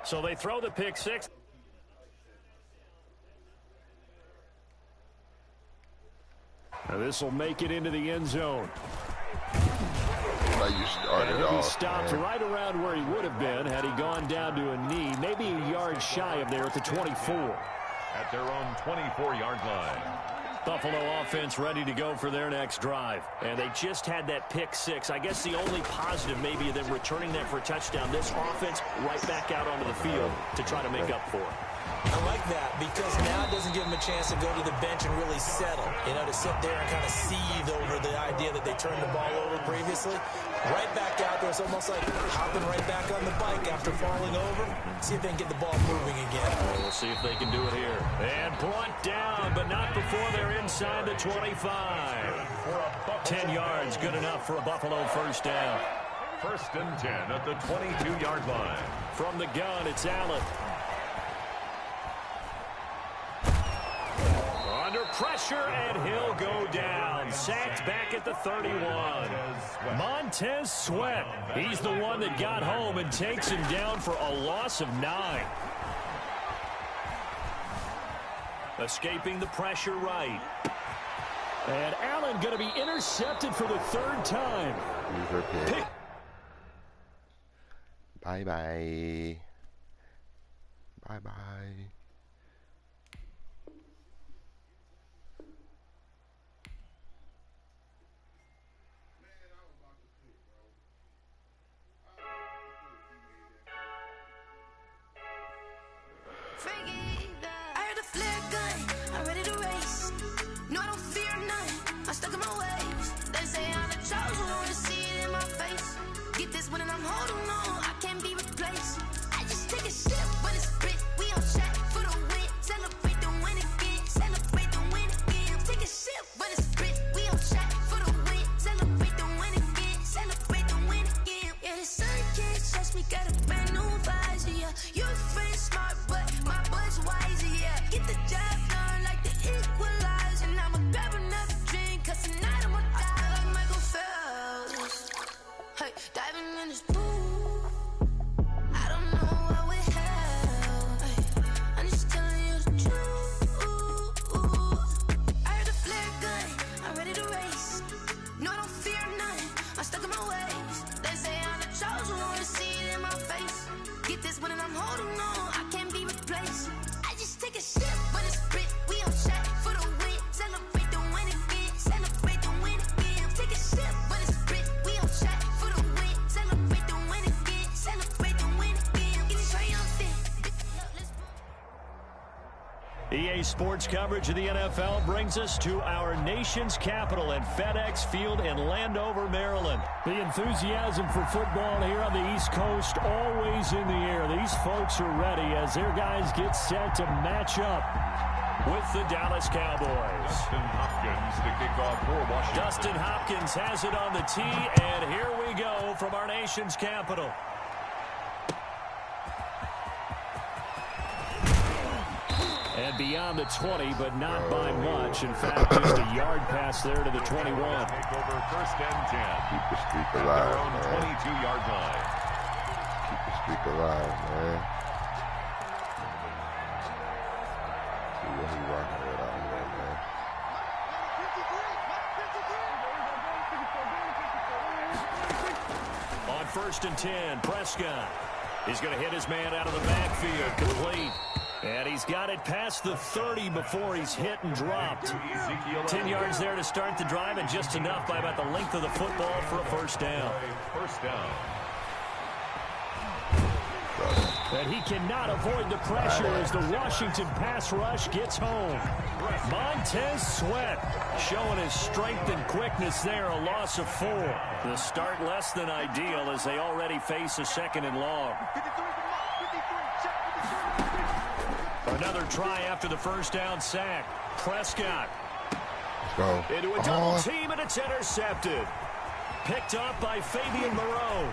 So they throw the pick six. This will make it into the end zone. You started and he off, stopped right around where he would have been had he gone down to a knee, maybe a yard shy of there at the 24. At their own 24-yard line. Buffalo offense ready to go for their next drive. And they just had that pick six. I guess the only positive maybe of them returning that for a touchdown. This offense right back out onto the field to try to make up for it. I like that because now it doesn't give them a chance to go to the bench and really settle. You know, to sit there and kind of seethe over the idea that they turned the ball over previously. Right back out there. It's almost like hopping right back on the bike after falling over. See if they can get the ball moving again. Well, we'll see if they can do it here. And brought down, but not before they're inside the 25. 10 yards, good enough for a Buffalo first down. First and 10 at the 22-yard line. From the gun, it's Allen. Under pressure, and he'll go down. Sacked back at the 31. Montez Sweat. He's the one that got home and takes him down for a loss of 9. Escaping the pressure right. And Allen going to be intercepted for the 3rd time. Bye-bye. Bye-bye. EA Sports coverage of the NFL brings us to our nation's capital at FedEx Field in Landover, Maryland. The enthusiasm for football here on the East Coast always in the air. These folks are ready as their guys get set to match up with the Dallas Cowboys. Dustin Hopkins to kick off for Washington. Dustin Hopkins has it on the tee, and here we go from our nation's capital. And beyond the 20, but not by much. In fact, just a yard pass there to the 21. Take over first and 10. Keep the streak alive, their own man. 22-yard line. Keep the streak alive, man. See what he's rocking with out here, man. On first and 10, Prescott. He's going to hit his man out of the backfield, complete. And he's got it past the 30 before he's hit and dropped. 10 yards there to start the drive, and just enough by about the length of the football for a first down. First down. And he cannot avoid the pressure as the Washington pass rush gets home. Montez Sweat showing his strength and quickness there, a loss of 4. The start less than ideal as they already face a 2nd and long. Another try after the first down sack. Prescott. Go. Into a double team, and it's intercepted. Picked up by Fabian Moreau.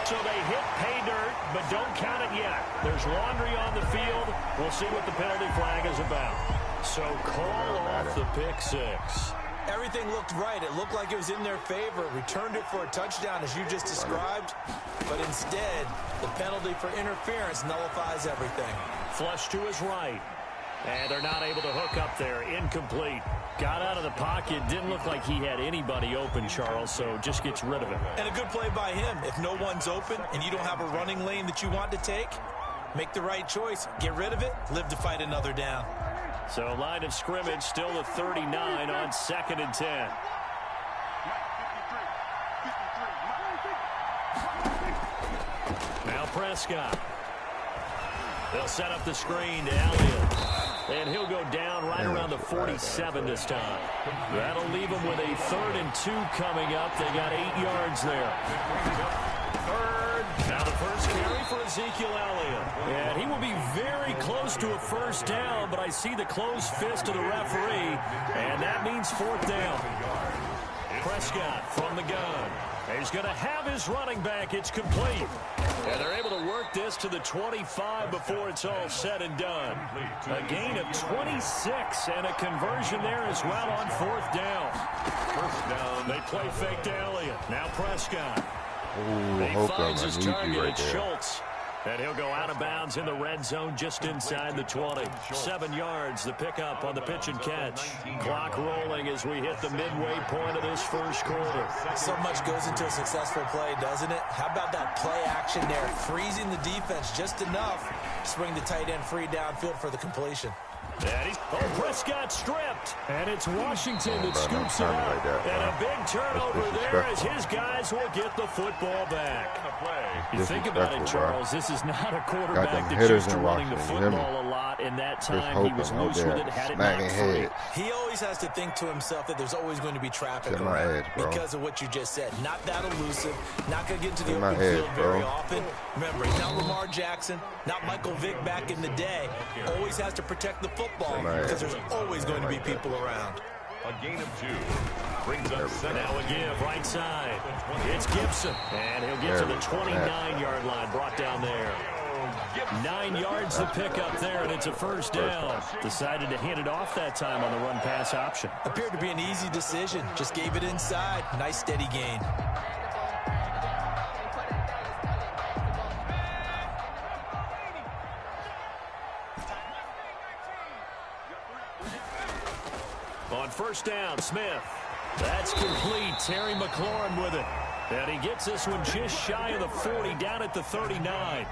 So they hit pay dirt, but don't count it yet. There's laundry on the field. We'll see what the penalty flag is about. So call off the pick 6. Everything looked right. It looked like it was in their favor. Returned it for a touchdown, as you just described. But instead, the penalty for interference nullifies everything. Flush to his right. And they're not able to hook up there. Incomplete. Got out of the pocket. Didn't look like he had anybody open, Charles, so just gets rid of it. And a good play by him. If no one's open and you don't have a running lane that you want to take, make the right choice. Get rid of it. Live to fight another down. So line of scrimmage still the 39 on 2nd and 10. Now Prescott. They'll set up the screen to Elliott. And he'll go down right around the 47 this time. That'll leave him with a 3rd and 2 coming up. They got 8 yards there. Third. Now the first carry for Ezekiel Elliott. And he will be very close to a first down, but I see the closed fist of the referee, and that means 4th down. Prescott from the gun. He's going to have his running back. It's complete. And they're able to work this to the 25 before it's all said and done. A gain of 26 and a conversion there as well on 4th down. First down. They play fake to Elliott. Now Prescott. Ooh, He finds his target. It's Schultz. And he'll go out of bounds in the red zone just inside the 20. 7 yards, the pickup on the pitch and catch. Clock rolling as we hit the midway point of this first quarter. So much goes into a successful play, doesn't it? How about that play action there? Freezing the defense just enough to bring the tight end free downfield for the completion. And Prescott stripped. And it's Washington that scoops it up. And a big turnover there as his guys will get the football back. You think about it, Charles, this is not a quarterback that's used to running the football a lot. And that time he was loose with it, had it knocked free. He always has to think to himself that there's always going to be traffic around because of what you just said. Not that elusive, not going to get to the open field very often. Remember, he's not Lamar Jackson, not Michael Vick back in the day. Always has to protect the football because there's always going to be people around. A gain of 2 brings up 7. Now a give right side. It's Gibson. And he'll get to the 29-yard line, brought down there. 9 yards to pick up there, and it's a first down. Decided to hand it off that time on the run-pass option. Appeared to be an easy decision. Just gave it inside. Nice steady gain. On first down, Smith. That's complete. Terry McLaurin with it. And he gets this one just shy of the 40, down at the 39.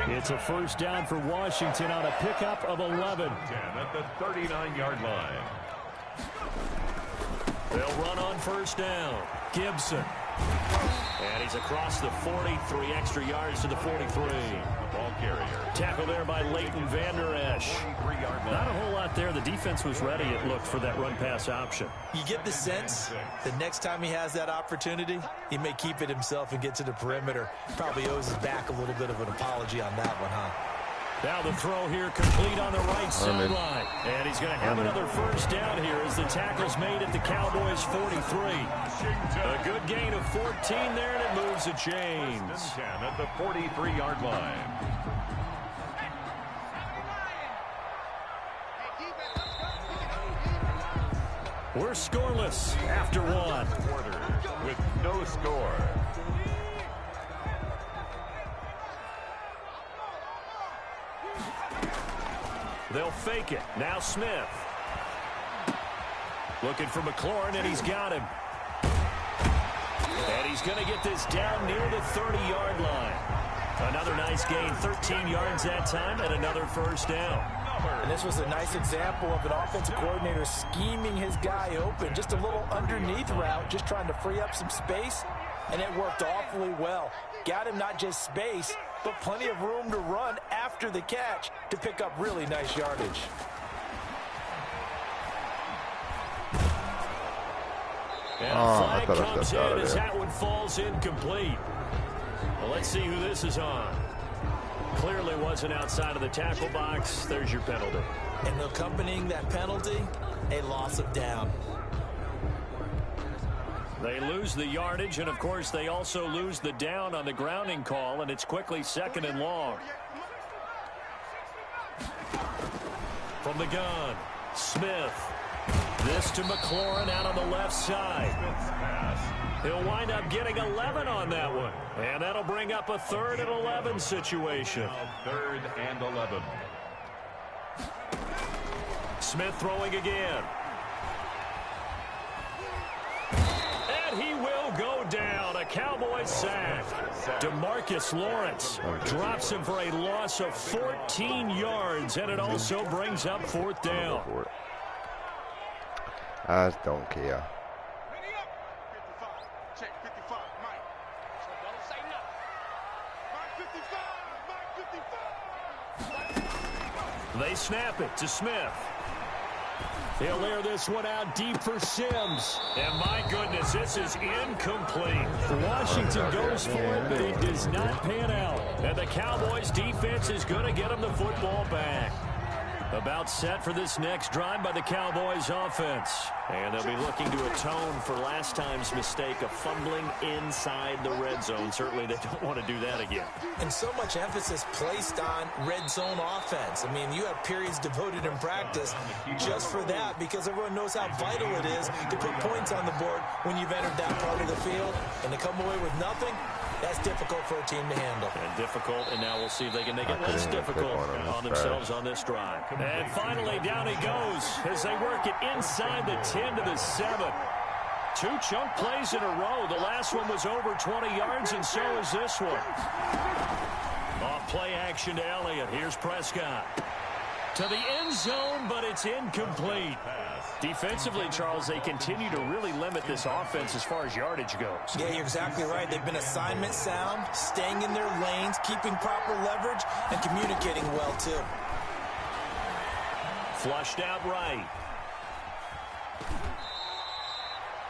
It's a first down for Washington on a pickup of 11. At the 39-yard line. They'll run on first down. Gibson. And he's across the 40, 3 extra yards to the 43. Ball carrier. Tackle there by Leighton Vander Esch. Not a whole lot there. The defense was ready, it looked, for that run-pass option. You get the sense the next time he has that opportunity, he may keep it himself and get to the perimeter. Probably owes his back a little bit of an apology on that one, huh? Now the throw here complete on the right sideline. And he's going to have another first down here as the tackle's made at the Cowboys' 43. A good gain of 14 there, and it moves the chains. At the 43-yard line. We're scoreless after one. Quarter with no score. They'll fake it. Now Smith. Looking for McLaurin, and he's got him. And he's going to get this down near the 30-yard line. Another nice gain, 13 yards that time, and another first down. And this was a nice example of an offensive coordinator scheming his guy open. Just a little underneath route, just trying to free up some space, and it worked awfully well. Got him not just space, but plenty of room to run after the catch to pick up really nice yardage. And a flag comes in as that one falls incomplete. Well, let's see who this is on. Clearly wasn't outside of the tackle box. There's your penalty. And accompanying that penalty, a loss of down. They lose the yardage, and, of course, they also lose the down on the grounding call, and it's quickly 2nd and long. From the gun, Smith. This to McLaurin out on the left side. He'll wind up getting 11 on that one. And that'll bring up a 3rd and 11 situation. 3rd and 11. Smith throwing again. And he will go down. A Cowboys sack. DeMarcus Lawrence drops him for a loss of 14 yards. And it also brings up 4th down. I just don't care. They snap it to Smith. He'll air this one out deep for Sims. And my goodness, this is incomplete. Washington goes for it, but it does not pan out. And the Cowboys defense is going to get him the football back. About set for this next drive by the Cowboys offense. And they'll be looking to atone for last time's mistake of fumbling inside the red zone. Certainly they don't want to do that again. And so much emphasis placed on red zone offense. I mean, you have periods devoted in practice just for that because everyone knows how vital it is to put points on the board when you've entered that part of the field. And to come away with nothing, that's difficult for a team to handle. And difficult, and now we'll see if they can make it less difficult on themselves on this drive. And finally, down he goes as they work it inside the 10 to the 7. 2 chunk plays in a row. The last one was over 20 yards, and so is this one. Off play action to Elliott. Here's Prescott. To the end zone, but it's incomplete. Defensively, Charles, they continue to really limit this offense as far as yardage goes. Yeah, you're exactly right. They've been assignment sound, staying in their lanes, keeping proper leverage, and communicating well, too. Flushed out right.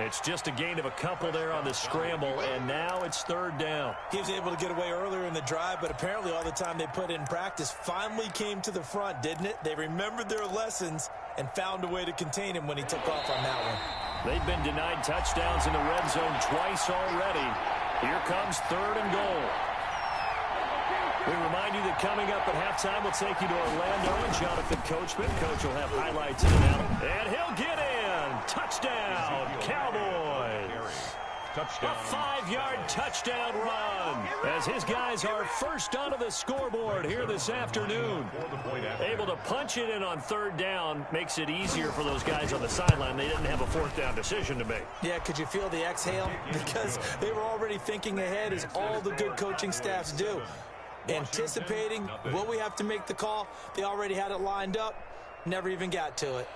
It's just a gain of a couple there on the scramble, and now it's 3rd down. He was able to get away earlier in the drive, but apparently all the time they put in practice finally came to the front, didn't it? They remembered their lessons and found a way to contain him when he took off on that one. They've been denied touchdowns in the red zone twice already. Here comes 3rd and goal. We remind you that coming up at halftime, we'll take you to Orlando and Jonathan Coachman. Coach will have highlights in and out. And he'll get in. Touchdown, Cowboys. Touchdown. A 5-yard touchdown run as his guys are first onto the scoreboard here this afternoon. Able to punch it in on 3rd down makes it easier for those guys on the sideline. They didn't have a 4th down decision to make. Yeah, could you feel the exhale? Because they were already thinking ahead as all the good coaching staffs do. Anticipating what we have to make the call. They already had it lined up. Never even got to it.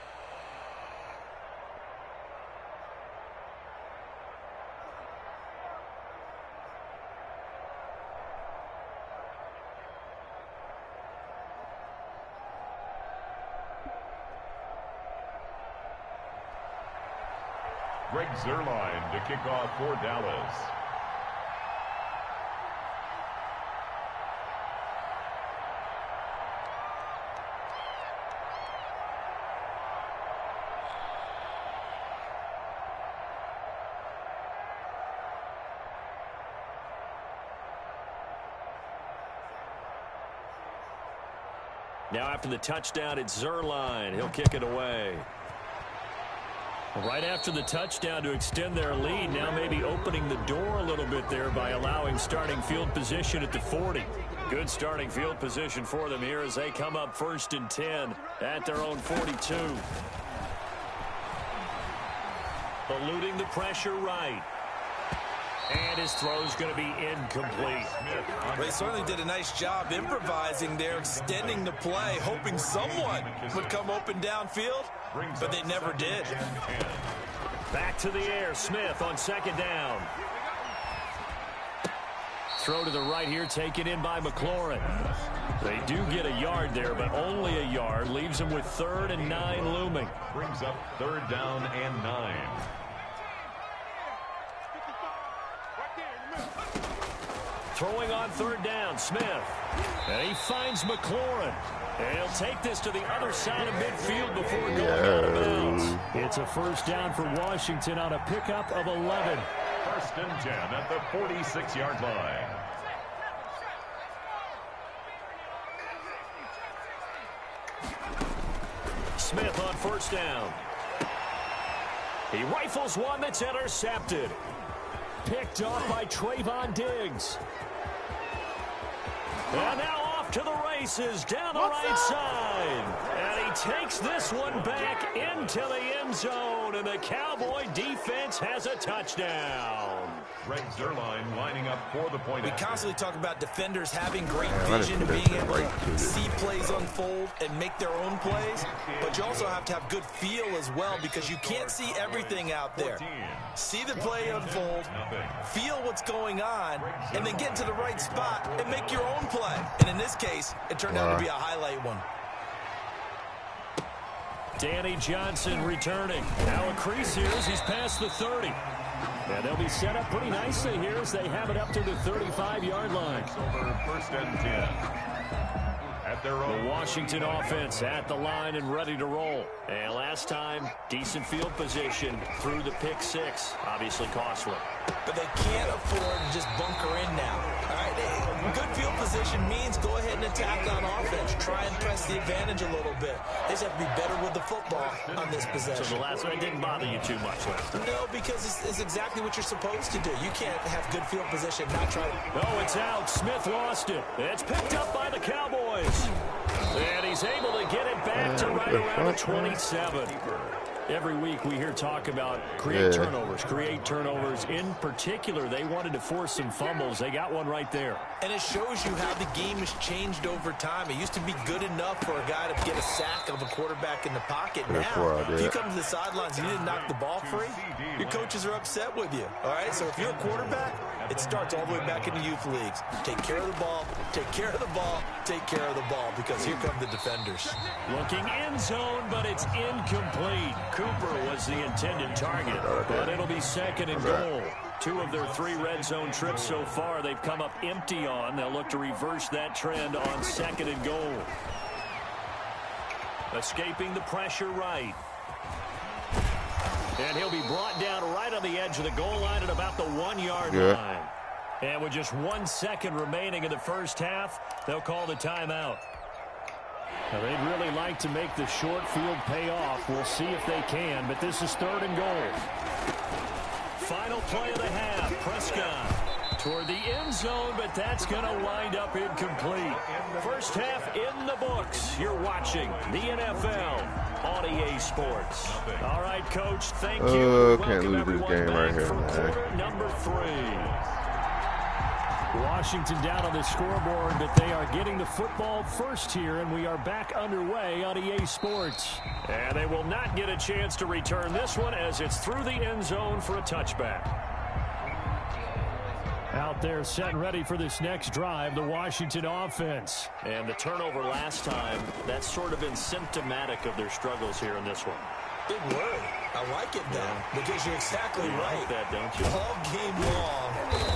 Greg Zuerlein to kick off for Dallas. Now after the touchdown, it's Zuerlein. He'll kick it away. Right after the touchdown to extend their lead, now maybe opening the door a little bit there by allowing starting field position at the 40. Good starting field position for them here as they come up 1st and 10 at their own 42. Eluding the pressure right. And his throw's going to be incomplete. They certainly did a nice job improvising there, extending the play, hoping someone would come open downfield, but they never did. Back to the air, Smith on 2nd down. Throw to the right here, taken in by McLaurin. They do get a yard there, but only a yard. Leaves them with 3rd and 9 looming. Brings up 3rd down and 9. Throwing on 3rd down, Smith. And he finds McLaurin. And he'll take this to the other side of midfield before going out of bounds. It's a 1st down for Washington on a pickup of 11. 1st and 10 at the 46-yard line. Smith on 1st down. He rifles one that's intercepted. Picked off by Trayvon Diggs. And now off to the races down the right side. And he takes this one back into the end zone. And the Cowboy defense has a touchdown. Greg Zuerlein lining up for the point. We constantly talk about defenders having great vision and being able to see plays unfold and make their own plays. But you also have to have good feel as well, because you can't see everything out there. See the play unfold, feel what's going on, and then get to the right spot and make your own play. And in this case, it turned out to be a highlight one. Danny Johnson returning. Now a crease here as he's past the 30. And they'll be set up pretty nicely here as they have it up to the 35-yard line. Over first and 10. At their own. The Washington offense at the line and ready to roll. And last time, decent field position through the pick six. Obviously costly. But they can't afford to just bunker in now. All right, good field position means go ahead and attack on offense. Try and press the advantage a little bit. They just have to be better with the football on this possession. So the last one didn't bother you too much last time? No, because it's exactly what you're supposed to do. You can't have good field position, not try to... Oh, it's out. Smith lost it. It's picked up by the Cowboys. And he's able to get it back to right around the 27. Every week we hear talk about create turnovers. In particular, they wanted to force some fumbles. They got one right there. And it shows you how the game has changed over time. It used to be good enough for a guy to get a sack of a quarterback in the pocket. Now, if you come to the sidelines and you didn't knock the ball free, your coaches are upset with you. All right, so if you're a quarterback, it starts all the way back in the youth leagues. Take care of the ball, take care of the ball, take care of the ball, because here come the defenders. Looking end zone, but it's incomplete. Cooper was the intended target, but it'll be second and goal. 2 of their 3 red zone trips so far they've come up empty on. They'll look to reverse that trend on second and goal. Escaping the pressure right. And he'll be brought down right on the edge of the goal line at about the 1-yard line. And with just 1 second remaining in the first half, they'll call the timeout. Now, they'd really like to make the short field pay off. We'll see if they can, but this is 3rd and goal. Final play of the half. Prescott toward the end zone, but that's going to wind up incomplete. First half in the books. You're watching the NFL on EA Sports. All right, Coach, thank you. Can't lose this game right here, man. Quarter number 3. Washington down on the scoreboard, but they are getting the football first here, and we are back underway on EA Sports. And they will not get a chance to return this one as it's through the end zone for a touchback. Out there set and ready for this next drive, the Washington offense. And the turnover last time, that's sort of been symptomatic of their struggles here in this one. Big word. I like it, though, because you're exactly right. Like that, don't you? All game long,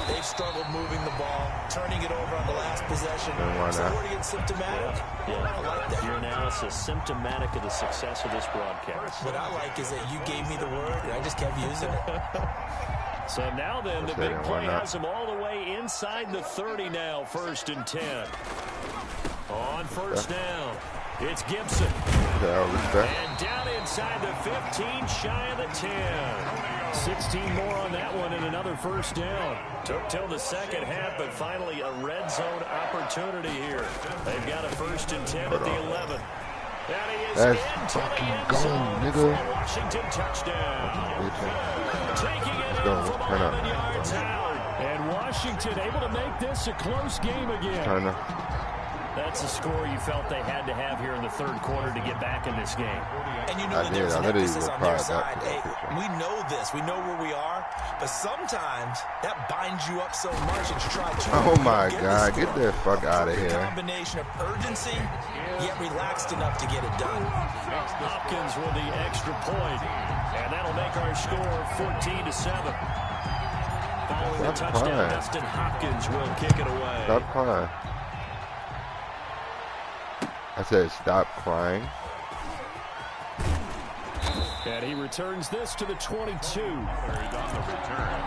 they've struggled moving the ball, turning it over on the last possession. So word against symptomatic. Yeah, I like that. Your analysis, symptomatic of the success of this broadcast. What I like is that you gave me the word, and I just kept using it. So now then, the big play has them all the way inside the 30 now, 1st and 10. On first down, it's Gibson. And down inside the 15, shy of the 10. 16 more on that one and another first down. Took till the second half, but finally a red zone opportunity here. They've got a 1st and 10 at the 11. And he is into the end zone for a Washington touchdown. Taking it out from 11 yards out. And Washington able to make this a close game again. That's a score you felt they had to have here in the 3rd quarter to get back in this game. And you know that there's an emphasis on their side. Hey, we know this. We know where we are. But sometimes that binds you up so much that you try to. Oh, my God. Get the fuck out of here. A combination of urgency, yet relaxed enough to get it done. Hopkins with the extra point. And that'll make our score 14-7. Following the touchdown, Dustin Hopkins will kick it away. Stop crying. I said stop crying. And he returns this to the 22. On the return,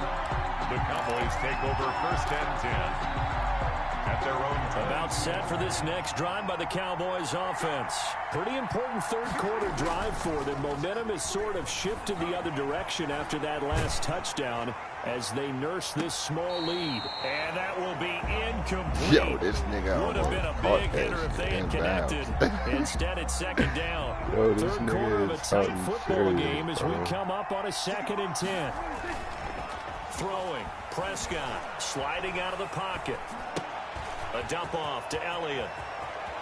the Cowboys take over 1st and 10 at their own 10. About set for this next drive by the Cowboys offense. Pretty important third quarter drive for them. Momentum has sort of shifted the other direction after that last touchdown as they nurse this small lead. And that will be incomplete. Yo, this nigga would have been a big hitter if they had connected. Instead, it's second down. Yo, third quarter of a tight football game as we come up on a 2nd and 10. Throwing. Prescott sliding out of the pocket. A dump off to Elliott.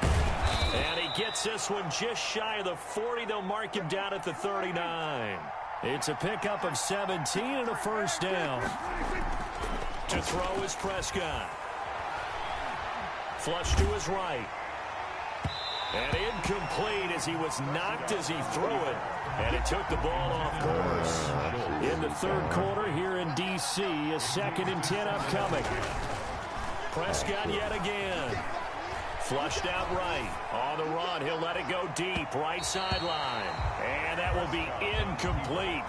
And he gets this one just shy of the 40. They'll mark him down at the 39. It's a pickup of 17 and a first down. To throw is Prescott. Flush to his right. And incomplete as he was knocked as he threw it. And it took the ball off course. In the third quarter here in D.C., a 2nd and 10 upcoming. Prescott yet again. Flushed out right. On the run, he'll let it go deep. Right sideline. And that will be incomplete.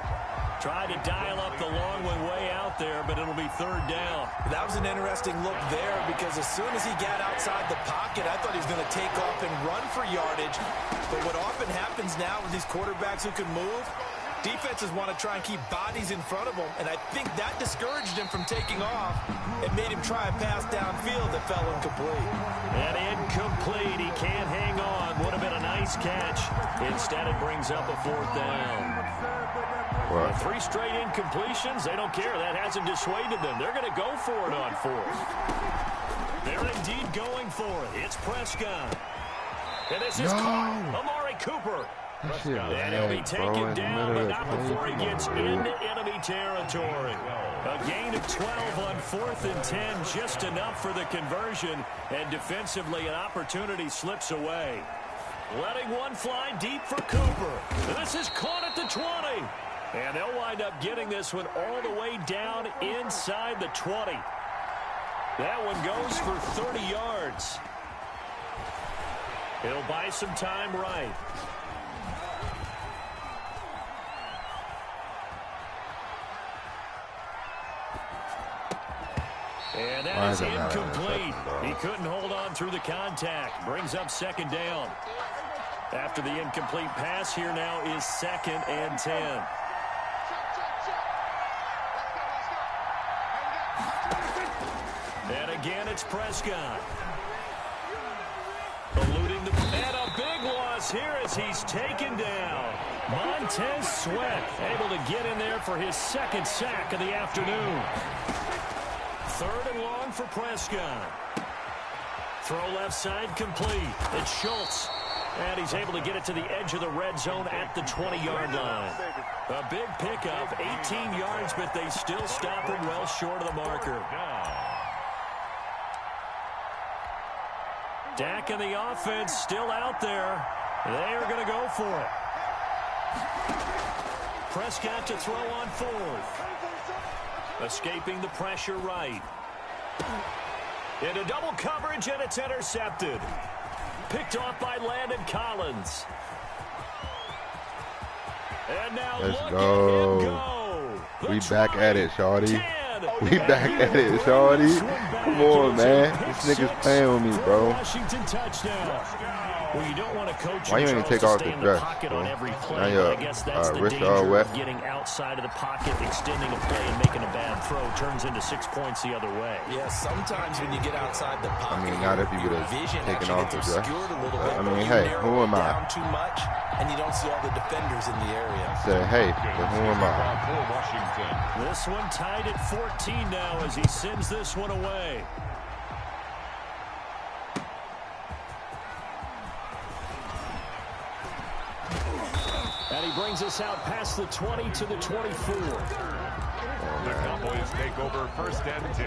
Tried to dial up the long one way out there, but it'll be third down. That was an interesting look there because as soon as he got outside the pocket, I thought he was going to take off and run for yardage. But what often happens now with these quarterbacks who can move, defenses want to try and keep bodies in front of them, and I think that discouraged him from taking off and made him try a pass downfield that fell incomplete. And incomplete. He can't hang on. Would have been a nice catch. Instead, it brings up a 4th down. What? 3 straight incompletions. They don't care. That hasn't dissuaded them. They're going to go for it on 4th. They're indeed going for it. It's Prescott. And this is caught. Amari Cooper. And he'll be taken down, but not before he gets into enemy territory. A gain of 12 on 4th and 10, just enough for the conversion. And defensively, an opportunity slips away. Letting one fly deep for Cooper. This is caught at the 20. And they'll wind up getting this one all the way down inside the 20. That one goes for 30 yards. He'll buy some time right. And that is incomplete. He couldn't hold on through the contact. Brings up 2nd down. After the incomplete pass, here now is 2nd and 10. And again, it's Prescott. Eluding the... And a big loss here as he's taken down. Montez Sweat able to get in there for his 2nd sack of the afternoon. 3rd and long for Prescott. Throw left side complete. It's Schultz. And he's able to get it to the edge of the red zone at the 20-yard line. A big pickup, 18 yards, but they still stop him well short of the marker. Dak and the offense still out there. They are going to go for it. Prescott to throw on 4th. Escaping the pressure right. Into double coverage, and it's intercepted. Picked off by Landon Collins. And now let's look go. at him go. We back at it, shawty. We back at it, shawty. Come on, man. This nigga's playing with me, bro. Washington touchdown. Well, you don't want to coach. Why you ain't take off the dress, on every play. Now your I guess that's the wrists all danger wet. of getting outside of the pocket, extending a play, and making a bad throw turns into 6 points the other way. Yeah, sometimes when you get outside the pocket, I mean, not if you would have vision taken actually off gets the dress. obscured a little bit. I mean, hey, who am I? Down too much, and you don't see all the defenders in the area. Say, hey, but who am I? This one tied at 14 now as he sends this one away. And he brings us out past the 20 to the 24. The Cowboys take over 1st and 10.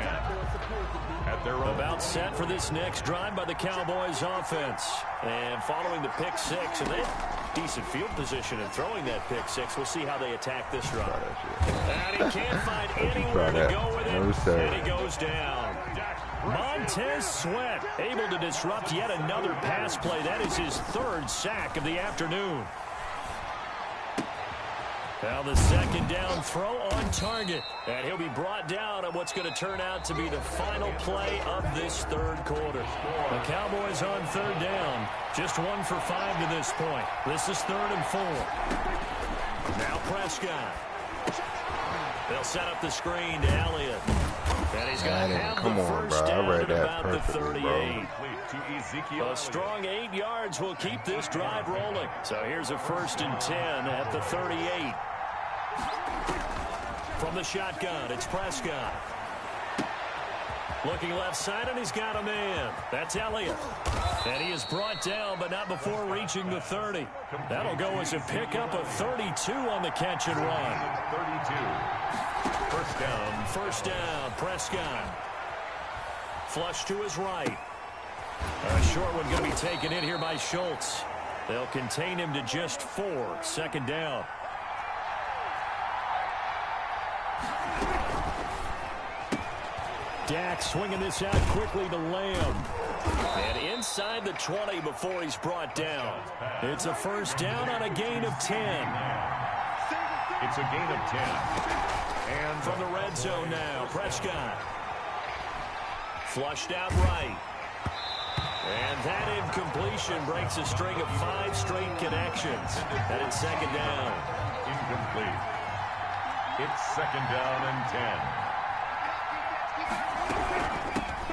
At their own. About set for this next drive by the Cowboys offense. And following the pick 6, and they have decent field position in throwing that pick 6. We'll see how they attack this drive. And he can't find anywhere to go with it. And he goes down. Montez Sweat able to disrupt yet another pass play. That is his 3rd sack of the afternoon. Now the second down throw on target. And he'll be brought down on what's going to turn out to be the final play of this third quarter. The Cowboys on third down. Just 1 for 5 to this point. This is 3rd and 4. Now Prescott. They'll set up the screen to Elliott. And he's going to have the first down at about the 38. A strong 8 yards will keep this drive rolling. So here's a 1st and 10 at the 38. From the shotgun, it's Prescott. Looking left side, and he's got a man. That's Elliott. And he is brought down, but not before reaching the 30. That'll go as a pickup of 32 on the catch and run. 32. First down. First down, Prescott. Flush to his right. A short one going to be taken in here by Schultz. They'll contain him to just 4. 2nd down. Dak swinging this out quickly to Lamb. And inside the 20 before he's brought down. It's a first down on a gain of 10. It's a gain of 10. And from the red zone now, Prescott. Flushed out right. And that incompletion breaks a string of 5 straight connections. And it's 2nd down. Incomplete. It's 2nd down and 10.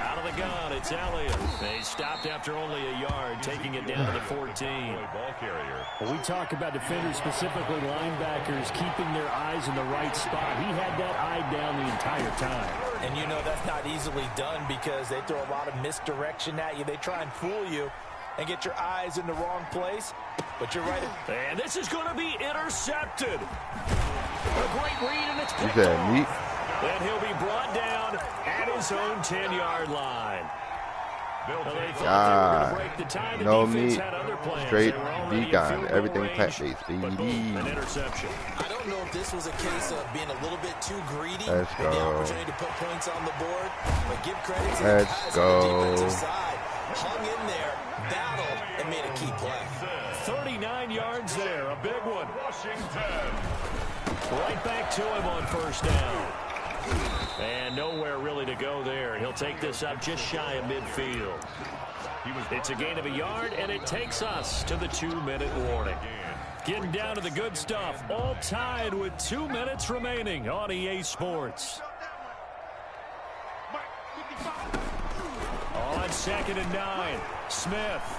Out of the gun, it's Elliott. They stopped after only a yard, taking it down to the 14. Ball carrier. When we talk about defenders, specifically linebackers, keeping their eyes in the right spot, he had that eye down the entire time. And you know that's not easily done because they throw a lot of misdirection at you. They try and fool you and get your eyes in the wrong place. But you're right. And this is going to be intercepted. A great read, and it's picked off. And he'll be brought down at his own 10-yard line. No meat, straight beacon, everything plant-based, An interception. I don't know if this was a case of being a little bit too greedy Let's with the go. opportunity to put points on the board, but give credit to Let's the guys go. on the defensive side. Hung in there, battled, and made a key play. 39 yards there, a big one. Right back to him on first down. And nowhere really to go there. He'll take this up just shy of midfield. It's a gain of a yard, and it takes us to the 2-minute warning. Getting down to the good stuff, all tied with 2 minutes remaining on EA Sports. On 2nd and 9, Smith.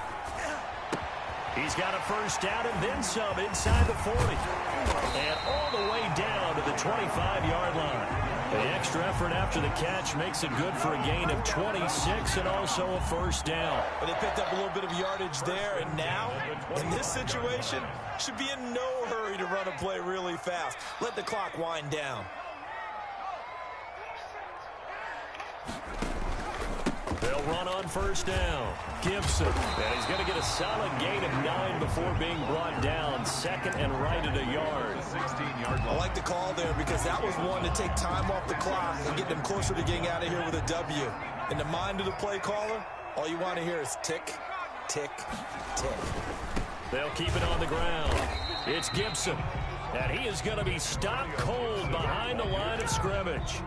He's got a first down and then some inside the 40. And all the way down to the 25-yard line. The extra effort after the catch makes it good for a gain of 26 and also a first down. But they picked up a little bit of yardage there, and now, in this situation, should be in no hurry to run a play really fast. Let the clock wind down. They'll run on first down. Gibson. And he's going to get a solid gain of 9 before being brought down. 2nd and right at a yard. 16-yard I like the call there because that was one to take time off the clock and get them closer to getting out of here with a W. In the mind of the play caller, all you want to hear is tick, tick, tick. They'll keep it on the ground. It's Gibson. And he is going to be stopped cold behind the line of scrimmage.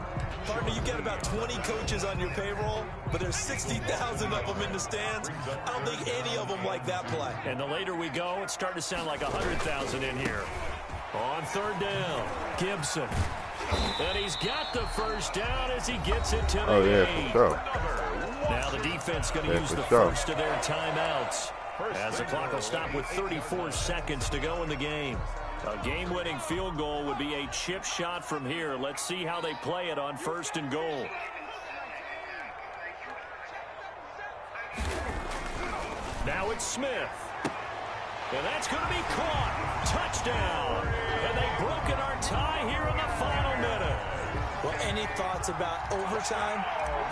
Partner, you get about 20 coaches on your payroll, but there's 60,000 of them in the stands. I don't think any of them like that play. And the later we go, it's starting to sound like 100,000 in here. On third down, Gibson. And he's got the first down as he gets it to the 8. For sure. Now the defense going to use the first of their timeouts as the clock will stop with 34 seconds to go in the game. A game-winning field goal would be a chip shot from here. Let's see how they play it on 1st and goal. Now it's Smith. And that's going to be caught. Touchdown. And they've broken our tie here in the final minute. Well, any thoughts about overtime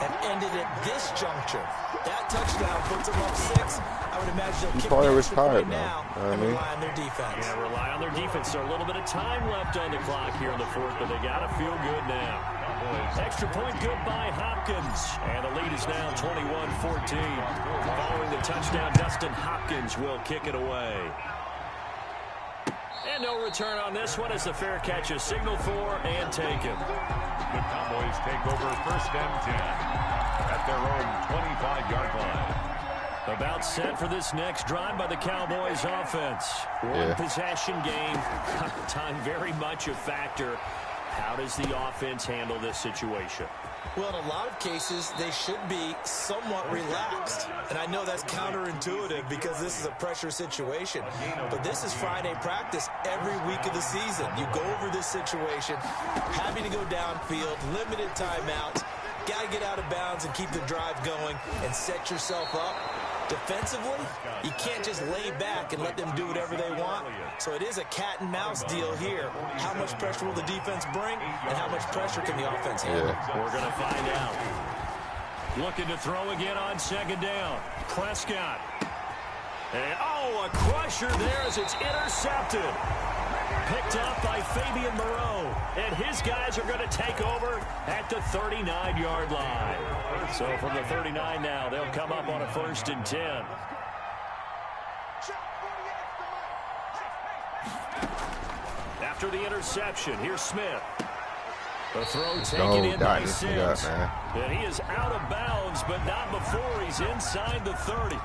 have ended at this juncture. That touchdown puts them up 6. I would imagine they'll keep the extra point now and rely on their defense. Yeah, rely on their defense. So a little bit of time left on the clock here in the 4th, but they got to feel good now. Extra point good by Hopkins. And the lead is now 21-14. Following the touchdown, Dustin Hopkins will kick it away. And no return on this one as the fair catch is signaled for and taken. The Cowboys take over 1st and 10 at their own 25-yard line. About set for this next drive by the Cowboys offense. One possession game. Time very much a factor. How does the offense handle this situation? Well, in a lot of cases, they should be somewhat relaxed. And I know that's counterintuitive because this is a pressure situation. But this is Friday practice every week of the season. You go over this situation, having to go downfield, limited timeouts, got to get out of bounds and keep the drive going and set yourself up. Defensively, you can't just lay back and let them do whatever they want. So it is a cat and mouse deal here. How much pressure will the defense bring, and how much pressure can the offense handle? We're going to find out. Looking to throw again on 2nd down. Prescott. And, a crusher there as it's intercepted. Picked up by Fabian Moreau. And his guys are going to take over at the 39-yard line. So from the 39 now, they'll come up on a 1st and 10. After the interception, here's Smith. The throw taken in by Sims. And he is out of bounds, but not before he's inside the 30.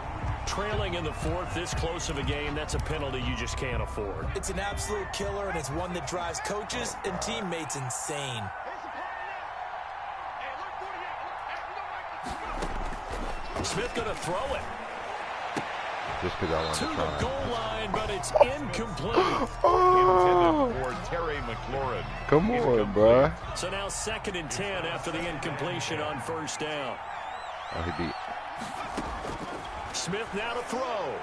Trailing in the 4th, this close of a game, that's a penalty you just can't afford. It's an absolute killer, and it's one that drives coaches and teammates insane. Smith going to throw it. Just because I want to the try. goal line, but it's incomplete. For Terry McLaurin. Come on, bro. So now 2nd and 10 after the incompletion on 1st down. Oh, he beat. Smith now to throw.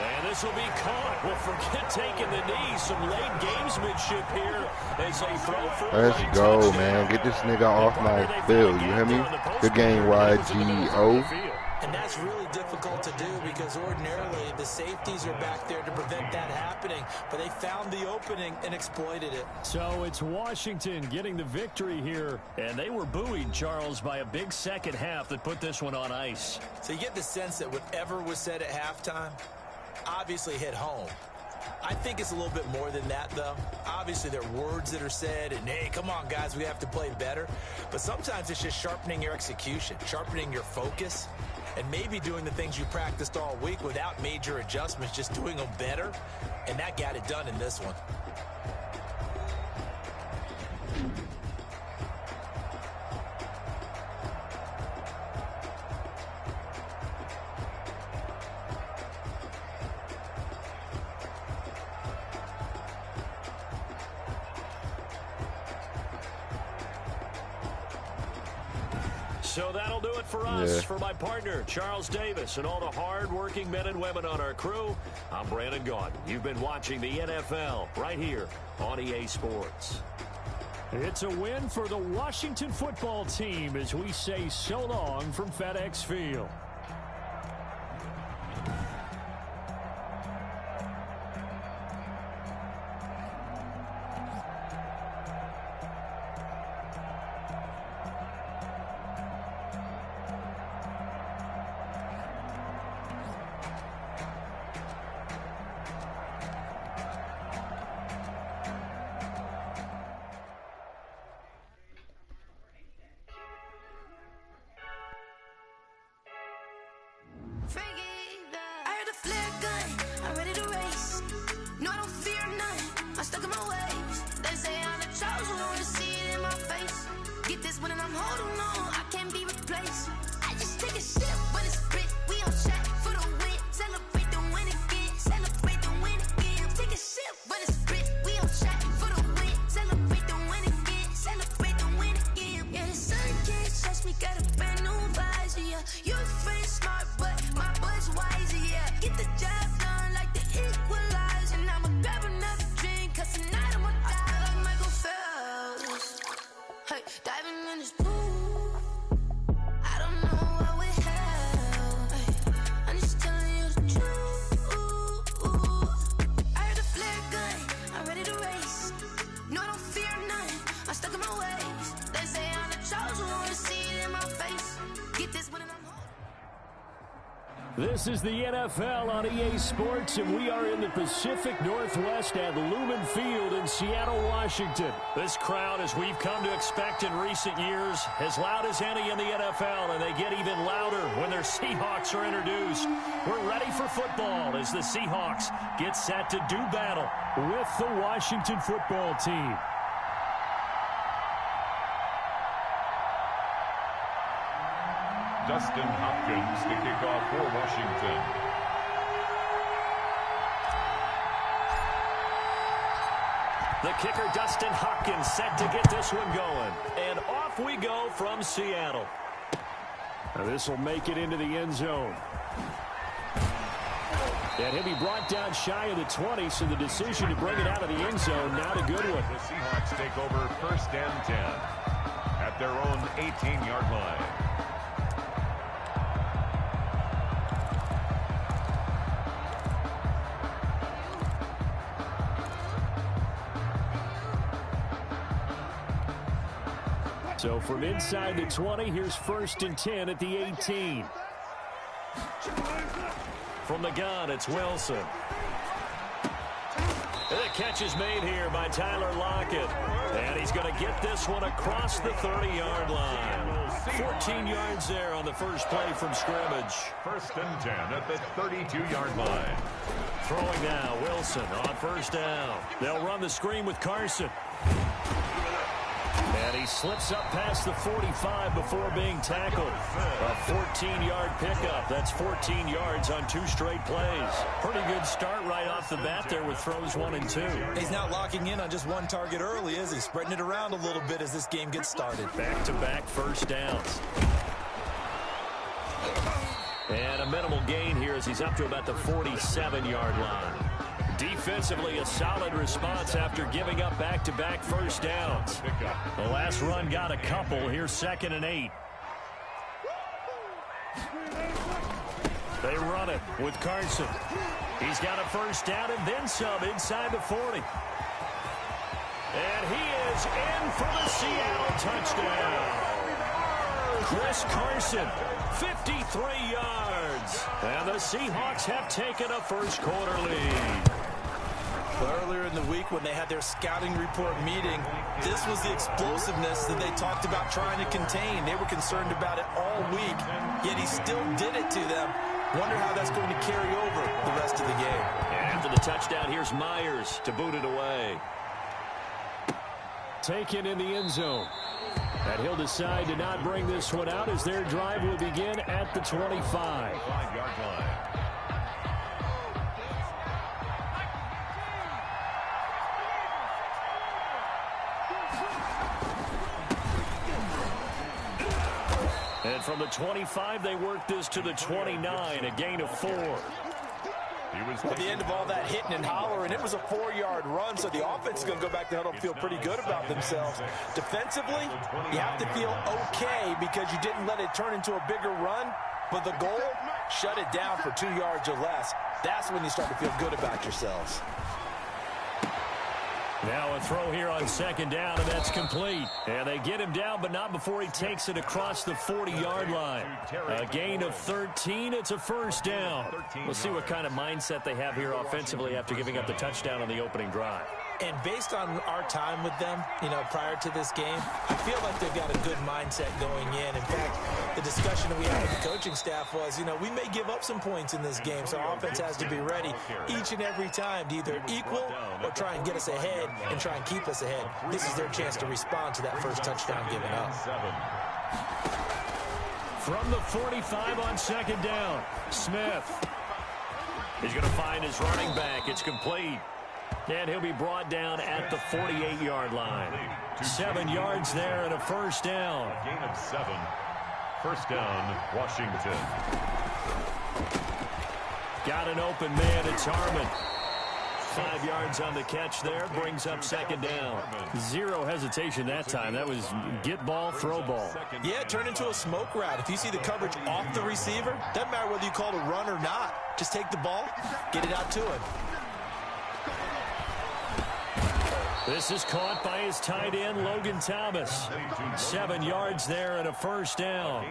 And this will be caught. Well, forget taking the knee. Some late gamesmanship here as they throw for Let's go, man. Get this nigga off my field. You hear me? Good game, YGO. And that's really difficult to do because ordinarily the safeties are back there to prevent that happening. But they found the opening and exploited it. So it's Washington getting the victory here. And they were buoyed, Charles, by a big second half that put this one on ice. So you get the sense that whatever was said at halftime obviously hit home. I think it's a little bit more than that, though. Obviously, there are words that are said, and, hey, come on, guys, we have to play better. But sometimes it's just sharpening your execution, sharpening your focus, and maybe doing the things you practiced all week without major adjustments, just doing them better. And that got it done in this one. So that'll do it for us. For my partner, Charles Davis, and all the hard-working men and women on our crew, I'm Brandon Gaudin. You've been watching the NFL right here on EA Sports. It's a win for the Washington football team as we say so long from FedEx Field. This is the NFL on EA Sports, and we are in the Pacific Northwest at Lumen Field in Seattle, Washington. This crowd, as we've come to expect in recent years, as loud as any in the NFL, and they get even louder when their Seahawks are introduced. We're ready for football as the Seahawks get set to do battle with the Washington football team. Dustin Hopkins to kick off for Washington. The kicker, Dustin Hopkins, set to get this one going. And off we go from Seattle. Now this will make it into the end zone. And he'll be brought down shy of the 20, so the decision to bring it out of the end zone, not a good one. The Seahawks take over 1st and 10 at their own 18-yard line. So from inside the 20, here's 1st and 10 at the 18. From the gun, it's Wilson. And the catch is made here by Tyler Lockett. And he's going to get this one across the 30-yard line. 14 yards there on the first play from scrimmage. 1st and 10 at the 32-yard line. Throwing now, Wilson on 1st down. They'll run the screen with Carson. And he slips up past the 45 before being tackled. A 14-yard pickup. That's 14 yards on 2 straight plays. Pretty good start right off the bat there with throws 1 and 2. He's not locking in on just one target early, is he? Spreading it around a little bit as this game gets started. Back-to-back first downs. And a minimal gain here as he's up to about the 47-yard line. Defensively, a solid response after giving up back-to-back first downs. The last run got a couple. Here's 2nd and 8. They run it with Carson. He's got a first down and then some inside the 40. And he is in for the Seattle touchdown. Chris Carson, 53 yards. And the Seahawks have taken a first-quarter lead. Earlier in the week when they had their scouting report meeting, this was the explosiveness that they talked about trying to contain. They were concerned about it all week, yet he still did it to them. Wonder how that's going to carry over the rest of the game. And after the touchdown, here's Myers to boot it away. Taken in the end zone. And he'll decide to not bring this one out as their drive will begin at the 25. 5-yard line. And from the 25, they work this to the 29, a gain of 4. At the end of all that hitting and hollering, it was a 4-yard run, so the offense is going to go back to huddle and feel pretty good about themselves. Defensively, you have to feel okay because you didn't let it turn into a bigger run, but the goal, shut it down for 2 yards or less. That's when you start to feel good about yourselves. Now a throw here on 2nd down, and that's complete. And they get him down, but not before he takes it across the 40-yard line. A gain of 13. It's a first down. We'll see what kind of mindset they have here offensively after giving up the touchdown on the opening drive. And based on our time with them, prior to this game, I feel like they've got a good mindset going in. In fact, the discussion that we had with the coaching staff was, we may give up some points in this game, so our offense has to be ready each and every time to either equal or try and get us ahead and try and keep us ahead. This is their chance to respond to that first touchdown given up. From the 45 on 2nd down, Smith. He's going to find his running back. It's complete. And he'll be brought down at the 48-yard line. 7 yards there and a first down. Gain of 7. First down, Washington. Got an open man. It's Harmon. 5 yards on the catch there. Brings up 2nd down. Zero hesitation that time. That was get ball, throw ball. Yeah, it turned into a smoke route. If you see the coverage off the receiver, doesn't matter whether you call it a run or not. Just take the ball, get it out to him. This is caught by his tight end, Logan Thomas. 7 yards there and a first down.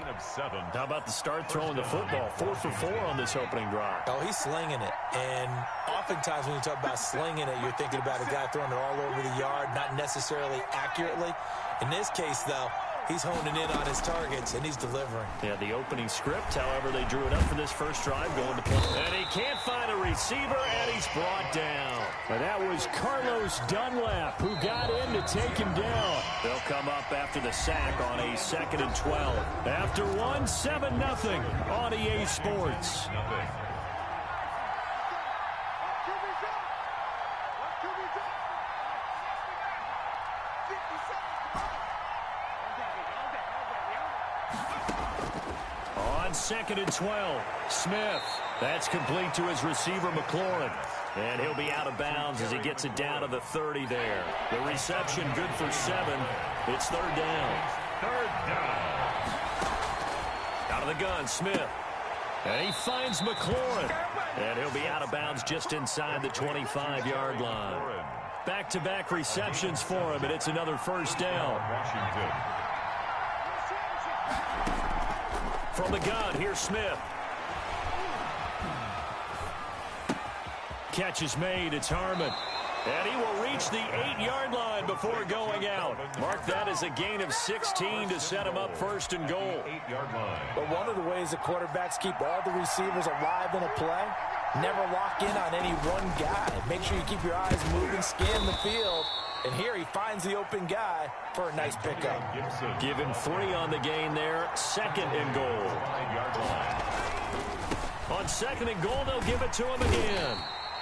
How about the start throwing the football? 4 for 4 on this opening drive. Oh, he's slinging it. And oftentimes when you talk about slinging it, you're thinking about a guy throwing it all over the yard, not necessarily accurately. In this case, though, he's honing in on his targets, and he's delivering. Yeah, the opening script, however, they drew it up for this first drive going to play. And he can't find a receiver, and he's brought down. But that was Carlos Dunlap who got in to take him down. They'll come up after the sack on a 2nd and 12. After one, 7-0 on EA Sports. On 2nd and 12, Smith. That's complete to his receiver, McLaurin. And he'll be out of bounds as he gets it down to the 30 there. The reception good for 7. It's 3rd down. Out of the gun, Smith. And he finds McLaurin. And he'll be out of bounds just inside the 25-yard line. Back-to-back receptions for him, and it's another first down. From the gun, here's Smith. Catch is made, it's Harmon. And he will reach the 8-yard line before going out. Mark that as a gain of 16 to set him up 1st and goal. 8-yard line. But one of the ways that quarterbacks keep all the receivers alive in a play, never lock in on any one guy. Make sure you keep your eyes moving, scan the field. And here he finds the open guy for a nice pickup. Give him 3 on the gain there. 2nd and goal. 5-yard line. On 2nd and goal, they'll give it to him again.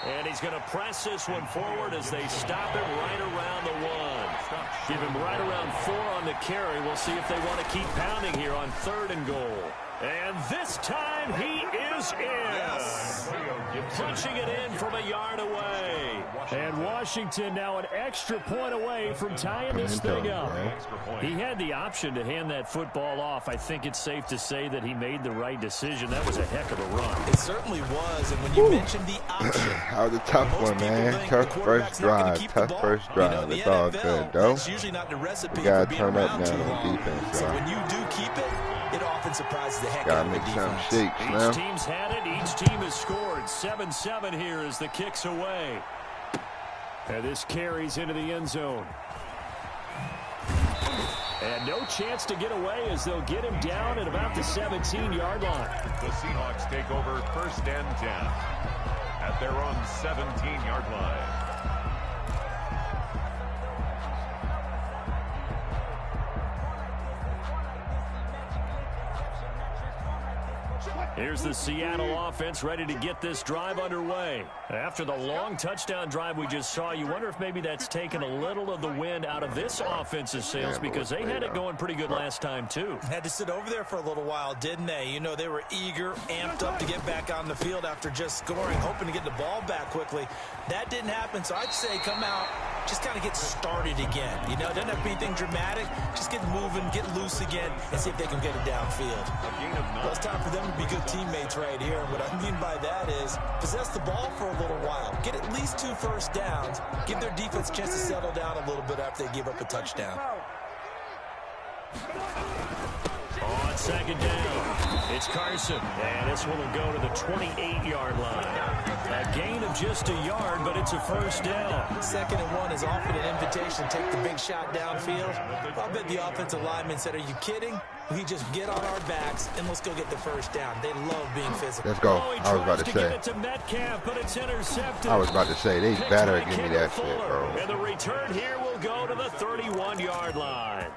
And he's going to press this one forward as they stop him right around the 1. Give him right around 4 on the carry. We'll see if they want to keep pounding here on 3rd and goal. And this time he is in. Yes. Punching it in from a yard away. And Washington now an extra point away from tying this thing up. He had the option to hand that football off. I think it's safe to say that he made the right decision. That was a heck of a run. It certainly was. And when you mentioned the option, that was a tough one, man. Tough first drive. Tough first drive. It's all good, though. It's usually not the recipe We got for to being turn up around now too on long. defense, So y'all. when you do keep it, it often surprises the heck Gotta out of the make some defense. shakes now. Each team's had it. Each team has scored. 7-7 here as the kick's away. And this carries into the end zone. And no chance to get away as they'll get him down at about the 17-yard line. The Seahawks take over 1st and 10 at their own 17-yard line. Here's the Seattle offense ready to get this drive underway. After the long touchdown drive we just saw, you wonder if maybe that's taken a little of the wind out of this offense's sails because they had it going pretty good last time too. Had to sit over there for a little while, didn't they? You know, they were eager, amped up to get back on the field after just scoring, hoping to get the ball back quickly. That didn't happen, so I'd say come out, just kind of get started again. You know, it doesn't have to be anything dramatic. Just get moving, get loose again, and see if they can get it downfield. Well, it's time for them to be good teammates right here. And what I mean by that is possess the ball for a little while. Get at least 2 first downs. Give their defense a chance to settle down a little bit after they give up a touchdown. On 2nd down, it's Carson. And this one will go to the 28-yard line. A gain of just a yard, but it's a first down. 2nd and 1 is often an invitation to take the big shot downfield. I bet the offensive lineman said, are you kidding? We just get on our backs and let's go get the first down. They love being physical. Let's go. Oh, I was about to say. It to Metcalf, but it's intercepted. I was about to say, they better give me that shit, bro. And the return here will go to the 31-yard line.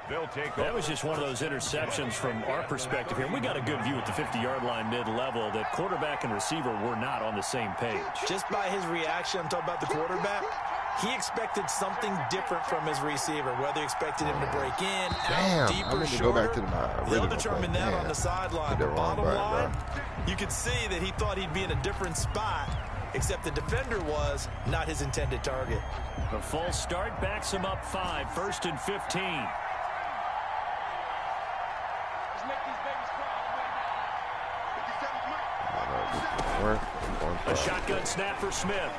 They'll take That was just one of those interceptions from our perspective here. We got a good view at the 50-yard line mid-level that quarterback and receiver were not on the same page. Just by his reaction, I'm talking about the quarterback, he expected something different from his receiver, whether he expected him to break in, out, deeper, I meant to shorter. go back to my original. They'll determine that on the sideline. Did the wrong Bottom button, line, bro. you could see that he thought he'd be in a different spot, except the defender was not his intended target. The false start backs him up 5, 1st and 15. A shotgun snap for Smith.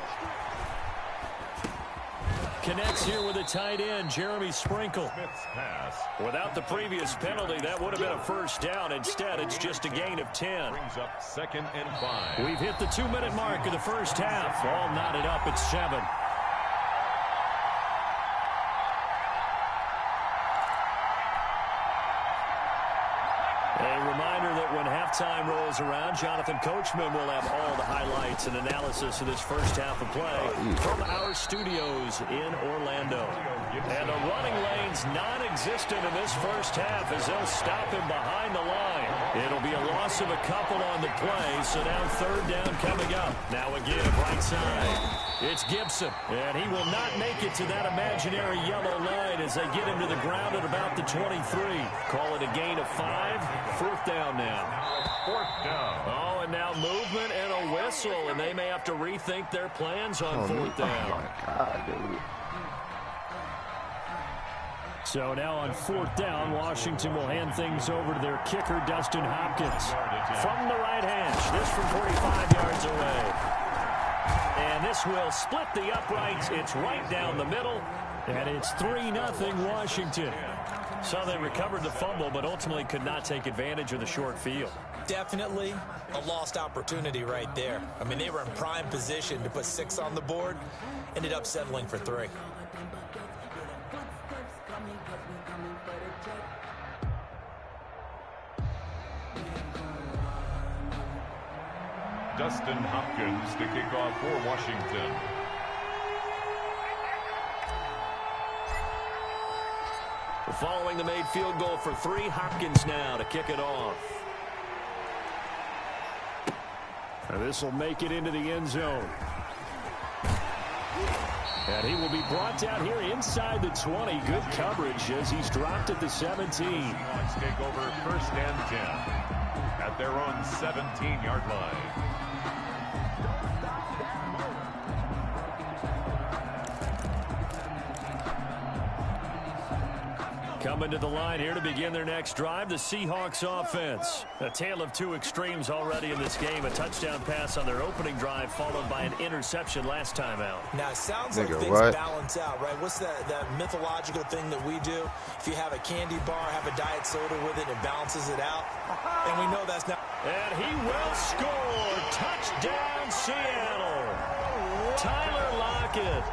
connects here with a tight end, Jeremy Sprinkle. Smith's pass. Without the previous penalty, that would have been a first down. Instead, it's just a gain of 10. Brings up 2nd and 5. We've hit the 2-minute mark of the first half. All knotted up at 7. A reminder that when halftime rolls around, Jonathan Coachman will have all the highlights and analysis of this first half of play from our studios in Orlando. And the running lane's non-existent in this first half as they'll stop him behind the line. It'll be a loss of a couple on the play, so now 3rd down coming up. Now again, right side. It's Gibson, and he will not make it to that imaginary yellow line as they get him to the ground at about the 23. Call it a gain of 5. 4th down now. 4th down. Oh, and now movement and a whistle, and they may have to rethink their plans on 4th down. Oh, my God, dude. So now on 4th down, Washington will hand things over to their kicker, Dustin Hopkins. From the right hash, this from 45 yards away. And this will split the uprights. It's right down the middle, and it's 3-0 Washington. So they recovered the fumble, but ultimately could not take advantage of the short field. Definitely a lost opportunity right there. I mean, they were in prime position to put 6 on the board, ended up settling for 3. Dustin Hopkins to kick off for Washington. Following the made field goal for 3, Hopkins now to kick it off. And this will make it into the end zone. And he will be brought down here inside the 20. Good coverage as he's dropped at the 17. Seahawks take over 1st and 10 at their own 17-yard line. Coming to the line here to begin their next drive, the Seahawks offense. A tale of 2 extremes already in this game. A touchdown pass on their opening drive followed by an interception last time out. Now, it sounds like things balance out, right? What's that mythological thing that we do? If you have a candy bar, have a diet soda with it, it balances it out. And we know that's not. And he will score. Touchdown, Seattle. Tyler Lockett.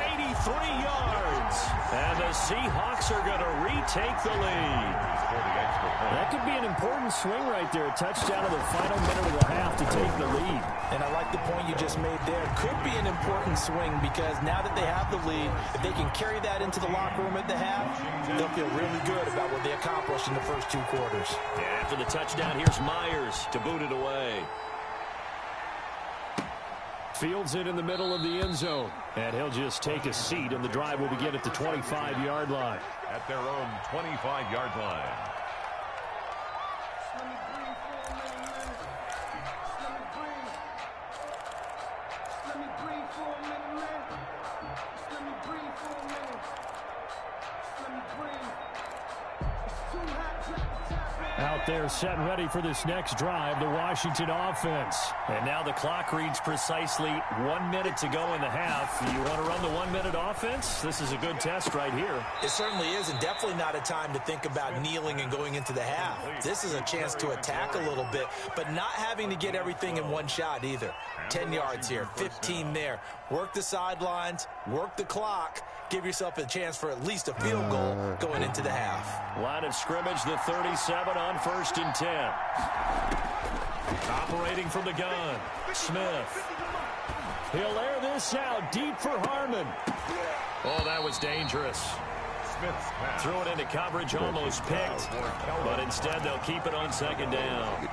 83 yards. And the Seahawks are going to retake the lead. That could be an important swing right there. A touchdown in the final minute of the half to take the lead. And I like the point you just made there. Could be an important swing because now that they have the lead, if they can carry that into the locker room at the half, they'll feel really good about what they accomplished in the first 2 quarters. And after the touchdown, here's Myers to boot it away. Fields it in the middle of the end zone. And he'll just take a seat, and the drive will begin at the 25-yard line. At their own 25-yard line. Out there set and ready for this next drive, the Washington offense. And now the clock reads precisely 1 minute to go in the half. You want to run the 1-minute offense? This is a good test right here. It certainly is, and definitely not a time to think about kneeling and going into the half. This is a chance to attack a little bit, but not having to get everything in one shot either. 10 yards here, 15 there. Work the sidelines, work the clock. Give yourself a chance for at least a field goal going into the half. Line of scrimmage, the 37 on 1st and 10. Operating from the gun, Smith. He'll air this out deep for Harmon. Oh, that was dangerous. Smith's pass. Threw it into coverage, almost picked. But instead, they'll keep it on 2nd down.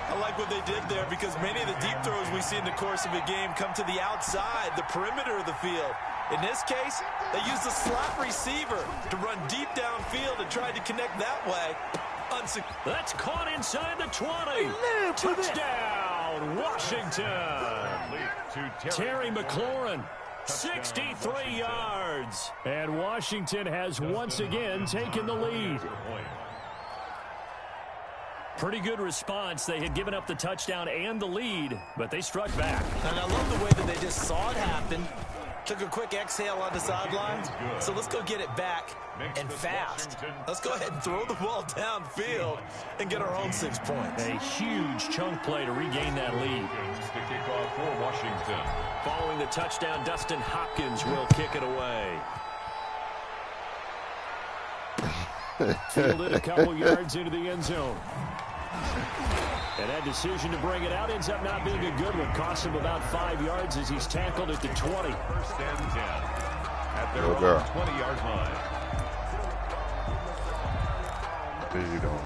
I like what they did there because many of the deep throws we see in the course of a game come to the outside, the perimeter of the field. In this case, they used a slot receiver to run deep downfield and tried to connect that way. That's caught inside the 20. Touchdown, Washington. Terry McLaurin, 63 yards. And Washington has once again taken the lead. Pretty good response. They had given up the touchdown and the lead, but they struck back. And I love the way that they just saw it happen, Took a quick exhale on the sideline. So let's go get it back and fast. Let's go ahead and throw the ball downfield and get our own 6 points. A huge chunk play to regain that lead. To kick off for Washington. Following the touchdown, Dustin Hopkins will kick it away. Fielded a couple yards into the end zone. And that decision to bring it out ends up not being a good one. Costs him about 5 yards as he's tackled at the 20. First and 10 at their own 20-yard line. What are you doing?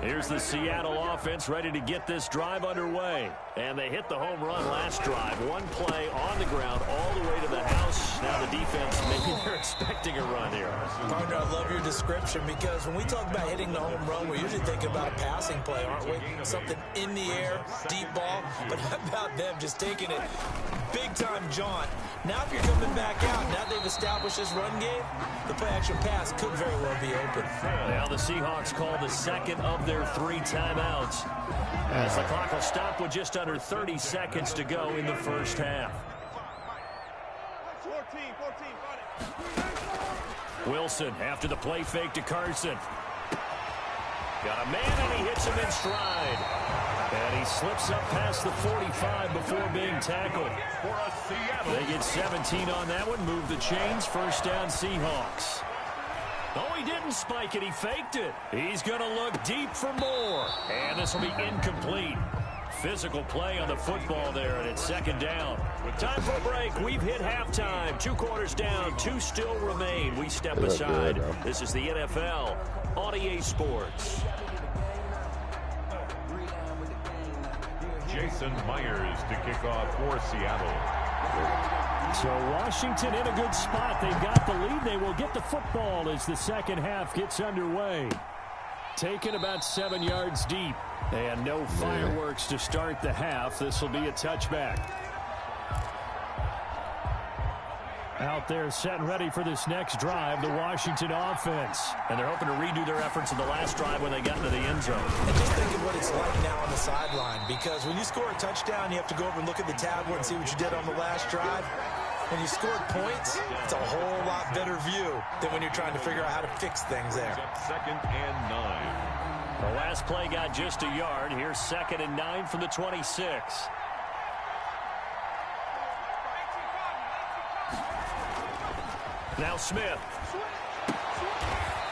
Here's the Seattle offense ready to get this drive underway. And they hit the home run last drive. One play on the ground all the way to the house. Now the defense, maybe they're expecting a run here. Partner, I love your description because when we talk about hitting the home run, we usually think about a passing play, aren't we? Something in the air, deep ball. But how about them just taking it big-time jaunt? Now if you're coming back out, now they've established this run game, the play-action pass could very well be open. Now the Seahawks call the second of their 3 timeouts. As the clock will stop with just under 30 seconds to go in the first half. Wilson after the play fake to Carson. Got a man and he hits him in stride. And he slips up past the 45 before being tackled. They get 17 on that one. Move the chains. First down Seahawks. Oh, he didn't spike it. He faked it. He's going to look deep for more. And this will be incomplete. Physical play on the football there, and it's second down. Time for a break. We've hit halftime. 2 quarters down. 2 still remain. We step aside. This is the NFL on EA Sports. Jason Myers to kick off for Seattle. So Washington in a good spot. They've got the lead. They will get the football as the second half gets underway. Taken about 7 yards deep. And no fireworks to start the half. This will be a touchback. Out there set and ready for this next drive, the Washington offense. And they're hoping to redo their efforts in the last drive when they got into the end zone. And just think of what it's like now on the sideline, because when you score a touchdown, you have to go over and look at the tablet and see what you did on the last drive. When you scored points, it's a whole lot better view than when you're trying to figure out how to fix things there. Second and 9. The last play got just a yard. Here's second and 9 from the 26. Now Smith.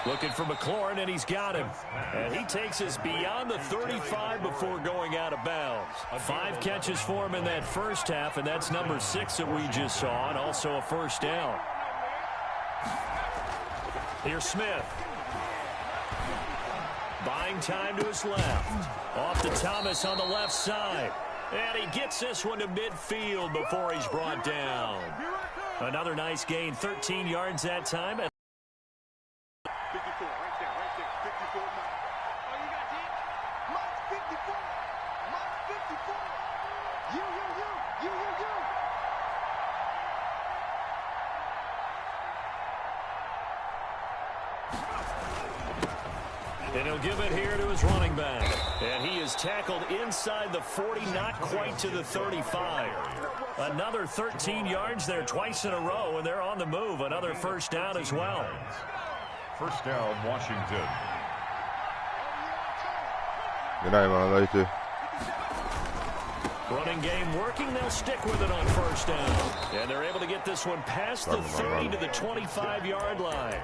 Looking for McLaurin, and he's got him. And he takes us beyond the 35 before going out of bounds. 5 catches for him in that first half, and that's number 6 that we just saw, and also a first down. Here's Smith. Buying time to his left. Off to Thomas on the left side. And he gets this one to midfield before he's brought down. Another nice gain, 13 yards that time. 54, right there, 54. Oh, you got it? Mark 54. Mark 54. You. And he'll give it here to his running back. And he is tackled inside the 40, not quite to the 35. Another 13 yards there twice in a row, and they're on the move. Another first down as well. First down, Washington. Good night, man. I love you too. Running game working. They'll stick with it on first down. And they're able to get this one past the 30 to the 25-yard line.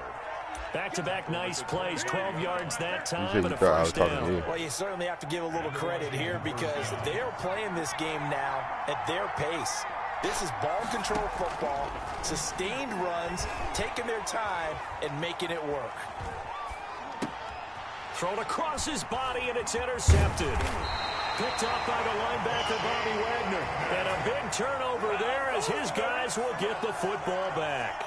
Back-to-back nice plays, 12 yards that time, and a first down. Well, you certainly have to give a little credit here because they are playing this game now at their pace. This is ball control football, sustained runs, taking their time, and making it work. Thrown across his body, and it's intercepted. Picked up by the linebacker, Bobby Wagner. And a big turnover there as his guys will get the football back.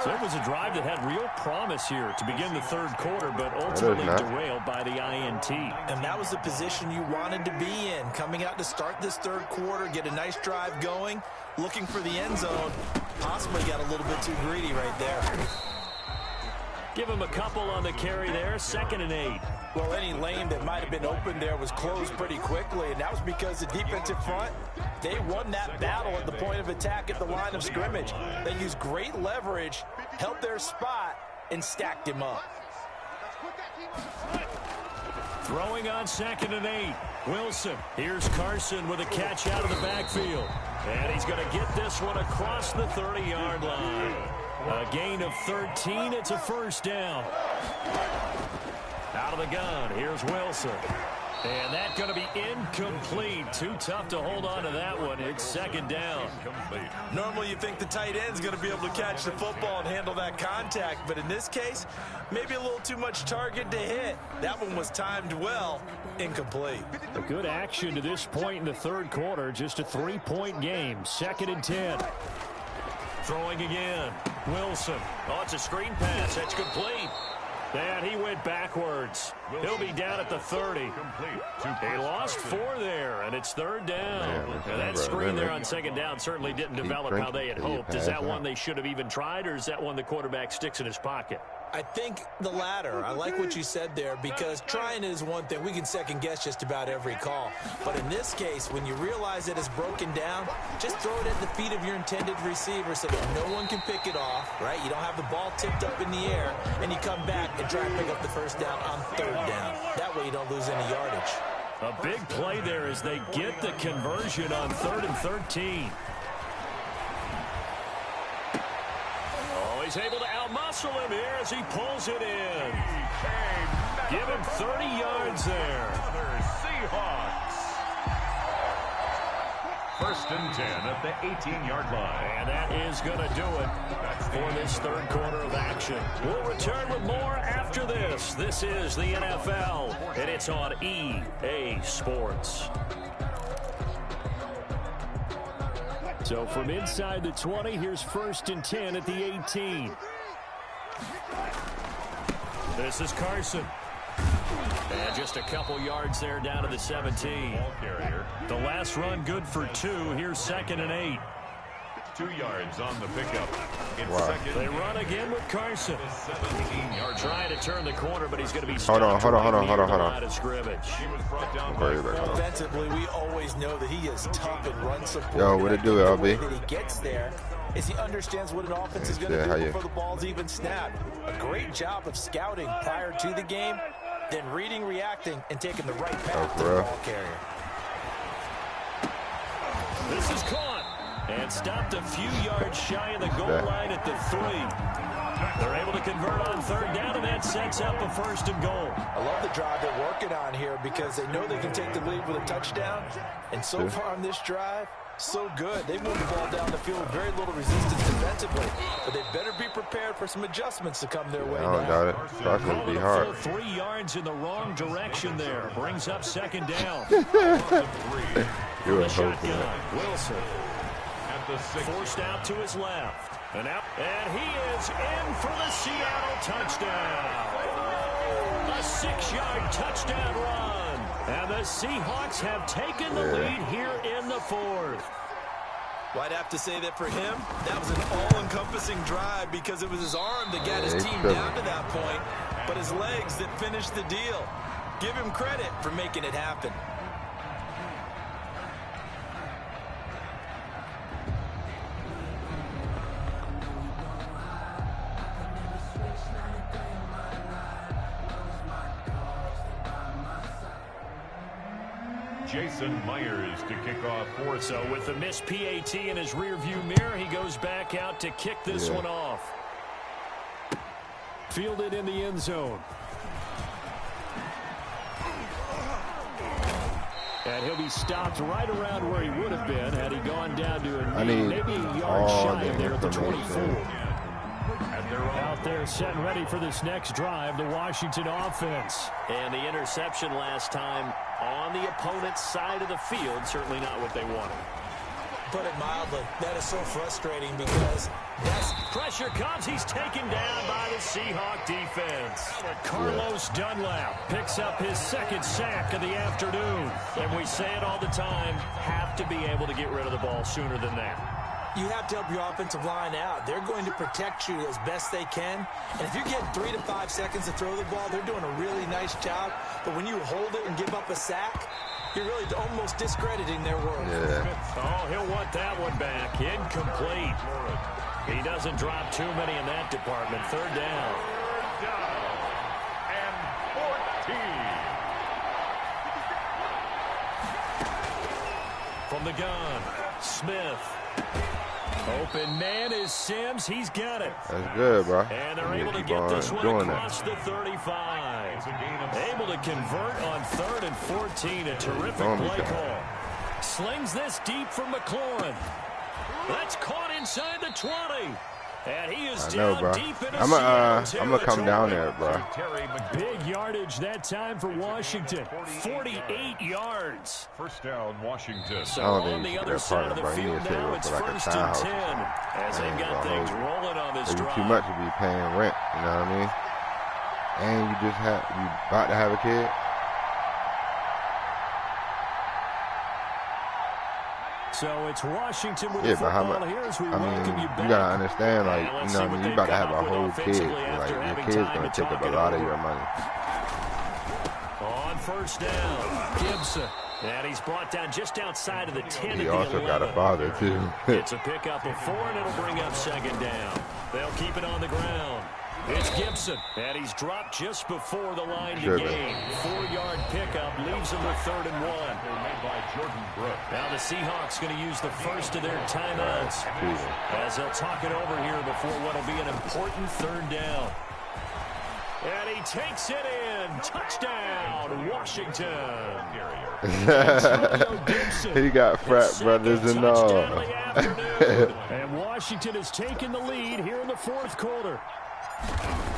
So it was a drive that had real promise here to begin the third quarter, but ultimately derailed by the INT. And that was the position you wanted to be in. Coming out to start this third quarter, get a nice drive going, looking for the end zone. Possibly got a little bit too greedy right there. Give him a couple on the carry there, 2nd and 8. Well, any lane that might have been open there was closed pretty quickly, and that was because the defensive front, they won that battle at the point of attack at the line of scrimmage. They used great leverage, held their spot, and stacked him up. Throwing on 2nd and 8. Wilson. Here's Carson with a catch out of the backfield. And he's going to get this one across the 30-yard line. A gain of 13. It's a 1st down. Out of the gun. Here's Wilson. And that's going to be incomplete. Too tough to hold on to that one. It's 2nd down. Normally you think the tight end's going to be able to catch the football and handle that contact, but in this case, maybe a little too much target to hit. That one was timed well. Incomplete. A good action to this point in the 3rd quarter. Just a 3-point game. 2nd and 10. Throwing again. Wilson. Oh, it's a screen pass. That's complete. And he went backwards. He'll be down at the 30. He lost 4 there, and it's 3rd down. And that screen there on 2nd down certainly didn't develop how they had hoped. Is that one they should have even tried, or is that one the quarterback sticks in his pocket? I think the latter. I like what you said there, because trying is one thing. We can second-guess just about every call. But in this case, when you realize that it's broken down, just throw it at the feet of your intended receiver so that no one can pick it off, right? You don't have the ball tipped up in the air, and you come back and try and pick up the 1st down on 3rd down. That way you don't lose any yardage. A big play there as they get the conversion on 3rd and 13. He's able to outmuscle him here as he pulls it in. Give him 30 yards there. Another Seahawks. 1st and 10 at the 18-yard line. And that is going to do it for this 3rd quarter of action. We'll return with more after this. This is the NFL, and it's on EA Sports. So from inside the 20, here's 1st and 10 at the 18. This is Carson. And just a couple yards there down to the 17. Ball carrier. The last run good for 2. Here's 2nd and 8. 2 yards on the pickup. It's Wow. 2nd. They run again with Carson. 17-yard Trying to turn the corner, but he's going to be Hold on. out of scrimmage. He was brought down Worry by about it. Offensively, we always know that he is tough in run support. Yo, what it do, The LB? way that he gets there is he understands what an offense is going to how do you? before the ball's even snapped. A great job of scouting prior to the game, then reading, reacting, and taking the right path to the real? ball carrier. This is caught and stopped a few yards shy of the goal line at the 3. They're able to convert on 3rd down, and that sets up a 1st and goal. I love the drive they're working on here because they know they can take the lead with a touchdown. And so far on this drive, so good. They moved the ball down the field with very little resistance defensively. But they better be prepared for some adjustments to come their way I don't now. doubt it. That's going to be hard. 3 yards in the wrong direction there. Brings up 2nd down. You were The hoping shotgun. that. Wilson at the 6. forced out to his left. And he is in for the Seattle touchdown. A 6-yard touchdown run. And the Seahawks have taken the lead here in the 4th. Well, I'd have to say that for him, that was an all-encompassing drive because it was his arm that got his team down to that point, but his legs that finished the deal. Give him credit for making it happen. Jason Myers to kick off 4th. So with the missed PAT in his rearview mirror, he goes back out to kick this one off. Fielded in the end zone. And he'll be stopped right around where he would have been had he gone down to maybe a yard shy of there at the 24. Out there set and ready for this next drive, the Washington offense. And the interception last time on the opponent's side of the field, certainly not what they wanted. Put it mildly, that is so frustrating because that's Pressure comes, he's taken down by the Seahawk defense. Carlos Dunlap picks up his 2nd sack of the afternoon. And we say it all the time, have to be able to get rid of the ball sooner than that. you have to help your offensive line out. They're going to protect you as best they can. And if you're getting 3 to 5 seconds to throw the ball, they're doing a really nice job. But when you hold it and give up a sack, you're really almost discrediting their work. Yeah. Oh, he'll want that one back. Incomplete. He doesn't drop too many in that department. Third down. Third down and 14. From the gun, Smith. Open man is Sims. He's got it. That's good, bro. And they're able to get this one across the 35. Able to convert on 3rd and 14. A terrific play call. Slings this deep from McLaurin. That's caught inside the 20. And he is down deep in I'm gonna come down there, bro. Big yardage that time for Washington. 48 yards. First down, Washington. So on the other side of the field now, it's 1st and 10. As they've got things rolling on this drive. Too much to be paying rent, you know what I mean? And you about to have a kid. So it's Washington with the football here as we welcome you back. You gotta understand, like, you know what I mean? You about to have a whole kid. Like, your kid's gonna take up a lot of your money. On 1st down, Gibson. And he's brought down just outside of the 10. He also got a father, too. It's a pickup of 4, and it'll bring up 2nd down. They'll keep it on the ground. It's Gibson, and he's dropped just before the line to gain. 4-yard pickup leaves him with 3rd and 1. Now the Seahawks going to use the first of their timeouts as they'll talk it over here before what will be an important 3rd down. And he takes it in. Touchdown, Washington. He got frat brothers and all. And Washington has taken the lead here in the 4th quarter.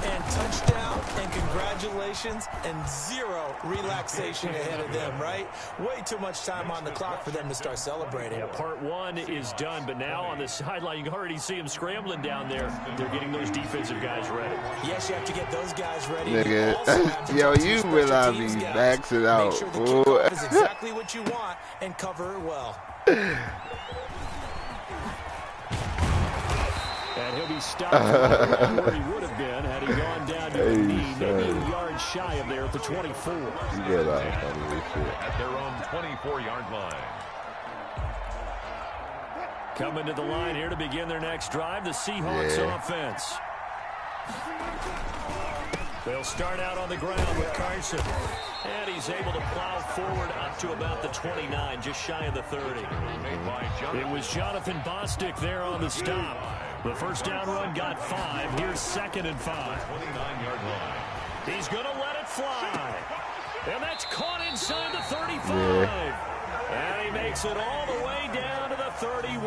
And touchdown, and congratulations, and 0 relaxation ahead of them, right? Way too much time on the clock for them to start celebrating. Yeah, part 1 is done, but now on the sideline, you can already see them scrambling down there. They're getting those defensive guys ready. Yes, you have to get those guys ready. Nigga, yo, you realize he backs it out. Make sure the kickoff is exactly what you want and cover it well. And he'll be stopped where he would have been had he gone down to a knee, maybe a yard shy of there at the 24. At their own 24-yard line. Coming to the line here to begin their next drive, the Seahawks offense. They'll start out on the ground with Carson. And he's able to plow forward up to about the 29, just shy of the 30. It was Jonathan Bostic there on the stop. The 1st down run got 5. Here's 2nd and 5. 29-yard line. He's going to let it fly. And that's caught inside the 35. And he makes it all the way down to the 31.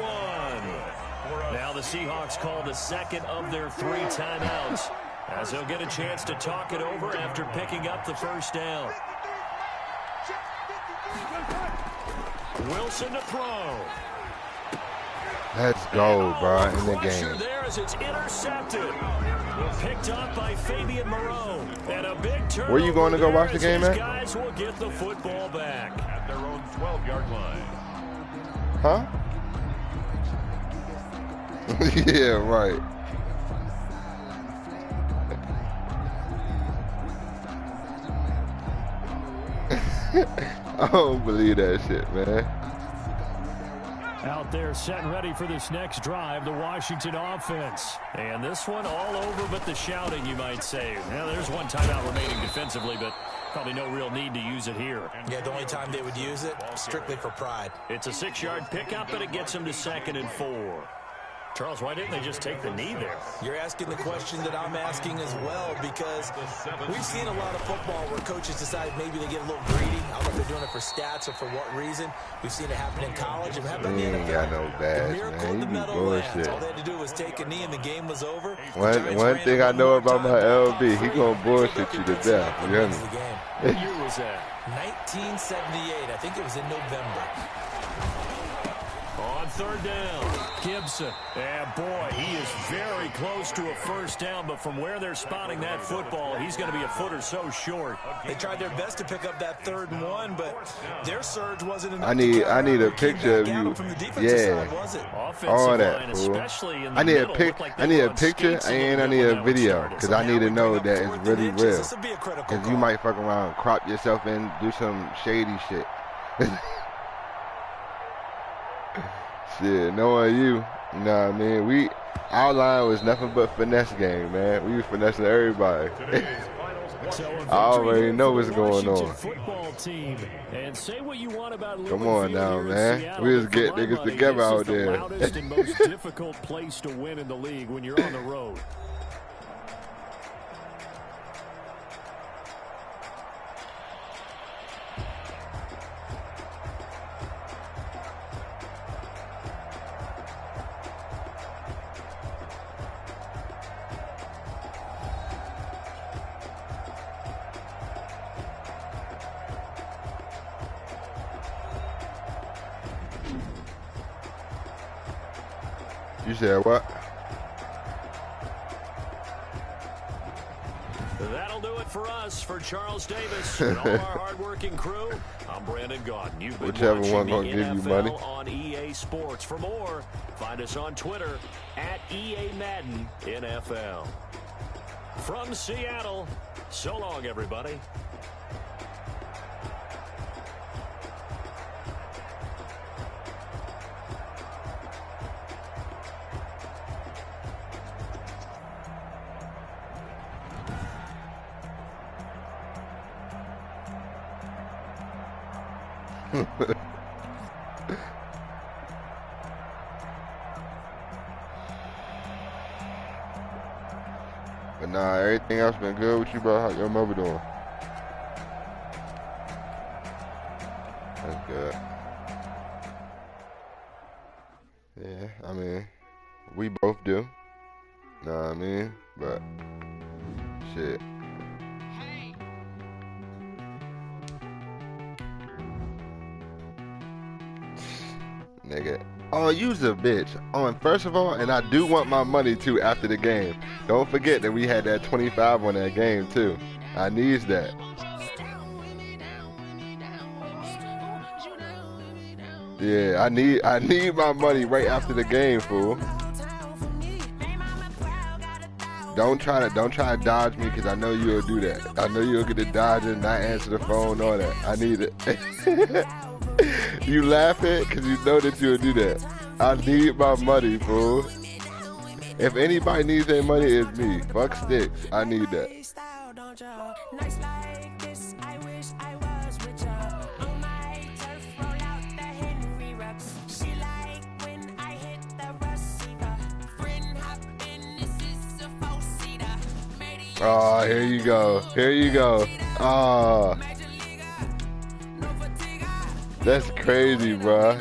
Now the Seahawks call the 2nd of their 3 timeouts, as they'll get a chance to talk it over after picking up the 1st down. Wilson to throw. Let's go, bro, in the game. There as it's intercepted. Picked up by Fabian Moreau. And a big turn. Where you going to go watch the game at? Guys will get the football back. At their own 12-yard line. Huh? Yeah, right. I don't believe that shit, man. Out there set and ready for this next drive, the Washington offense. And this one all over but the shouting, you might say. Now, there's one timeout remaining defensively, but probably no real need to use it here. Yeah, the only time they would use it, strictly for pride. It's a 6-yard pickup, but it gets them to 2nd and 4. Charles, why didn't they just take the knee there? You're asking the question that I'm asking as well, because we've seen a lot of football where coaches decide maybe they get a little greedy. I don't know if they're doing it for stats or for what reason. We've seen it happen in college. It happened in the NFL. Got no badge, the miracle of the Meadowlands. All they had to do was take a knee and the game was over. One thing I know about my LB, he gonna bullshit you to death. You hear me? What year was that? 1978. I think it was in November. On third down, Gibson. And boy, he is very close to a first down, but from where they're spotting that football, he's going to be a foot or so short. They tried their best to pick up that 3rd and 1, but their surge wasn't enough. I need a picture of you. Yeah. All that, fool. I need a picture and I need a video because I need to know that it's really real. Because you might fuck around, crop yourself in, do some shady shit. Shit, knowing you know what I mean? Our line was nothing but finesse game, man. We was finessing everybody. I already know what's going on. Come on now, man. We just get niggas together out there. The loudest and most difficult place to win in the league when you're on the road. You said what? That'll do it for us. For Charles Davis and all our hardworking crew, I'm Brandon Gaudin. You've been Whichever watching one the gonna give NFL you money. on EA Sports. For more, find us on Twitter at EA Madden NFL. From Seattle, so long, everybody. But nah, everything else been good with you, bro. How your mother doing? That's good. Yeah, I mean, we both do. Know what I mean? But shit. Nigga. Oh, you's a bitch. Oh, and first of all, and I do want my money too after the game. Don't forget that we had that 25 on that game too. I needs that. Yeah, I need my money right after the game, fool. Don't try to dodge me because I know you'll do that. I know you'll get the dodge and not answer the phone, all that. I need it. You laughing because you know that you'll do that. I need my money, fool. If anybody needs their money, it's me. Fuck sticks. I need that. Oh, here you go. Here you go. Oh. That's crazy, bro.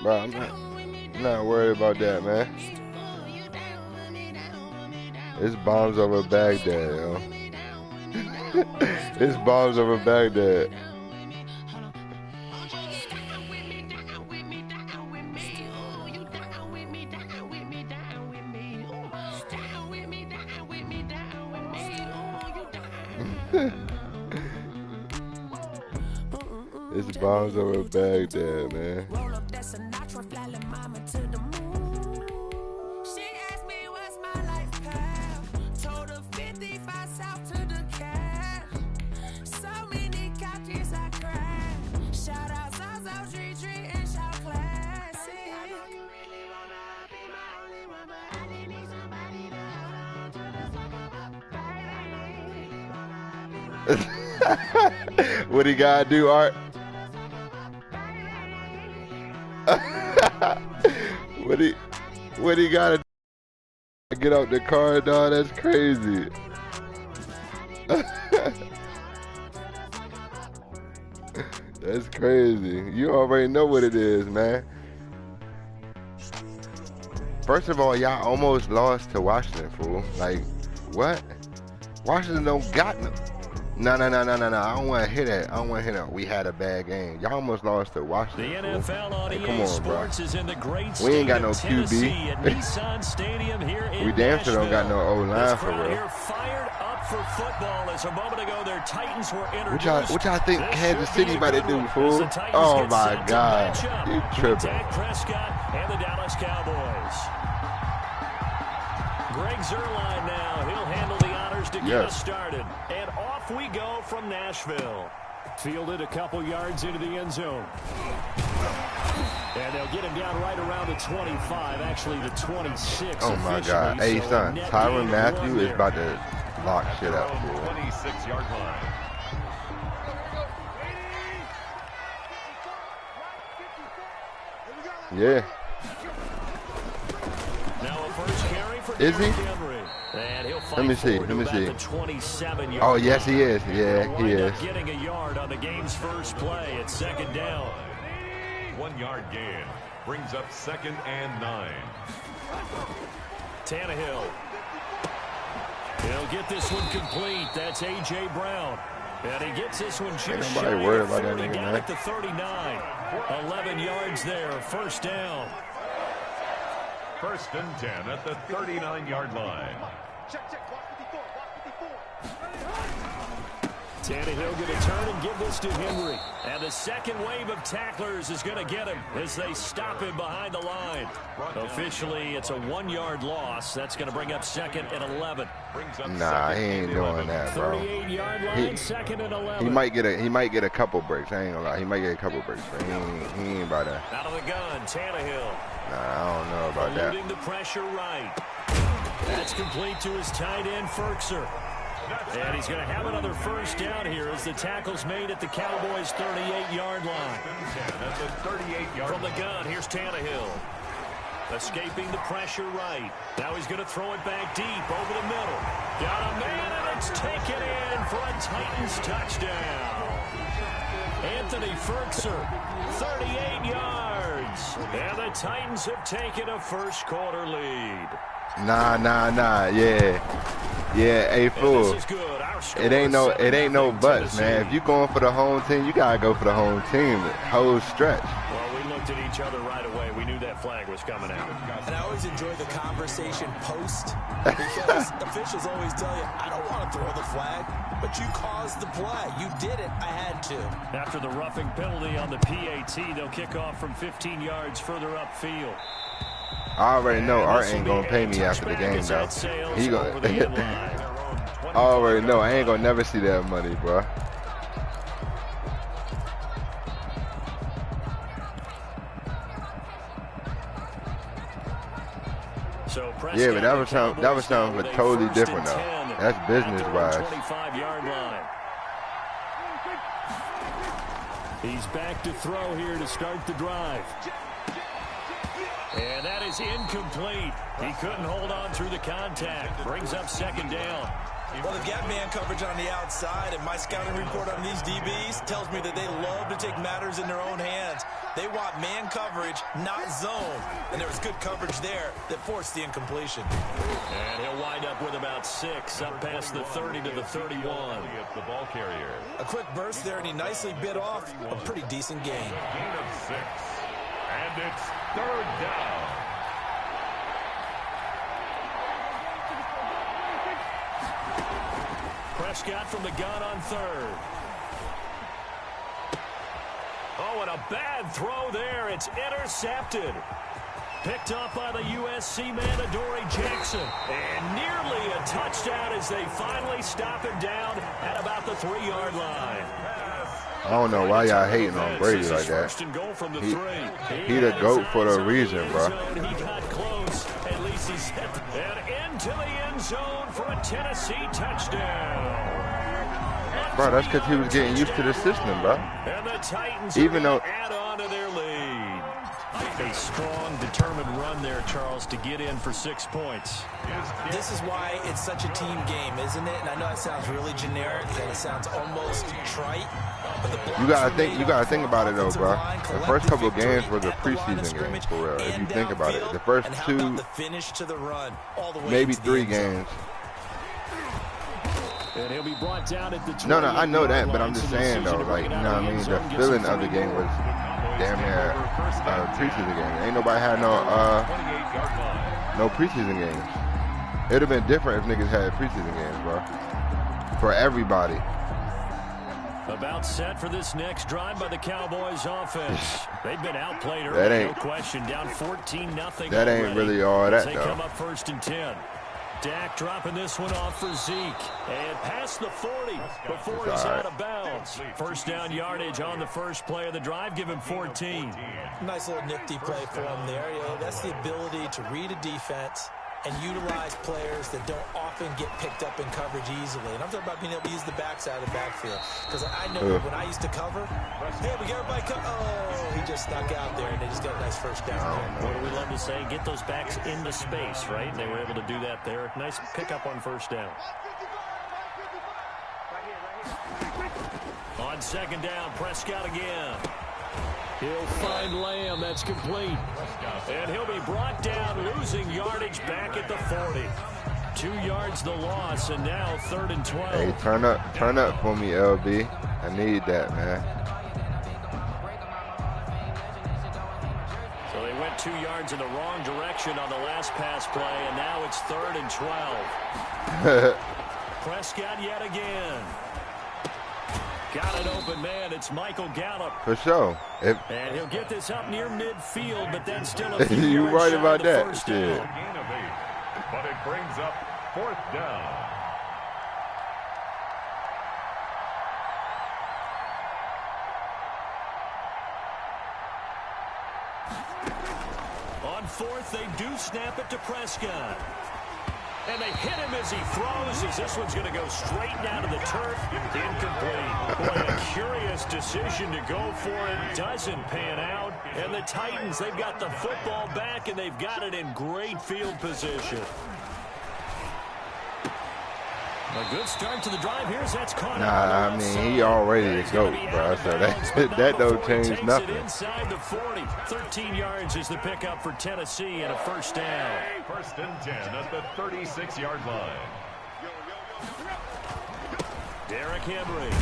Bro, I'm not worried about that, man. It's bombs over Baghdad, yo. It's bombs over Baghdad. It's bombs over Baghdad, man. What he gotta do, Art? What he gotta do? Get out the car, dog? That's crazy. That's crazy. You already know what it is, man. First of all, y'all almost lost to Washington, fool. Like, what? Washington don't got No. I don't want to hit it. I don't want to hit it. We had a bad game. Y'all almost lost to Washington. The NFL on hey, EA Sports is in the great we ain't got no Tennessee QB. at Nissan Stadium here in We damn sure don't got no O-line for real. Here fired up for football as a moment ago their Titans were introduced. What y'all think This Kansas should City be a about to good do, one fool? as the Titans Oh get my set to God, match up you with tripping. Dak Prescott and the Dallas Cowboys. Greg Zuerlein now. He'll handle the honors to get us started. And off we go from Nashville. Fielded a couple yards into the end zone. And they'll get him down right around the 25, actually the 26. Oh my God. Hey, son, Tyrann Mathieu is about to lock shit up, fool. 26-yard line. Yeah. Now a first carry for Is he? Henry. And he'll fight Let me see. forward to about the 27-yard Oh, yes, line. he is. Yeah, he is. Getting a yard on the game's first play. It's second down. 1 yard gain brings up 2nd and 9. Tannehill. He'll get this one complete. That's A.J. Brown. And he gets this one just shy of worried about that 40 nigga, down man. at the 39. 11 yards there. First down. 1st and 10 at the 39-yard line. Check. Watch 54. Watch 54. Tannehill going to turn and give this to Henry. And the second wave of tacklers is going to get him as they stop him behind the line. Officially, it's a 1-yard loss. That's going to bring up 2nd and 11. Nah, he ain't doing that, bro. 38-yard line, 2nd and 11. He might get a couple breaks. I ain't gonna lie. He might get a couple breaks, but he ain't about to. Out of the gun, Tannehill. Nah, I don't know about that. Eluding the pressure right. That's complete to his tight end, Ferkser. And he's going to have another first down here as the tackle's made at the Cowboys' 38-yard line. From the gun, here's Tannehill. Escaping the pressure right. Now he's going to throw it back deep over the middle. Got a man, and it's taken in for a Titans touchdown. Anthony Ferkser, 38 yards. And the Titans have taken a first quarter lead. Nah. Yeah, hey fool. It ain't no buts, man. If you going for the home team, you gotta go for the home team. The whole stretch. Well, we looked at each other right away. We knew that flag was coming out. And I always enjoy the conversation post because officials always tell you, I don't want to throw the flag, but you caused the play. You did it. I had to. After the roughing penalty on the PAT, they'll kick off from 15 yards further upfield. I already know Art ain't gonna pay me after the game, though. He gonna. I already know. I ain't gonna never see that money, bro. So yeah, but that was something totally different, though. That's business-wise. 25-yard line. He's back to throw here to start the drive. And that is incomplete. He couldn't hold on through the contact. Brings up second down. Well, they've got man coverage on the outside, and my scouting report on these DBs tells me that they love to take matters in their own hands. They want man coverage, not zone. And there was good coverage there that forced the incompletion. And he'll wind up with about 6, up past the 30 to the 31. The ball carrier. A quick burst there, and he nicely bit off a pretty decent gain. Gain of 6. And it's 3rd down. Prescott from the gun on 3rd. Oh, and a bad throw there. It's intercepted. Picked up by the USC man, Adoree Jackson. And nearly a touchdown as they finally stop him down at about the 3-yard line. I don't know why y'all hating on Brady like that. He the GOAT for the reason, bro. He got close. At least he stepped and into the end zone for a Tennessee touchdown. Bro, that's because he was getting used to the system, bro. And the Titans even though add on to their lead. A strong, determined run there, Charles, to get in for 6 points. This is why it's such a team game, isn't it? And I know it sounds really generic and it sounds almost trite. But you gotta think about it though, bro. The first couple of games was a preseason game for real. If you think about it, the first 2, maybe 3 games. And he'll be brought down at the 20. No, I know that, but I'm just saying though, like, you know what I mean? The feeling of the game was damn near preseason game. Ain't nobody had no preseason games. It'd have been different if niggas had preseason games, bro. For everybody. About set for this next drive by the Cowboys offense. They've been outplayed early, no question. Down 14-0. That ain't really all that, they though. come up 1st and 10. Dak dropping this one off for Zeke. And past the 40 before he's out of bounds. First down yardage on the first play of the drive. Give him 14. Nice little nifty play for him there. You know, that's the ability to read a defense and utilize players that don't often get picked up in coverage easily. And I'm talking about being able to use the backside of the backfield. Because I know when I used to cover, hey, we got everybody cover. Oh, he just stuck out there, and they just got a nice first down there. What do we love to say? Get those backs into space, right? And they were able to do that there. Nice pickup on first down. On second down, Prescott again. He'll find Lamb. That's complete. And he'll be brought down, losing yardage back at the 40. 2 yards the loss, and now 3rd and 12. Hey, turn up for me, LB. I need that, man. So they went 2 yards in the wrong direction on the last pass play, and now it's 3rd and 12. Prescott yet again. Got an open man. It's Michael Gallup. For sure. And he'll get this up near midfield, but then still a few you yards right shy about of the that. first Shit. down. But it brings up 4th down. On 4th, they do snap it to Prescott. And they hit him as he throws, as this one's going to go straight down to the turf. Incomplete. Boy, a curious decision to go for it. Doesn't pan out. And the Titans, they've got the football back, and they've got it in great field position. A good start to the drive. Here's that's caught. Nah, I mean, he already a GOAT, bro. So that don't change nothing. Inside the 40. 13 yards is the pickup for Tennessee and a first down. 1st and 10 at the 36-yard line. Derrick Henry.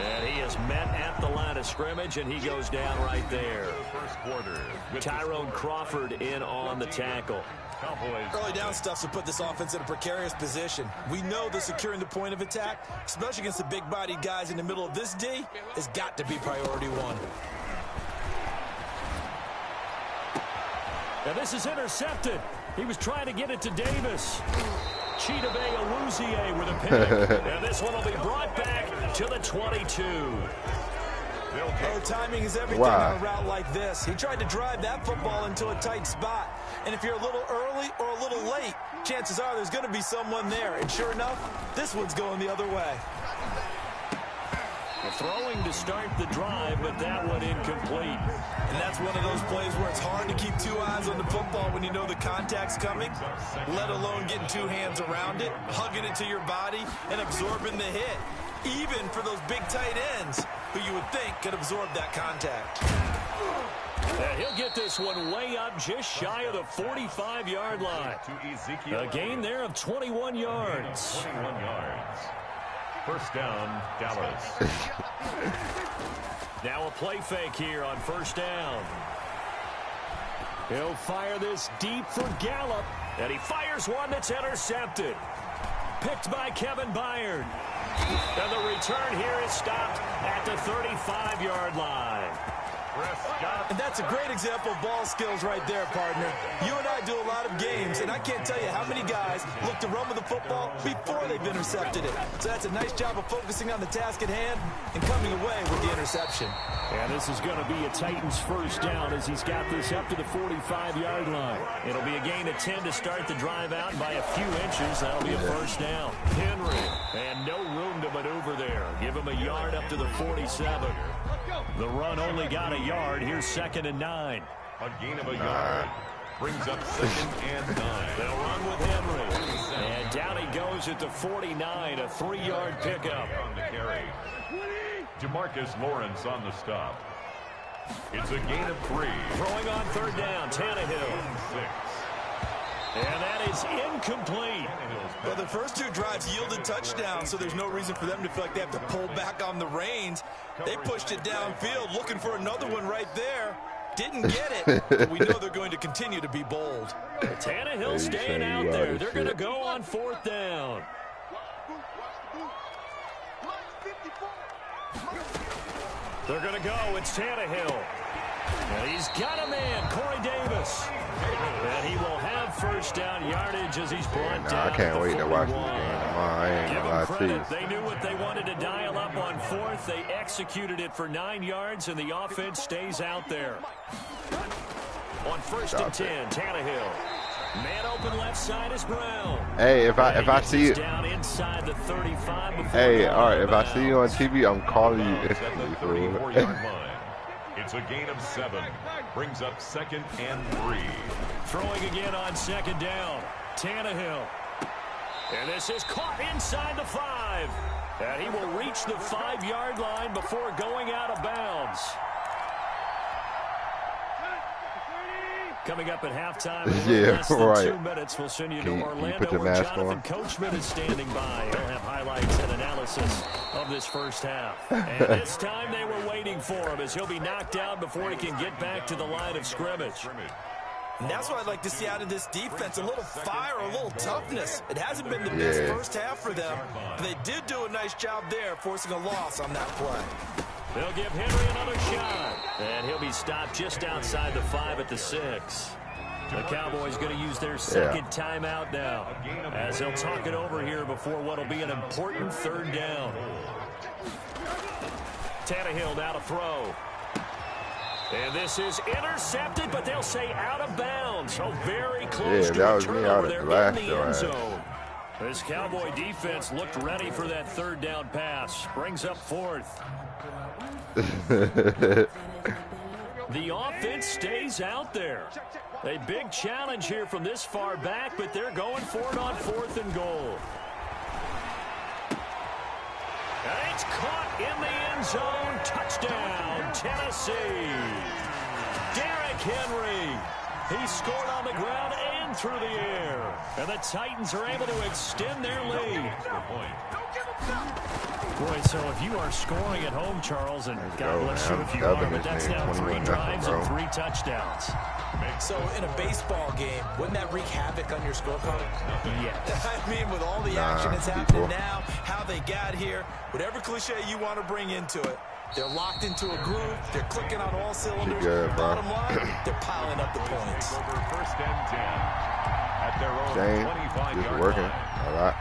And he is met at the line of scrimmage, and he goes down right there. First quarter. Tyrone Crawford in on the tackle. Early down stuff to put this offense in a precarious position. We know that securing the point of attack, especially against the big-bodied guys in the middle of this D, has got to be priority one. And this is intercepted. He was trying to get it to Davis. Chidobe Awuzie with a pick. And this one will be brought back to the 22. Oh, timing is everything on a route like this. He tried to drive that football into a tight spot. And if you're a little early or a little late, chances are there's going to be someone there. And sure enough, this one's going the other way. Throwing to start the drive, but that one incomplete. And that's one of those plays where it's hard to keep 2 eyes on the football when you know the contact's coming, let alone getting 2 hands around it, hugging it to your body, and absorbing the hit. Even for those big tight ends who you would think could absorb that contact. And he'll get this one way up just shy of the 45-yard line. A gain there of 21 yards. 21 yards. First down, Dallas. Now a play fake here on first down. He'll fire this deep for Gallup. And he fires one that's intercepted. Picked by Kevin Byard. And the return here is stopped at the 35-yard line. And that's a great example of ball skills right there, partner. You and I do a lot of games, and I can't tell you how many guys look to run with the football before they've intercepted it. So that's a nice job of focusing on the task at hand and coming away with the interception. And this is going to be a Titans first down as he's got this up to the 45-yard line. It'll be a gain of 10 to start the drive out by a few inches. That'll be a first down. Henry, and no room to maneuver there. Give him a yard up to the 47. The run only got a yard. Here's 2nd and 9. A gain of a yard. Brings up 2nd and 9. They'll run with Henry. And down he goes at the 49. A 3-yard pickup. On the carry. Demarcus Lawrence on the stop. It's a gain of 3. Throwing on 3rd down. Tannehill. 6. And that is incomplete. Well, the first 2 drives yielded touchdowns, so there's no reason for them to feel like they have to pull back on the reins. They pushed it downfield, looking for another one right there. Didn't get it, but we know they're going to continue to be bold. Tannehill staying out there. They're going to go on 4th down. They're going to go. It's Tannehill. And he's got a man, Corey Davis. And he will have first down yardage as he's brought down. I can't wait to watch this game. I ain't Give gonna them lie to you. credit. They knew what they wanted to dial up on 4th. They executed it for 9 yards, and the offense stays out there. On 1st and 10, Tannehill. Man open left side is Brown. Hey, if I see you down inside the 35 before hey, all right, if I see you on TV, I'm calling you instantly, for real. 34-yard line. It's a gain of 7. Brings up 2nd and 3. Throwing again on 2nd down. Tannehill. And this is caught inside the 5. And he will reach the 5-yard line before going out of bounds. Coming up at halftime, in less than 2 minutes, we'll send you to Orlando, where Jonathan Coachman is standing by. He'll have highlights and analysis of this first half. And this time they were waiting for him, as he'll be knocked down before he can get back to the line of scrimmage. And that's what I'd like to see out of this defense, a little fire, a little toughness. It hasn't been the best first half for them, but they did do a nice job there, forcing a loss on that play. They'll give Henry another shot, and he'll be stopped just outside the 5 at the 6. The Cowboys going to use their second timeout now, as they'll talk it over here before what will be an important 3rd down. Tannehill now to throw. And this is intercepted, but they'll say out of bounds. So very close to a turnover there in the end zone. This Cowboy defense looked ready for that 3rd down pass. Brings up 4th. The offense stays out there. A big challenge here from this far back, but they're going for it on 4th and goal. And it's caught in the end zone. Touchdown, Tennessee. Derrick Henry. He scored on the ground and through the air. And the Titans are able to extend their lead. Boy, so if you are scoring at home, Charles, and God bless you if you are, but that's now 3 drives and 3 touchdowns. So in a baseball game, wouldn't that wreak havoc on your scorecard? Yes. I mean, with all the action that's happening now, how they got here, whatever cliche you want to bring into it, they're locked into a groove. They're clicking on all cylinders. Bottom line, they're piling up the points. Over 1st and 10 at their own 25-yard working line. a lot.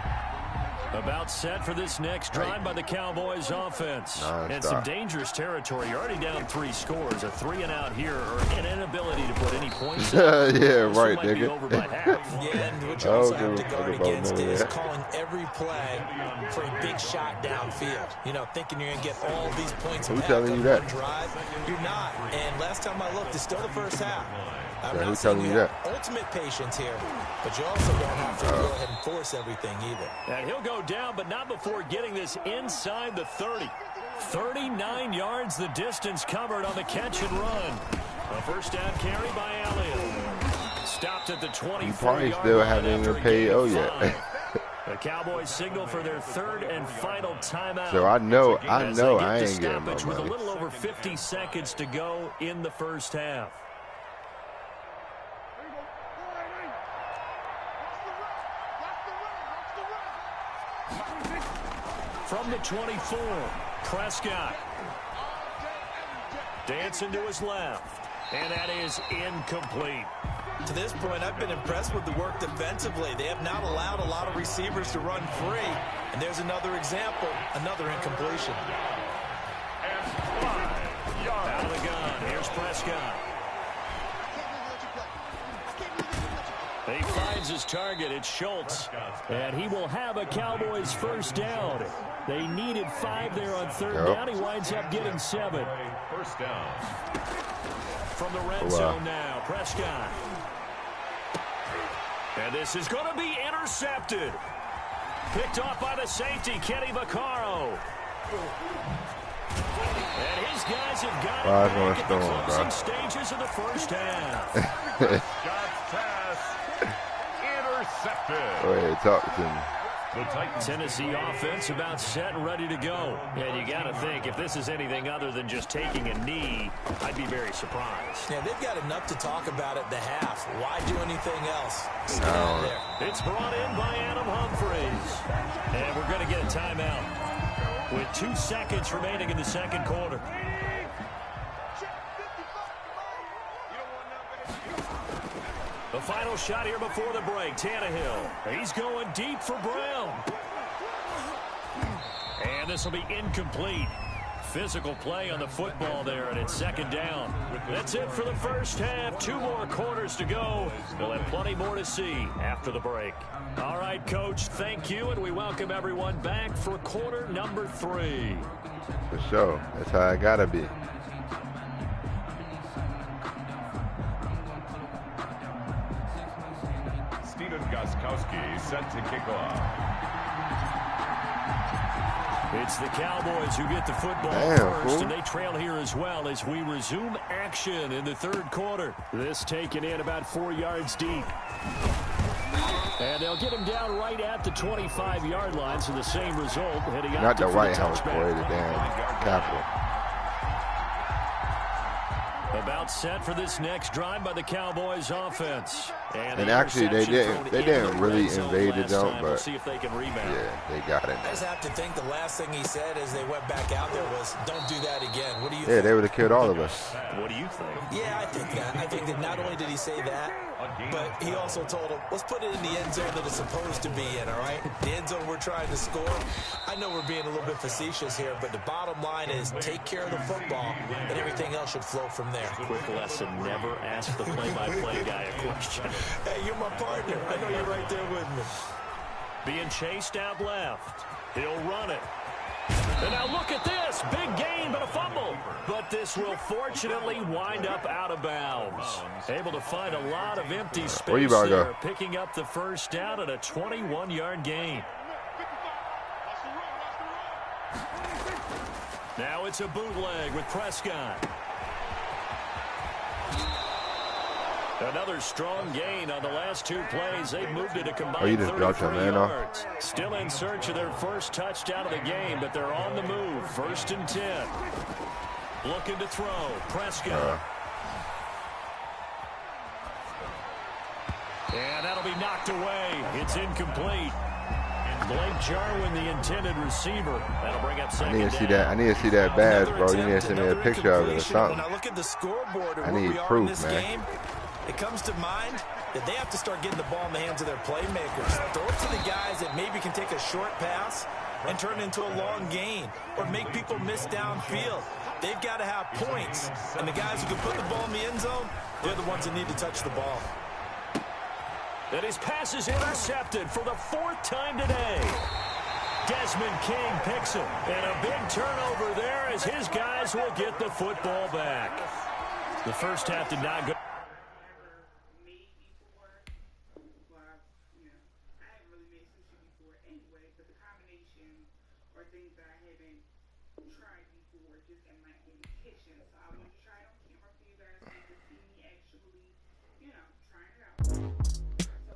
About set for this next drive by the Cowboys offense. And some dangerous territory. You're already down 3 scores. A 3-and-out here, or an inability to put any points in. Yeah, right, might be nigga. over by half. Yeah, and what you also have to guard against is calling every play for a big shot downfield. You know, thinking you're going to get all these points back on one drive. You're not. And last time I looked, it's still the first half. I'm not saying you have ultimate patience here, but you also don't have to go ahead and force everything either. And he'll go down, but not before getting this inside the 30. 39 yards the distance covered on the catch and run. A first down carry by Elliott. Stopped at the 24-yard line. You probably still haven't even paid yet. The Cowboys signal for their 3rd and final timeout. So I know I ain't getting my money. With a little over 50 seconds to go in the first half. From the 24, Prescott. Dancing to his left. And that is incomplete. To this point, I've been impressed with the work defensively. They have not allowed a lot of receivers to run free. And there's another example, another incompletion. Out of the gun, here's Prescott. He finds his target, it's Schultz. And he will have a Cowboys first down. They needed 5 there on 3rd down. He winds up getting 7. First down. From the red zone now, Prescott. And this is going to be intercepted. Picked off by the safety, Kenny Vaccaro. And his guys have got it back at the closing stages of the first half. Pass fifth. Go ahead, talk to me. The Titans. Tennessee offense about set and ready to go. And you got to think, if this is anything other than just taking a knee, I'd be very surprised. Yeah, they've got enough to talk about at the half. Why do anything else? Let's get out there. It's brought in by Adam Humphries. And we're going to get a timeout with 2 seconds remaining in the second quarter. The final shot here before the break, Tannehill. He's going deep for Brown. And this will be incomplete. Physical play on the football there, and it's second down. That's it for the first half. 2 more quarters to go. We'll have plenty more to see after the break. All right, Coach, thank you, and we welcome everyone back for quarter number 3. For sure. That's how I gotta be. Gostkowski set to kick off. It's the Cowboys who get the football first, and they trail here as well as we resume action in the third quarter. This taken in about 4 yards deep. And they'll get him down right at the 25-yard line, so the same result heading out. Not the the White House, boy, the damn Capitol. About set for this next drive by the Cowboys offense. And actually, they didn't really invade the zone, but we'll see if they can rebound. Yeah, they got it. I just have to think the last thing he said as they went back out there was, "Don't do that again." What do you think? Yeah, they would have killed all of us. What do you think? Yeah, I think that. I think that not only did he say that, but he also told him, let's put it in the end zone that it's supposed to be in, all right? The end zone we're trying to score. I know we're being a little bit facetious here, but the bottom line is take care of the football, and everything else should flow from there. Quick lesson, never ask the play-by-play guy a question. Hey, you're my partner. I know you're right there with me. Being chased out left. He'll run it. And now look at this. Big gain, but a fumble. But this will fortunately wind up out of bounds. Able to find a lot of empty space Where you about to there, go? picking up the first down at a 21-yard gain. Now it's a bootleg with Prescott. Another strong gain on the last 2 plays. They've moved it a combined 33 yards. Still in search of their first touchdown of the game, but they're on the move. 1st and 10. Looking to throw. Prescott. And that'll be knocked away. It's incomplete. Blake Jarwin, the intended receiver. That'll bring up second down. I need to see that badge, bro. You need to send me a picture of it or something. When I look at the scoreboard I need proof, man. Game, it comes to mind that they have to start getting the ball in the hands of their playmakers. Throw it to the guys that maybe can take a short pass and turn it into a long gain or make people miss downfield. They've got to have points, and the guys who can put the ball in the end zone, they're the ones that need to touch the ball. And his pass is intercepted for the 4th time today. Desmond King picks him. And a big turnover there as his guys will get the football back. The first half did not go.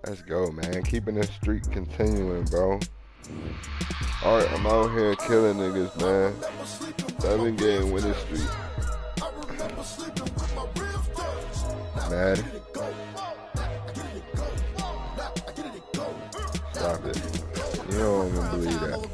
Let's go, man. Keeping this streak continuing, bro. Alright, I'm out here killing niggas, man. 7-game winning streak. Mad. Stop it. You don't even believe that.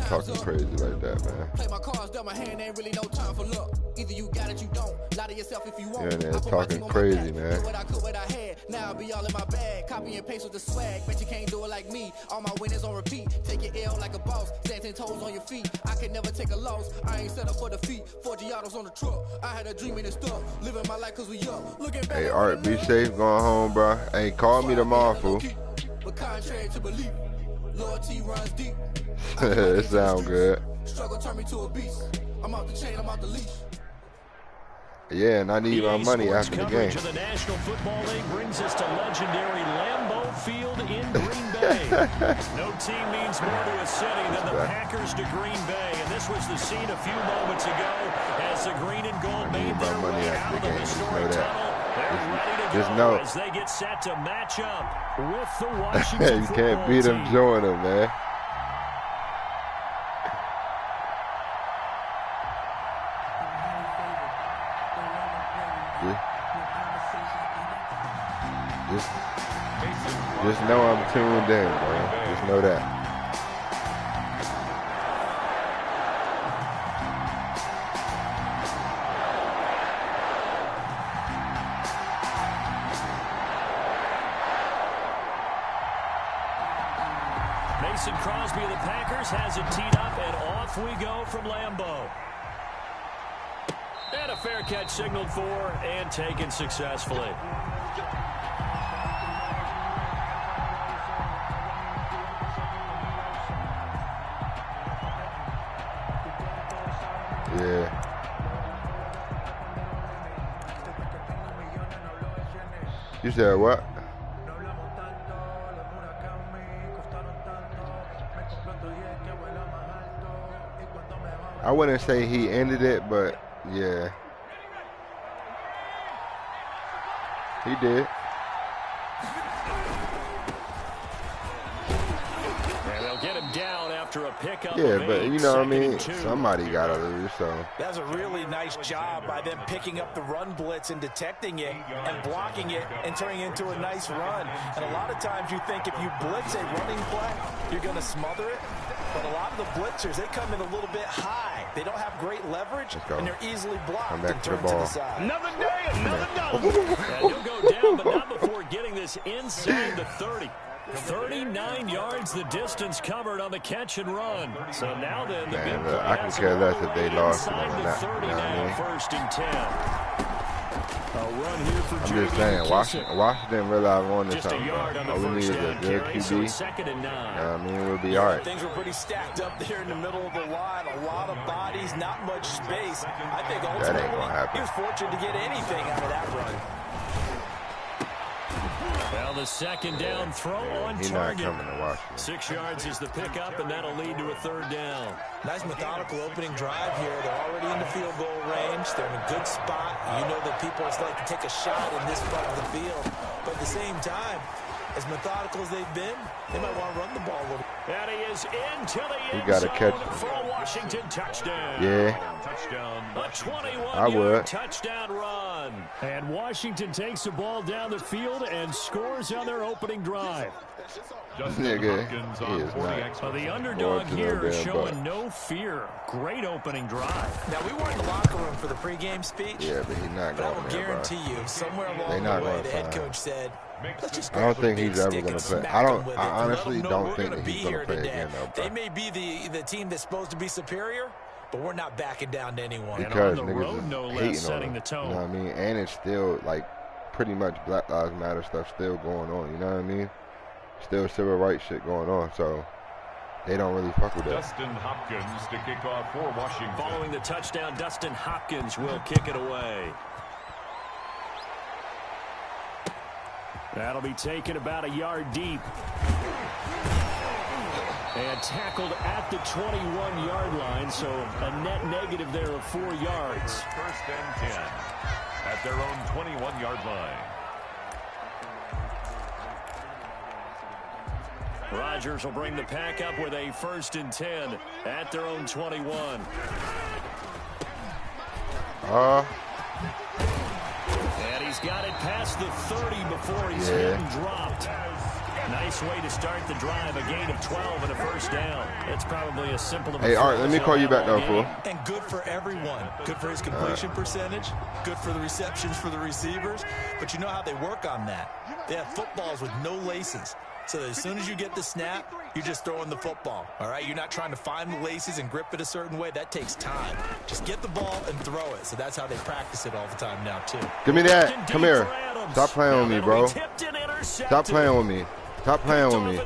Talking crazy like that, man. Play my cards, dealt my hand, ain't really no time for luck. Either you got it, you don't. Lie to yourself if you want. You're in there talking crazy, man. What I could, what I had. Now I'll be all in my bag. Copy and paste with the swag. Bet you can't do it like me. All my winners on repeat. Take your L like a boss. Stand 10 toes on your feet. I can never take a loss. I ain't set up for defeat. 4 Giottos on the truck. I had a dream and stuff. Living my life cause we up. Looking back. Hey, Art, be safe going home, bro. Hey, call me tomorrow, fool. But contrary to belief, loyalty runs deep. It sound good. Struggle turned me to a beast. I'm out the chain, I'm out the leash. Yeah, and I need my money after the game. The National Football League brings us to legendary Lambeau Field in Green Bay. No team means more to a city than the Packers to Green Bay, and this was the scene a few moments ago as the green and gold made their way out of the historic tunnel Just know. As they get set to match up with the Washington you can't beat them, join them, man. Just know I'm tuned in, bro. Just know that. Mason Crosby of the Packers has it teed up, and off we go from Lambeau. And a fair catch signaled for and taken successfully. Yeah. You said what? I wouldn't say he ended it, but yeah. He did. And they'll get him down after a pickup. Yeah, but you know what I mean? Somebody got to lose, so. That's a really nice job by them picking up the run blitz and detecting it and blocking it and turning it into a nice run. And a lot of times you think if you blitz a running play, you're going to smother it. But a lot of the blitzers, they come in a little bit high. They don't have great leverage, and they're easily blocked and turned to the side. Another day, another dunk. And he'll go down, but not before getting this inside the 30. 39 yards the distance covered on the catch and run. So now then, the big play I can care less if they lost or not. You know what I mean? First and 10. A run here for I'm just saying, Washington realized we wanted something. All we need is a good QB. Second and 9. I mean, we'll be all right. Things were pretty stacked up there in the middle of the line. A lot of bodies, not much space. I think ultimately he was fortunate to get anything out of that run. Well, the second down throw on He's target. not coming to Washington. 6 yards is the pickup, and that'll lead to a third down. Nice methodical opening drive here. They're already in the field goal range. They're in a good spot. You know that people like to take a shot in this part of the field. But at the same time, as methodical as they've been, they might want to run the ball a little. And he is into the end gotta zone catch for a Washington touchdown. Yeah. Touchdown. A 21-yard I would. touchdown run. And Washington takes the ball down the field and scores on their opening drive. Nigga, he is not. So the underdog here is showing no fear. Great opening drive. Now, we were in the locker room for the pregame speech. Yeah, but he's not But I going will there, guarantee bro. you, somewhere along the way, the head coach said, I don't think he's ever going to play. I honestly don't think that he's going to play again, though, bro. They may be the team that's supposed to be superior, but we're not backing down to anyone. Because and on the road, no less, setting the tone. You know what I mean? And it's still, like, pretty much Black Lives Matter stuff still going on. You know what I mean? Still civil rights shit going on, so they don't really fuck with that. Dustin Hopkins to kick off for Washington. Following the touchdown, Dustin Hopkins will kick it away. That'll be taken about a yard deep. And tackled at the 21-yard line, so a net negative there of 4 yards. First and 10 at their own 21-yard line. Rodgers will bring the pack up with a first and 10 at their own 21. And he's got it past the 30 before he's hit and dropped. Nice way to start the drive. A gain of 12 and a first down. It's probably as simple as. Hey, Art, let me call you back though, fool. And good for everyone. Good for his completion percentage. Good for the receptions for the receivers. But you know how they work on that. They have footballs with no laces. So as soon as you get the snap, you're just throwing the football, all right? You're not trying to find the laces and grip it a certain way. That takes time. Just get the ball and throw it. So that's how they practice it all the time now, too. Give me that. Come here. Stop playing with me, bro. Stop playing with me. Stop playing with me.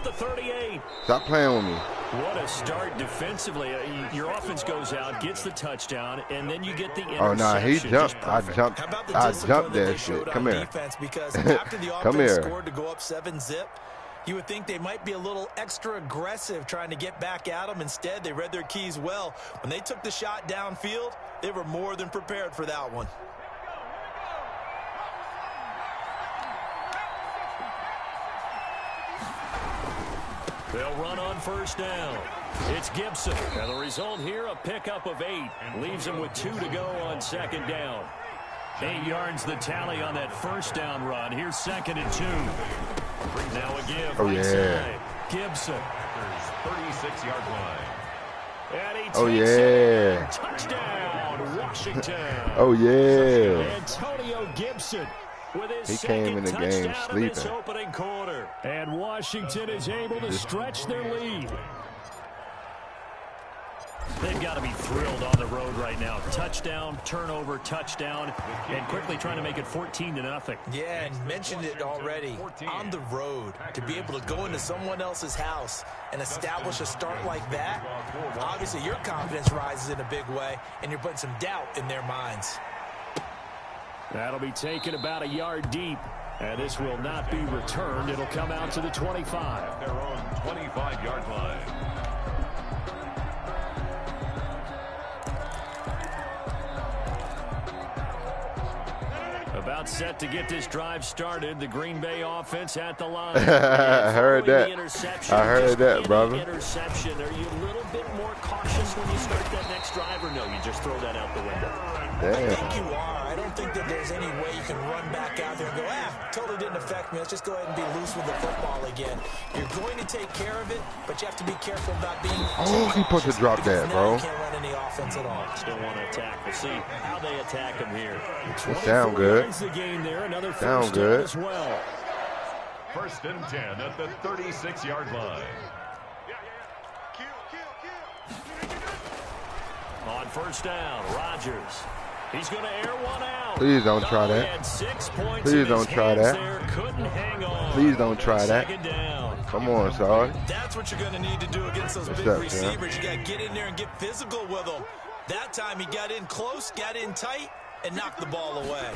Stop playing with me. What a start defensively. Your offense goes out, gets the touchdown, and then you get the interception. Oh, nah, he jumped. I jumped that shit. Come here. Because after the Come offense here. scored to go up 7-zip, you would think they might be a little extra aggressive trying to get back at them. Instead, they read their keys well. When they took the shot downfield, they were more than prepared for that one. They'll run on first down. It's Gibson. And the result here, a pickup of 8. Leaves him with 2 to go on second down. 8 yards the tally on that first down run. Here's 2nd and 2. Now a give. Oh, right yeah. side. Gibson. 36-yard line. And he Oh, takes yeah. it. Touchdown, Washington. Oh, yeah. Antonio Gibson with his He came in the game touchdown of this sleeping. opening quarter. And Washington is able to stretch their lead. They've got to be thrilled on the road right now. Touchdown, turnover, touchdown, and quickly trying to make it 14-0. Yeah, and mentioned it already. On the road, to be able to go into someone else's house and establish a start like that, obviously your confidence rises in a big way, and you're putting some doubt in their minds. That'll be taken about a yard deep, and this will not be returned. It'll come out to the 25. Their own 25-yard line. About set to get this drive started. The Green Bay offense at the line. I heard that. I heard that, brother. Interception. Are you a little bit more cautious when you start that next drive, or no, you just throw that out the window? I think you are. I don't think that there's any way you can run back out there and go, totally didn't affect me. Let's just go ahead and be loose with the football again. You're going to take care of it, but you have to be careful about being He supposed to drop that, bro. You can't run any offense at all. Still want to attack. We'll see how they attack him here. It sound good. The game there. Another Sound good. as well. 1st and 10 at the 36-yard line. On first down, Rodgers. He's going to air one out. Please don't try He that. had 6 points Please in don't his try hands that. there. Couldn't hang on. Please don't try that. Second down. Come on, Sarge. That's what you're going to need to do against those big up, receivers. You got to get in there and get physical with them. That time he got in close, got in tight, and knocked the ball away.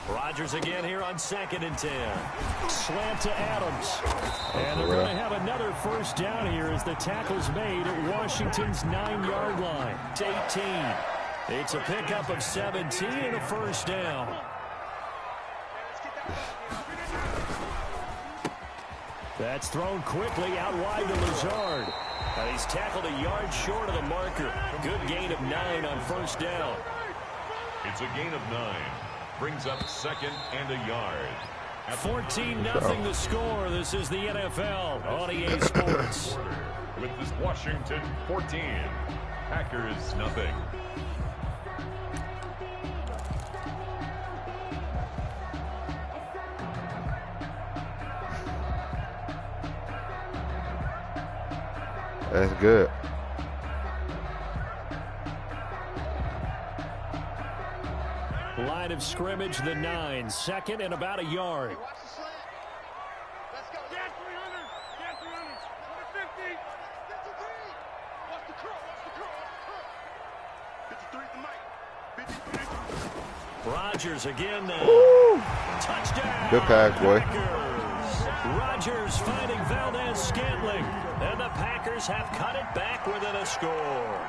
Rodgers again here on 2nd and 10. Slant to Adams. And they're going to have another first down here as the tackle's made at Washington's 9-yard line. To 18. It's a pickup of 17 and a first down. That's thrown quickly out wide to Lazard. And he's tackled a yard short of the marker. Good gain of 9 on first down. It's a gain of 9. Brings up 2nd and a yard. 14-0 the score. This is the NFL on EA Sports. With this Washington 14, Packers nothing. That's good. Line of scrimmage, the 9. 2nd and about a yard. Watch the slant. Let's go. Get 300. Get 300. 50. 53. Watch the curl. Watch the curl. Watch the curl. 53 to Mike. 53. Rodgers again now. Woo! Touchdown. Good pass, boy. Packers. Rodgers finding Valdez-Scantling. And the Packers have cut it back within a score.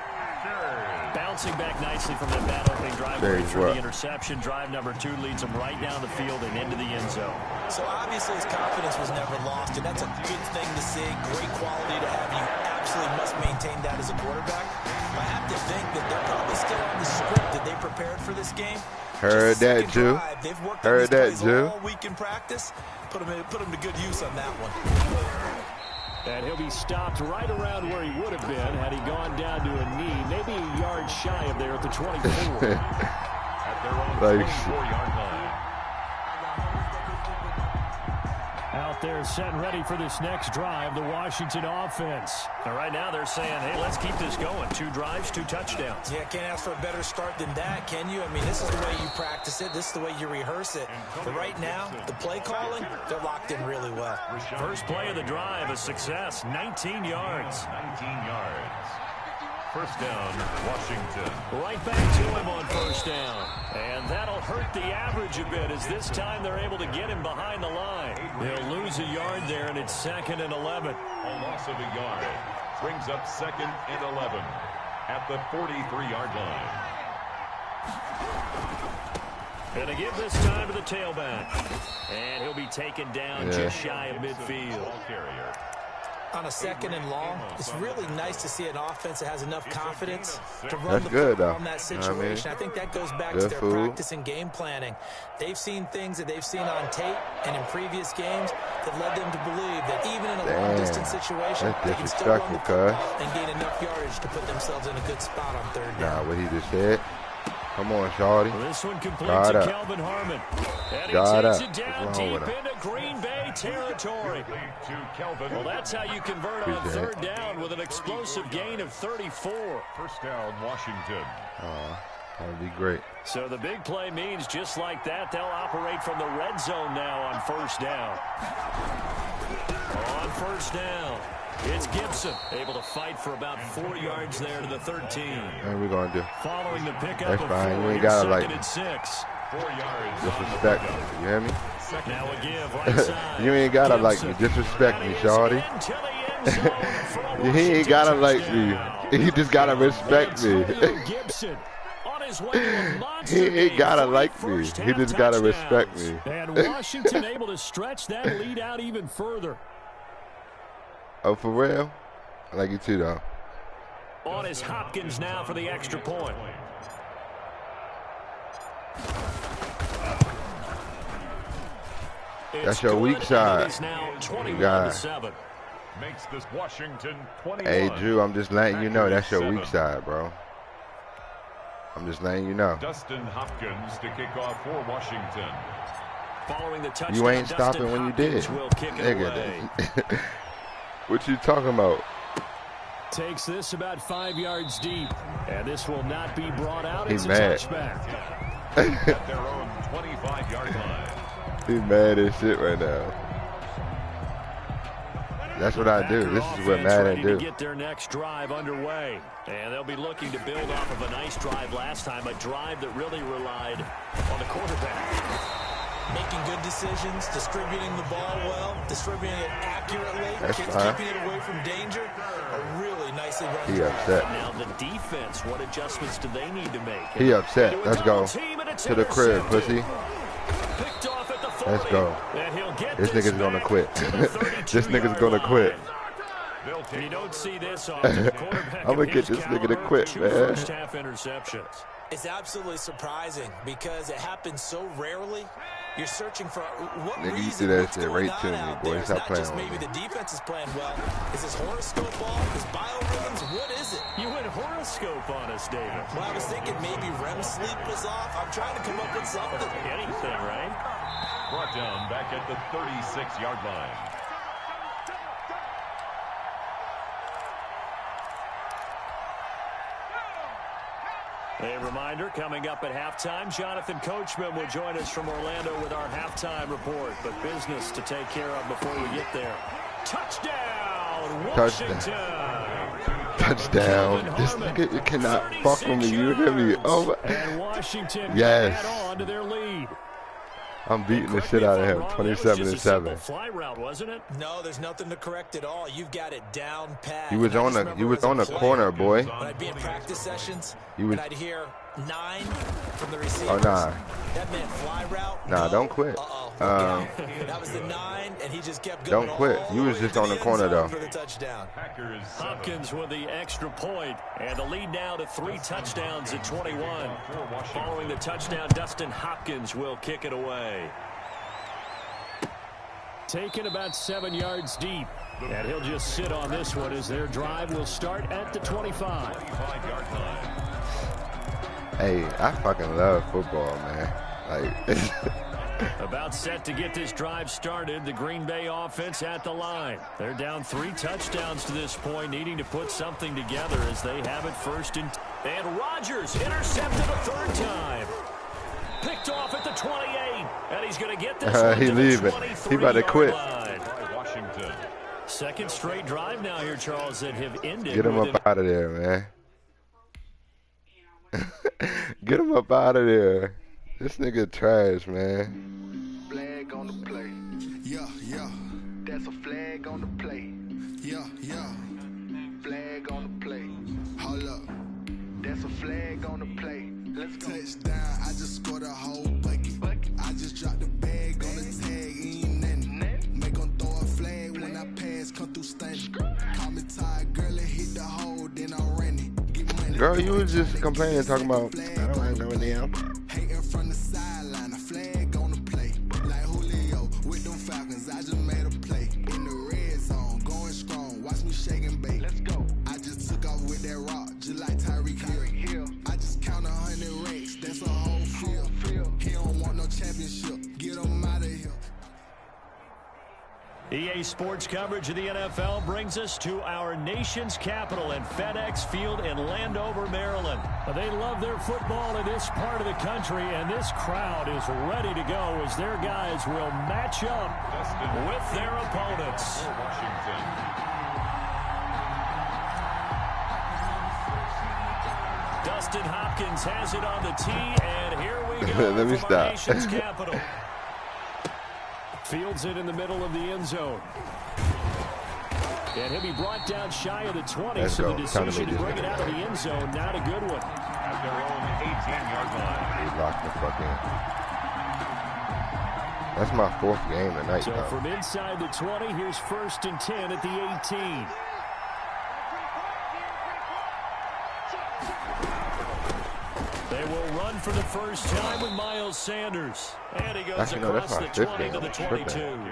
Bouncing back nicely from that bad opening drive through the interception. Drive number 2 leads them right down the field and into the end zone. So obviously his confidence was never lost, and that's a good thing to see. Great quality to have. You absolutely must maintain that as a quarterback. I have to think that they're probably still on the script that they prepared for this game. Heard that, Jew. They've worked Heard that, Jew. all week in practice. Put them to good use on that one. And he'll be stopped right around where he would have been had he gone down to a knee, maybe a yard shy of there at the 24. At their own 24-yard line. Out there set and ready for this next drive, the Washington offense. And right now they're saying, hey, let's keep this going. 2 drives, 2 touchdowns. Yeah, can't ask for a better start than that, can you? I mean, this is the way you practice it. This is the way you rehearse it. But right now, the play calling, they're locked in really well. First play of the drive, a success, 19 yards. 19 yards. First down, Washington. Right back to him on first down. And that'll hurt the average a bit as this time they're able to get him behind the line. They'll lose a yard there, and it's 2nd and 11. A loss of a yard. Brings up 2nd and 11 at the 43-yard line. Gonna give this time to the tailback. And he'll be taken down just shy of midfield. Ball carrier. on a 2nd and long, it's really nice to see an offense that has enough confidence to run That's the good, football though. in that You know what I mean? situation. I think that goes back Good to their food. practice and game planning. They've seen things that they've seen on tape and in previous games that led them to believe that even in a long-distance situation, That's they can still run the disrespectful, football and gain enough yardage to put themselves in a good spot on 3rd down. Nah, what he just said. Come on, shorty. This one complete Got to up. Kelvin Harmon. And he Got takes up. it down What's wrong deep with him? into Green Bay territory. To Kelvin. Well, that's how you convert on Appreciate it. 3rd down with an explosive gain of 34. First down, Washington. That would be great. So the big play means just like that, they'll operate from the red zone now on 1st down. On 1st down, it's Gibson, able to fight for about 4 yards there to the 13. What we going to do? Following the pickup That's of fine. 4, You ain't here's gotta, 2nd like, and 6. 4 yards. Disrespect me. You hear me? Now a give right side. You ain't gotta like Gibson. me. Disrespect me, shorty. Into the end zone for a He ain't gotta like touchdown. me. He just gotta respect It's me. Julio Gibson on his way to a monster He ain't game, gotta like me. 41st He half just gotta respect touchdowns. me. And Washington able to stretch that lead out even further. Oh, for real? I like you too, though. On is Hopkins now for the extra point. That's your weak side. It's now 21 got to it. 7. Makes this Washington 21. Hey, Drew, I'm just letting you know that's your weak side, bro. I'm just letting you know. Dustin Hopkins to kick off for Washington. Following the touchdown, You ain't Dustin stopping when you did. Hopkins will kick it away. Nigga, what you talking about? Takes this about 5 yards deep, and this will not be brought out. He It's a mad. touchback. At their own 25-yard line. He mad as shit right now. That's what I do. This is what Offense Madden ready to do. get their next drive underway, and they'll be looking to build off of a nice drive last time, a drive that really relied on the quarterback. Making good decisions, distributing the ball well, distributing it accurately, That's fine. keeping it away from danger. A really nicely run He drive. upset. Now the defense, what adjustments do they need to make? He upset. Into a Let's go. double team, and it's To the crib, intercepted. pussy. Picked off at the 40, Let's go. and he'll get This nigga's gonna back quit. to the This nigga's 32-yard gonna line. quit. You don't see this often. The quarterback I'ma of get his this nigga to caliber, quit, 2 man. first-half interceptions. It's absolutely surprising because it happens so rarely. You're searching for what Nigga, you reason, do that what's shit going right on to me, out boy. there. It's Stop not playing just with maybe me. the defense is playing well. Is this horoscope ball? Is biorhythms? What is it? You went horoscope on us, David. Well, I was thinking maybe REM sleep was off. I'm trying to come up with something. Anything, right? Brought down back at the 36-yard line. A reminder, coming up at halftime, Jonathan Coachman will join us from Orlando with our halftime report. But business to take care of before we get there. Touchdown, Washington. Touchdown. This nigga, you cannot fuck with me. You hear me? Oh, my. And Washington Yes. add on to their lead. I'm beating the shit out of him. 27-7. Fly route, wasn't it? No, there's nothing to correct at all. You've got it down pat. He was And I on just the remember as a player, corner, boy. When I'd be in practice sessions, He was- and I'd hear 9 from the receivers. Oh, nah. That meant fly route. Nah, no. don't quit. Uh-oh. That was the 9, and he just kept going. Don't quit. all You the was way just to on the end corner, zone though. For the touchdown. Packers Hopkins with the extra point, and the lead now to 3 touchdowns at 21. Following the touchdown, Dustin Hopkins will kick it away. Taken about 7 yards deep, and he'll just sit on this one as their drive will start at the 25. 25-yard line. Hey, I fucking love football, man. Like, About set to get this drive started, the Green Bay offense at the line. They're down 3 touchdowns to this point, needing to put something together as they have it first and Rodgers intercepted a 3rd time. Picked off at the 28, and he's going to get this one he to leaving. the He about to 23-yard quit. line. By Washington. Second straight drive now here, Charles, that have ended. get him with up out of there, man. Get him up out of there. This nigga trash, man. Flag on the play. Yeah, yeah, That's a flag on the play. yeah, yeah. Flag on the play. Hold up. That's a flag on the play. Let's go. Touchdown, I just scored a whole bucket. I just dropped the bag on the tag, ain't nothing. Make 'em throw a flag when I pass, come through stunning. Girl, you was just complaining, talking about, I don't like knowing them. Hating from the sideline, a flag on the play. Like Julio with them Falcons, I just made a play. In the red zone, going strong, watch me shake and bake. Let's go. I just took off with that rock, just like Tyreek Hill. I just count 100 racks, that's a whole field. He don't want no championship, get him out of here. EA Sports coverage of the NFL brings us to our nation's capital in FedEx Field in Landover, Maryland. They love their football in this part of the country, and this crowd is ready to go as their guys will match up with their opponents. Washington. Dustin Hopkins has it on the tee, and here we go. Let me from stop. Our nation's capital. Fields it in the middle of the end zone. And he'll be brought down shy of the 20, Let's so go. the decision to bring it out of the end zone, not a good one. At their own 18-yard line. He locked the fuck in. That's my 4th game tonight, So though. from inside the 20, here's 1st and 10 at the 18. They will run for the first time with Miles Sanders. And he goes Actually, no, that's across my the 5th 20 game. to the I'm 22. tripping.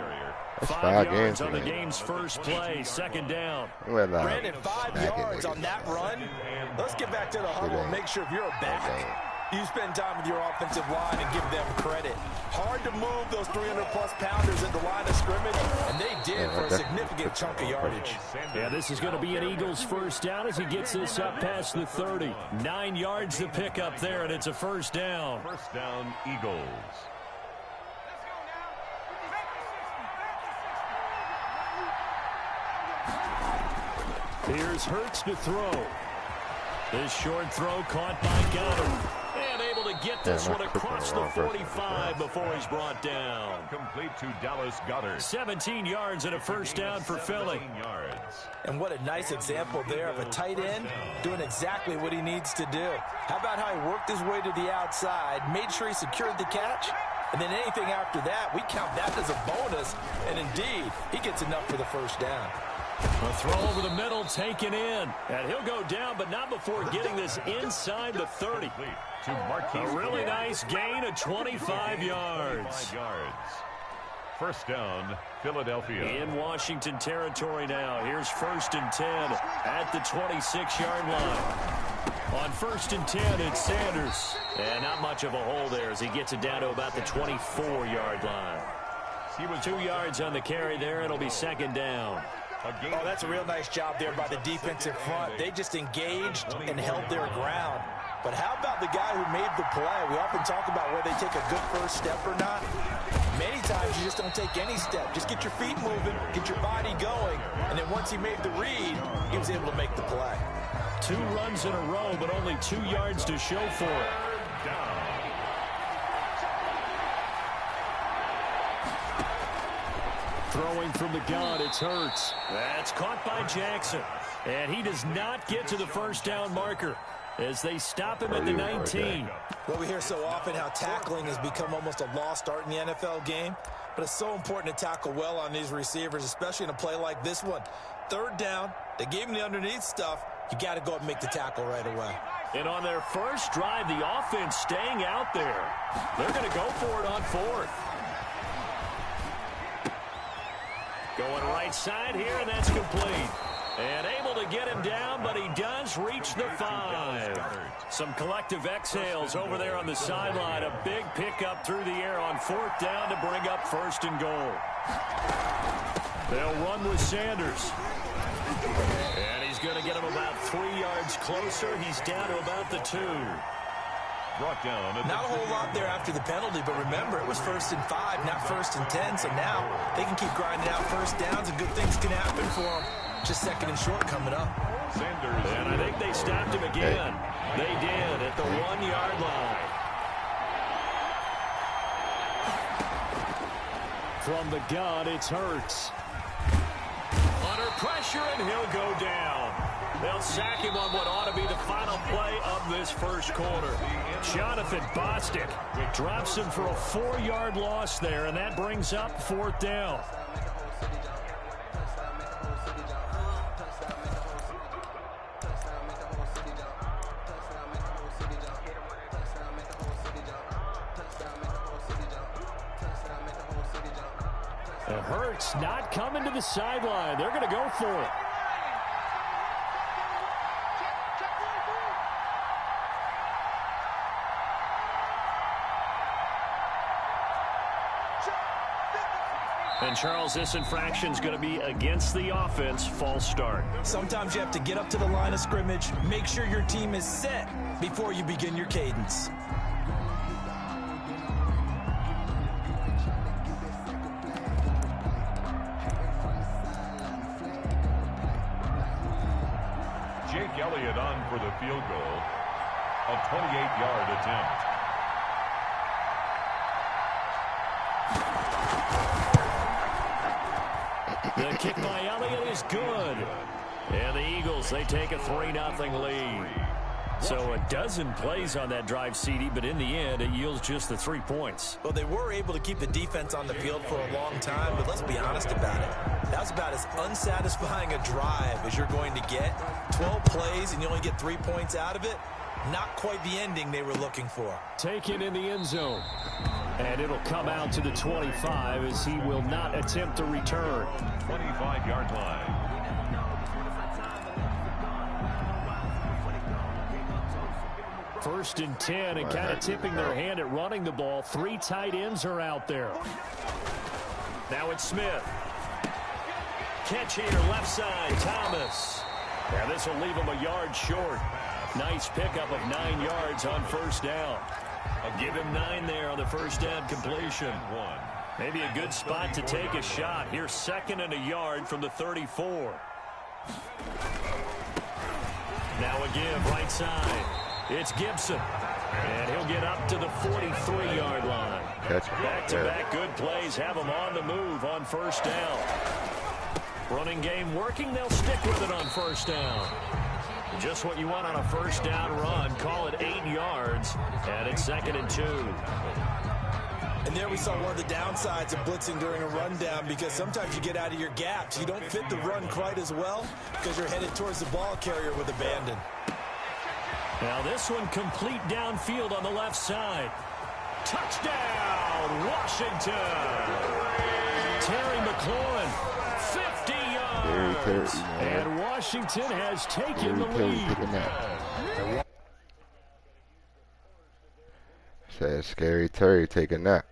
That's 5 5 yards games on the tonight. game's first play, 2nd down. Brandon, 5 yards on that run. Let's get back to the huddle and make sure if you're a back, you spend time with your offensive line and give them credit. Hard to move those 300-plus pounders at the line of scrimmage, and they did for a significant chunk of yardage. Yeah, this is going to be an Eagles first down as he gets this up past the 30. 9 yards to pick up there, and it's a first down. First down, Eagles. Here's Hurts to throw. This short throw caught by Goddard. And able to get this one across the 45 before he's brought down. Complete to Dallas Goedert. 17 yards and a first down for Philly. 17 yards. And what a nice example there of a tight end doing exactly what he needs to do. How about how he worked his way to the outside, made sure he secured the catch, and then anything after that, we count that as a bonus. And indeed, he gets enough for the first down. A throw over the middle taken in. And he'll go down, but not before getting this inside the 30. To Marquise. A really nice gain of 25 yards. 25 yards. First down, Philadelphia. In Washington territory now. Here's 1st and 10 at the 26-yard line. On 1st and 10, it's Sanders. And not much of a hole there as he gets it down to about the 24-yard line. He was 2 yards on the carry there. It'll be 2nd down. Oh, that's a real nice job there by the defensive front. They just engaged and held their ground. But how about the guy who made the play? We often talk about whether they take a good first step or not. Many times you just don't take any step. Just get your feet moving, get your body going, and then once he made the read, he was able to make the play. 2 runs in a row, but only 2 yards to show for it. Throwing from the gun, it's Hurts. That's caught by Jackson. And he does not get to the first down marker as they stop him at the 19. Well, we hear so often how tackling has become almost a lost art in the NFL game, but it's so important to tackle well on these receivers, especially in a play like this one. 3rd down, they gave him the underneath stuff. You got to go up and make the tackle right away. And on their first drive, the offense staying out there. They're going to go for it on 4th. Going right side here, and that's complete. And able to get him down, but he does reach the 5. Some collective exhales over there on the sideline. A big pickup through the air on 4th down to bring up 1st and goal. They'll run with Sanders. And he's going to get him about 3 yards closer. He's down to about the 2. Brought down. Not a whole lot there after the penalty, but remember, it was 1st and 5, not 1st and 10. So now they can keep grinding out first downs, and good things can happen for them. Just 2nd and short coming up. Sanders. And I think they stopped him again. They did at the 1-yard line. From the gun, it's Hurts. Under pressure, and he'll go down. They'll sack him on what ought to be the final play of this first quarter. Jonathan Bostic drops him for a 4-yard loss there, and that brings up 4th down. Hurts not coming to the sideline. They're going to go for it. And, Charles, this infraction's going to be against the offense. False start. Sometimes you have to get up to the line of scrimmage, make sure your team is set before you begin your cadence. Jake Elliott on for the field goal. A 28-yard attempt. The kick by Elliott is good. And the Eagles, they take a 3-0 lead. So a dozen plays on that drive, CD, but in the end, it yields just the 3 points. Well, they were able to keep the defense on the field for a long time, but let's be honest about it. That was about as unsatisfying a drive as you're going to get. 12 plays and you only get 3 points out of it. Not quite the ending they were looking for. Taken in the end zone. And it'll come out to the 25 as he will not attempt to return. 25-yard line. First and 10, and kind of tipping their hand at running the ball. 3 tight ends are out there. Now it's Smith. Catch here, left side, Thomas. And this will leave him a yard short. Nice pickup of 9 yards on first down. I'll give him 9 there on the first down completion. Maybe a good spot to take a shot. Here's 2nd and a yard from the 34. Now a give, right side. It's Gibson. And he'll get up to the 43-yard line. Back-to-back good plays have him on the move on first down. Running game working. They'll stick with it on first down. Just what you want on a first down run. Call it 8 yards. And it's 2nd and 2. And there we saw one of the downsides of blitzing during a rundown, because sometimes you get out of your gaps. You don't fit the run quite as well because you're headed towards the ball carrier with abandon. Now this one complete downfield on the left side. Touchdown, Washington. Terry McLaurin, 50 yards. And Washington has taken the lead. Says Scary Terry take a nap.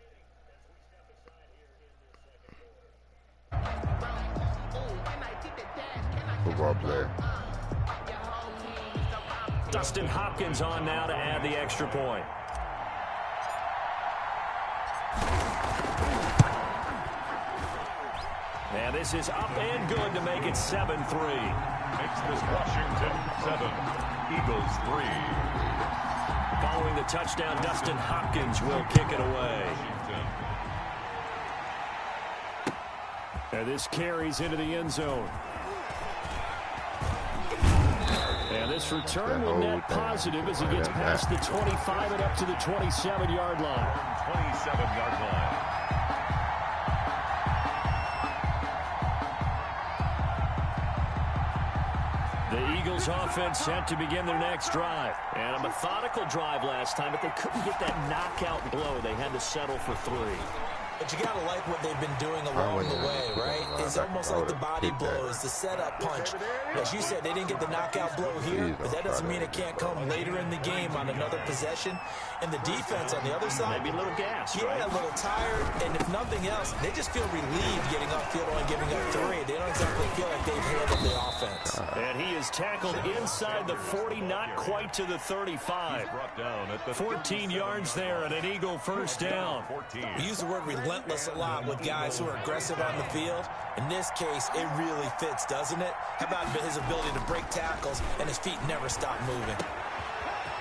Football player. Dustin Hopkins on now to add the extra point. And this is up and good to make it 7-3. Makes this Washington 7, Eagles 3. Following the touchdown, Dustin Hopkins will kick it away. And this carries into the end zone. And this return will net positive as he gets past the 25 and up to the 27-yard line. 27-yard line. The Eagles offense set to begin their next drive. And a methodical drive last time, but they couldn't get that knockout blow. They had to settle for 3. But you got to like what they've been doing along the way, right? It's almost like the body blows, the setup punch. As you said, they didn't get the knockout blow here, but that doesn't mean it can't come later in the game on another possession. And the defense on the other side, maybe a little gas, yeah, right? A little tired. And if nothing else, they just feel relieved getting upfield and giving up 3. They don't exactly feel like they've handled the offense. And he is tackled inside the 40, not quite to the 35. 14 yards there and an Eagle first down. We use the word relentless a lot with guys who are aggressive on the field. In this case, it really fits, doesn't it? How about his ability to break tackles and his feet never stop moving?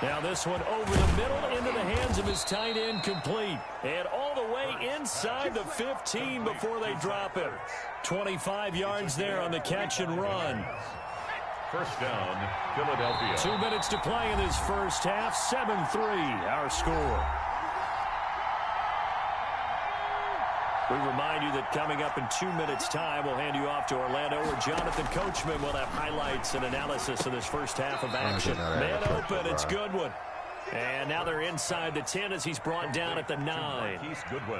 Now this one over the middle into the hands of his tight end, complete. And all the way inside the 15 before they drop him. 25 yards there on the catch and run. First down, Philadelphia. 2 minutes to play in this first half. 7-3 our score. We remind you that coming up in 2 minutes' time, we'll hand you off to Orlando, where Jonathan Coachman will have highlights and analysis of this first half of action. Man open, it's Goodwin. And now they're inside the 10 as he's brought down at the 9.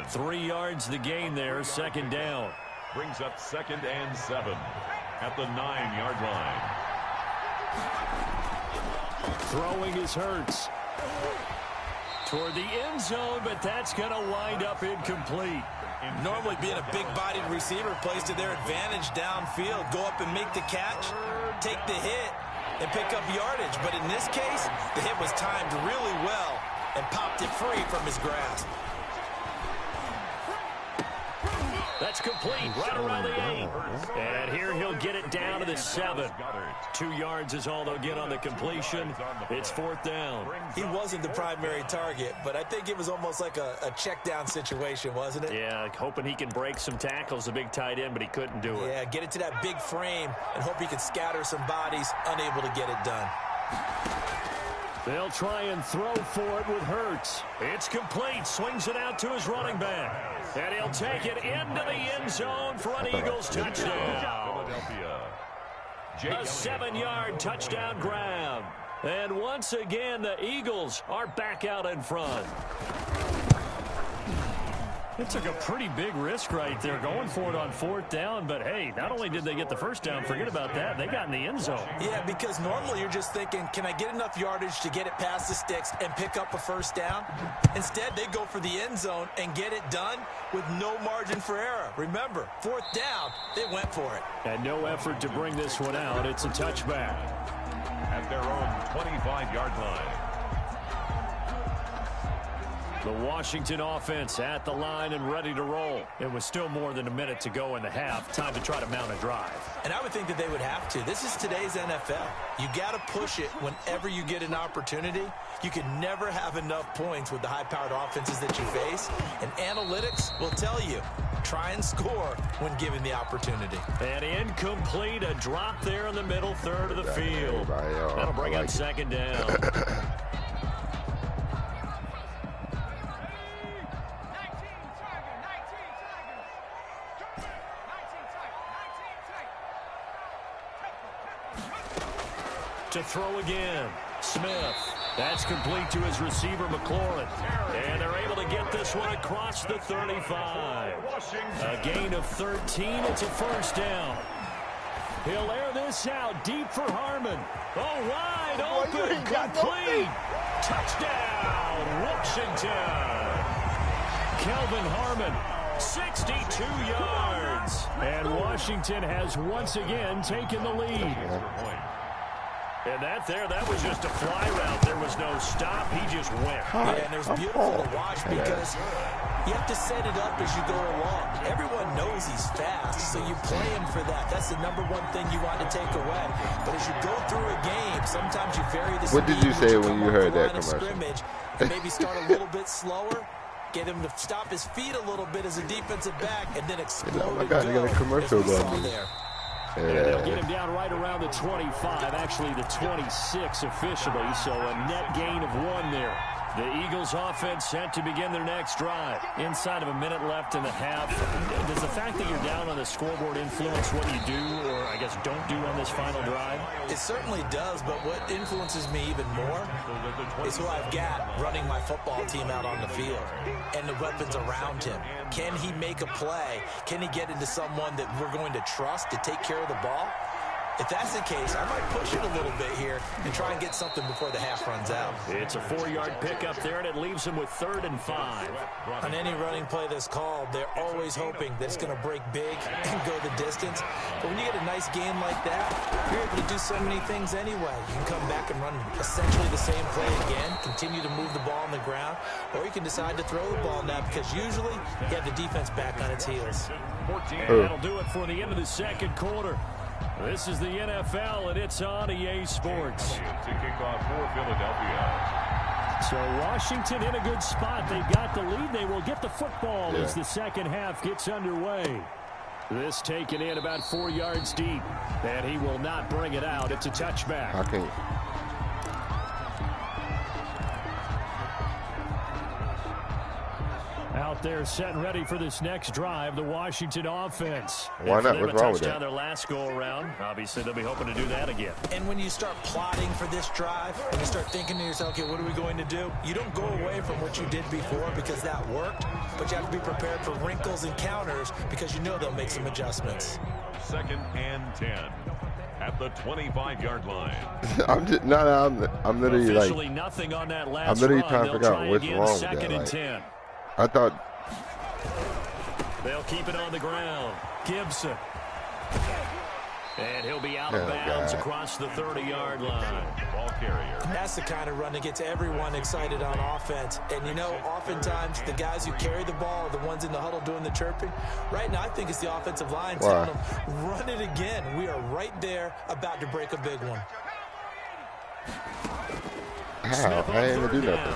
3 yards the gain there, second down. brings up 2nd and 7 at the 9-yard line. Throwing is Hurts. Toward the end zone, but that's going to wind up incomplete. Normally being a big-bodied receiver plays to their advantage downfield. Go up and make the catch, take the hit, and pick up yardage. But in this case, the hit was timed really well and popped it free from his grasp. That's complete, right around the 8. And here he'll get it down to the 7. 2 yards is all they'll get on the completion. It's 4th down. He wasn't the primary target, but I think it was almost like a check down situation, wasn't it? Yeah, hoping he can break some tackles, the big tight end, but he couldn't do it. Yeah, get it to that big frame and hope he can scatter some bodies, unable to get it done. They'll try and throw for it with Hurts. It's complete. Swings it out to his running back. And he'll take it into the end zone for an Eagles touchdown. A 7-yard touchdown grab. And once again, the Eagles are back out in front. It took a pretty big risk right there going for it on 4th down, but hey, not only did they get the first down, forget about that, they got in the end zone. Yeah, because normally you're just thinking, can I get enough yardage to get it past the sticks and pick up a first down? Instead, they go for the end zone and get it done with no margin for error. Remember, 4th down, they went for it. And no effort to bring this one out. It's a touchback. At their own 25-yard line. The Washington offense at the line and ready to roll. It was still more than a minute to go in the half. Time to try to mount a drive. And I would think that they would have to. This is today's NFL. You got to push it whenever you get an opportunity. You can never have enough points with the high-powered offenses that you face. And analytics will tell you, try and score when given the opportunity. And incomplete, a drop there in the middle third of the field. That'll bring up 2nd down. To throw again, Smith. That's complete to his receiver, McLaurin. And they're able to get this one across the 35. A gain of 13. It's a first down. He'll air this out deep for Harmon. Oh, wide open, complete. Touchdown, Washington. Kelvin Harmon, 62 yards. And Washington has once again taken the lead. And that was just a fly route. There was no stop. He just went. Yeah, and it was beautiful to watch because you have to set it up as you go along. Everyone knows he's fast, so you play him for that. That's the #1 thing you want to take away. But as you go through a game, sometimes you vary the speed. What did you say when you heard that commercial? Maybe start a little bit slower, get him to stop his feet a little bit as a defensive back, and then explode. Oh my God, they got a commercial going there. And they'll get him down right around the 25, actually the 26 officially, so a net gain of 1 there. The Eagles offense set to begin their next drive. Inside of a minute left in the half. Does the fact that you're down on the scoreboard influence what you do, or I guess don't do on this final drive? It certainly does, but what influences me even more is who I've got running my football team out on the field and the weapons around him. Can he make a play? Can he get into someone that we're going to trust to take care of the ball? If that's the case, I might push it a little bit here and try and get something before the half runs out. It's a 4-yard pickup there, and it leaves him with 3rd and 5. On any running play that's called, they're always hoping that it's going to break big and go the distance. But when you get a nice game like that, you're able to do so many things anyway. You can come back and run essentially the same play again, continue to move the ball on the ground, or you can decide to throw the ball now because usually you have the defense back on its heels. And that'll do it for the end of the 2nd quarter. This is the NFL, and it's on EA Sports. To kick off for Philadelphia. So Washington in a good spot. They've got the lead. They will get the football as the second half gets underway. This taken in about 4 yards deep, and he will not bring it out. It's a touchback. Okay. Out out there setting ready for this next drive, the Washington offense. Why not? What's wrong with that? Touchdown their last go-around. Obviously, they'll be hoping to do that again. And when you start plotting for this drive, and you start thinking to yourself, okay, what are we going to do? You don't go away from what you did before because that worked, but you have to be prepared for wrinkles and counters because you know they'll make some adjustments. 2nd and 10 at the 25-yard line. I'm literally Officially like, nothing on that last I'm literally run. trying to They'll figure try out what's again, wrong with 2nd that. and Like, 10. I thought. They'll keep it on the ground. Gibson. And he'll be out of bounds across the 30-yard line. Ball carrier. That's the kind of run that gets everyone excited on offense. And, you know, oftentimes the guys who carry the ball are the ones in the huddle doing the chirping. Right now, I think it's the offensive line telling them, run it again. We are right there about to break a big one. How? I didn't even do nothing.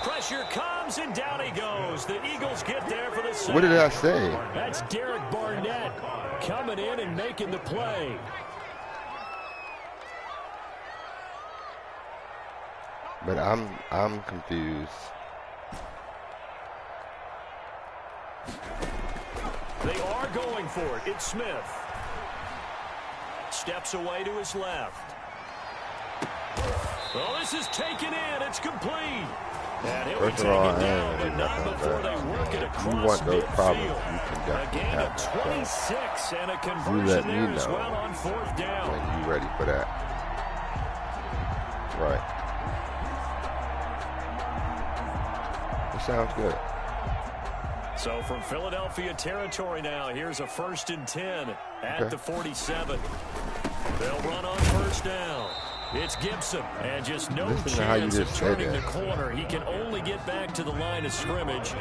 Pressure comes, and down he goes. The Eagles get there for the sack. What did I say? That's Derek Barnett coming in and making the play. But I'm confused. They are going for it. It's Smith. Steps away to his left. Well, this is taken in. It's complete. And he'll First be of all, taken I down, ain't but gonna do not nothing before with they that. work it If across you want those problems, midfield. you can A definitely gain have of them. 26 and a You conversion let me there as know well on 4th down. when you ready for that. Right. It sounds good. So from Philadelphia territory now, here's a 1st and 10 at the 47. They'll run on 1st down. It's Gibson, and just no chance of turning the corner. He can only get back to the line of scrimmage.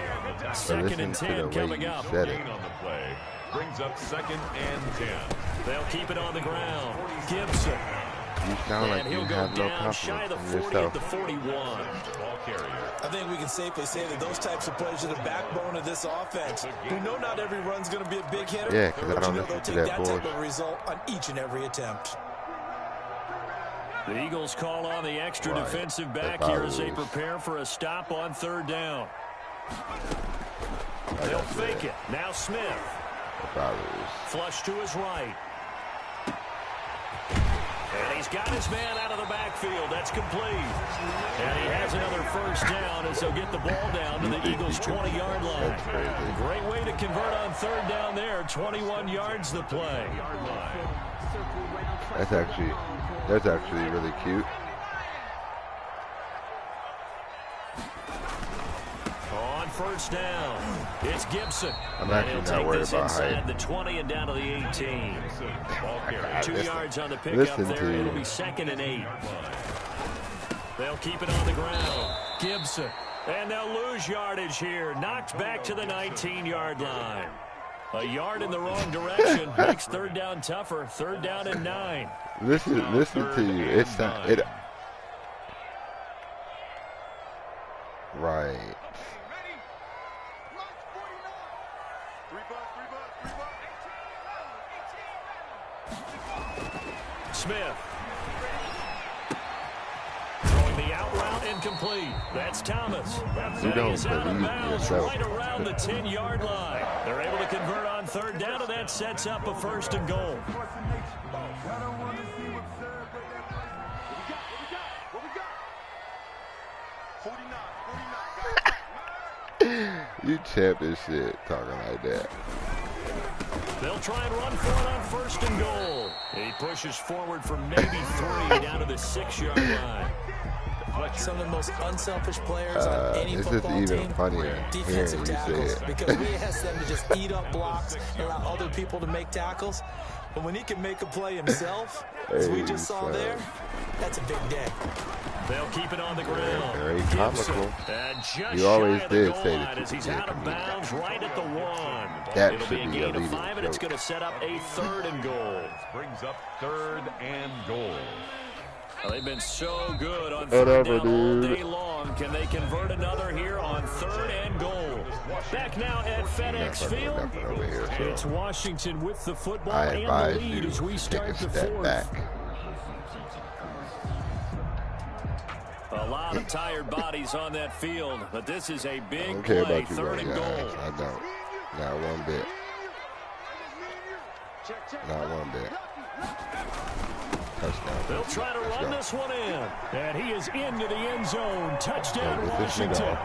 2nd and 10 coming up. On the play brings up 2nd and 10. They'll keep it on the ground. Gibson. You sound like And you he'll go have no down shy of the confidence in 40 at the yourself. 41. Ball carrier. I think we can safely say that those types of plays are the backbone of this offense. We know not every run's going to be a big hitter. Yeah, because I but don't they'll listen to take that that type bullshit. of result on each and every attempt. The Eagles call on the extra defensive back here as they prepare for a stop on 3rd down. They'll fake it. Now Smith. Flush to his right. And he's got his man out of the backfield. That's complete. And he has another 1st down as they'll get the ball down to the Eagles' 20-yard line. Great way to convert on 3rd down there. 21 yards the play. That's actually really cute. On 1st down, it's Gibson. I'm actually not worried about height. The 20 and down to the 18. 2 yards on the pickup listen there. to you. It'll be 2nd and 8. They'll keep it on the ground. Gibson. And they'll lose yardage here. Knocked back to the 19-yard line. A yard in the wrong direction makes 3rd down tougher. 3rd down and 9. Listen to you. It's not it. Right. Smith. Throwing the out route incomplete. That's Thomas. You don't He's out of believe bounds yourself. right around the 10-yard line. They're able to convert on 3rd down, and that sets up a 1st and goal. You champ this shit talking like that. They'll try and run for it on 1st and goal. He pushes forward for maybe 3 down to the 6-yard line. Some of the most unselfish players on any football even team, funnier defensive hearing you say tackles, it. because we ask them to just eat up blocks and allow other people to make tackles. But when he can make a play himself, as we just saw there, that's a big day. They'll keep it on the ground. Very comical. You always did say that you as he's could out of bounds right at the 1. That It'll should be a be gain a of 5, and it's joke. going to set up a 3rd and goal. Brings up 3rd and goal. Well, they've been so good on 3rd Whatever, down all dude. day long. Can they convert another here on 3rd and goal? Back now at FedEx Field. Nothing over here, so It's Washington with the football I and the advise lead you as we to take start a the step 4th. back. A lot of tired bodies on that field, but this is a big care play, about you, third and guys. goal. I don't. Not one bit. Not one bit. Touchdown. They'll try to run this one in. And he is into the end zone. Touchdown, Washington.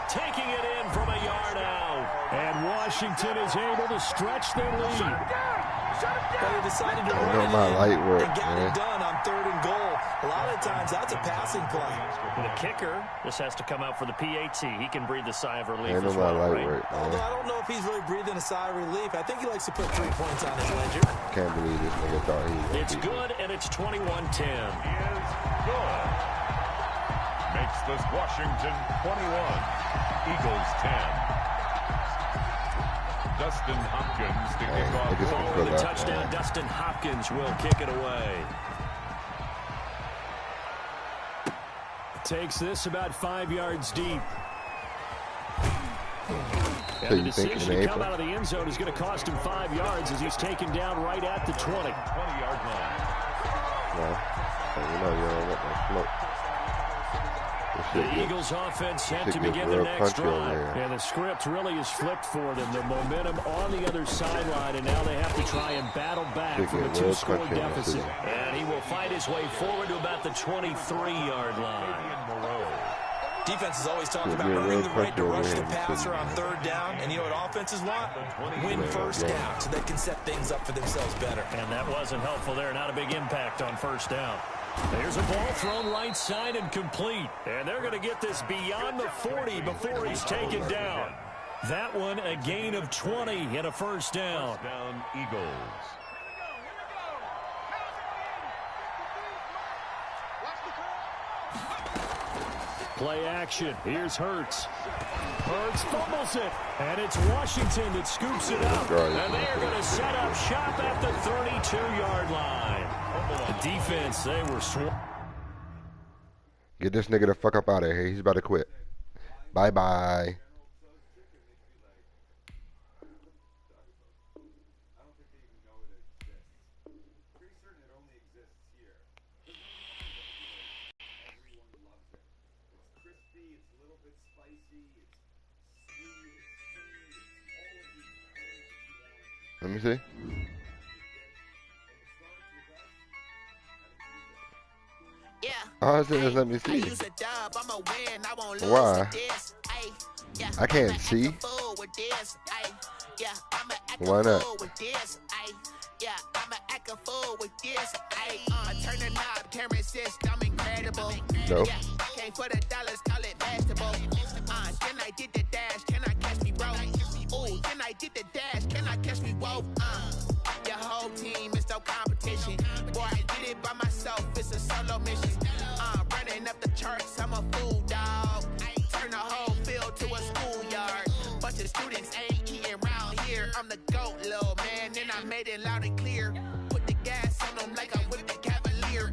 Taking it in from a yard out. And Washington is able to stretch their lead. They decided to I know my light work, and got man. it done on third and goal. A lot of times, that's a passing play. The kicker just has to come out for the PAT. He can breathe a sigh of relief I know as my well, light right? work, man. Although I don't know if he's really breathing a sigh of relief. I think he likes to put 3 points on his ledger. Can't believe this nigga thought he was. It's good, and it's 21-10. Is good. Makes this Washington 21, Eagles 10. Dustin Hopkins to kick off. For the touchdown, Dustin Hopkins will kick it away. Takes this about 5 yards deep. And the decision to come out of the end zone is going to cost him 5 yards as he's taken down right at the 20-yard line. Well, you know you don't want no smoke. The Eagles offense set to begin their next drive. And the script really is flipped for them. The momentum on the other sideline, and now they have to try and battle back from a 2-score deficit. And he will fight his way forward to about the 23-yard line. Defense is always talking about earning the right to rush the passer on third down. And you know what offenses want? Win first down so they can set things up for themselves better. And that wasn't helpful there. Not a big impact on first down. There's a ball thrown right side and complete. And they're going to get this beyond the 40 before he's taken down. That one a gain of 20 and a first down. Down Eagles. Play action. Here's Hurts. Hurts fumbles it. And it's Washington that scoops it up. And they're going to set up shop at the 32-yard line. The defense, they were Get this nigga the fuck up out of here. He's about to quit. Bye-bye. Let me see. Oh, it says let me see. Why? I can't see. Why not? No. Can't put a dollars, call it basketball. Then I did the dash, can I catch me, bro? Ooh, then I did the dash, can I catch me, whoa? Your whole team is no competition. Boy, I did it by myself, it's a solo mission. Running up the charts, I'm a fool, dog. Turn the whole field to a schoolyard. Bunch of students ain't eating round here. I'm the GOAT, little man, and I made it loud and clear. Put the gas on them like I whipped the Cavalier.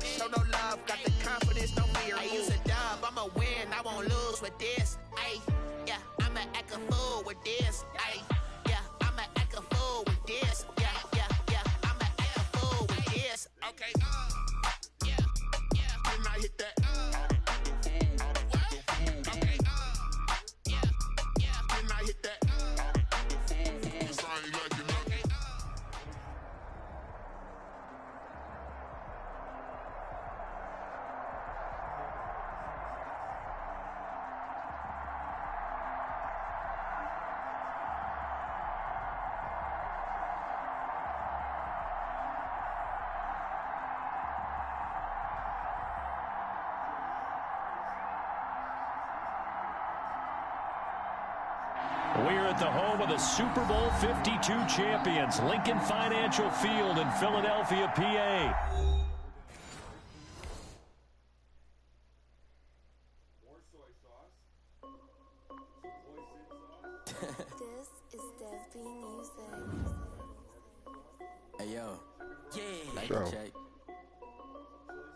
Show no love, got the confidence, no fear. I use a dub, I'ma win, I won't lose with this. Ay, yeah, I'ma act a fool with this. Ay, yeah, I'ma act a fool with this. Yeah, yeah, yeah, I'ma act a fool with this. Okay, yeah, yeah, when I hit that. Okay, yeah, yeah, when I hit that. We're at the home of the Super Bowl 52 champions, Lincoln Financial Field in Philadelphia, PA. This is day2 music. Hey yo, yeah, like Sure. check.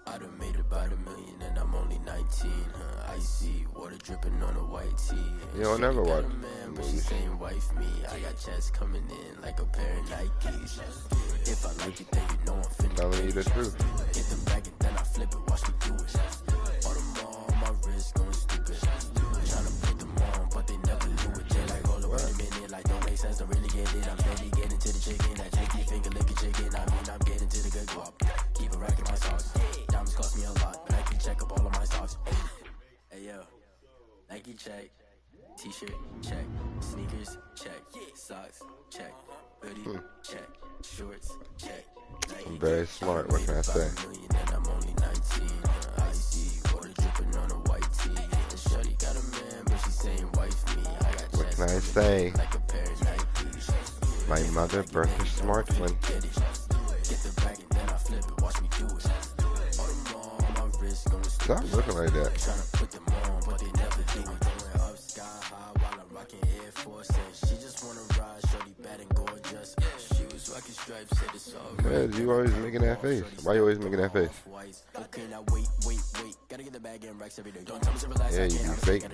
I done made about $1 million and I'm only 19, huh? I see water dripping on a white tee. You don't never watch Man, but she saying wife me. I got checks coming in like a pair of Nikes. If I like it, then you know I'm finna. Telling you the truth. Get them back and then I flip it, watch me do it. All the Nike check. T-shirt check. Sneakers check. Socks check. Hoodie check. Shorts check. I'm very smart. What can I say? I'm only 19. I see water dripping on a white tee. And shorty got a man, but she's saying wife me. I got What can I say? like a pair of Nikes. My mother birthed a smart one. Get the bag and then I flip it. Watch me do it. Stop looking like that. Tryna put them on, but they never do. Going up sky high while I'm rocking Air Force. She just wanna ride, shorty bad and gorgeous. She was rocking stripes, said it's all Yeah, you always making that face. Why you always making that face? Okay, now wait. Gotta get the bag and racks every day. Don't tell me to relax. Yeah, you be fake. What?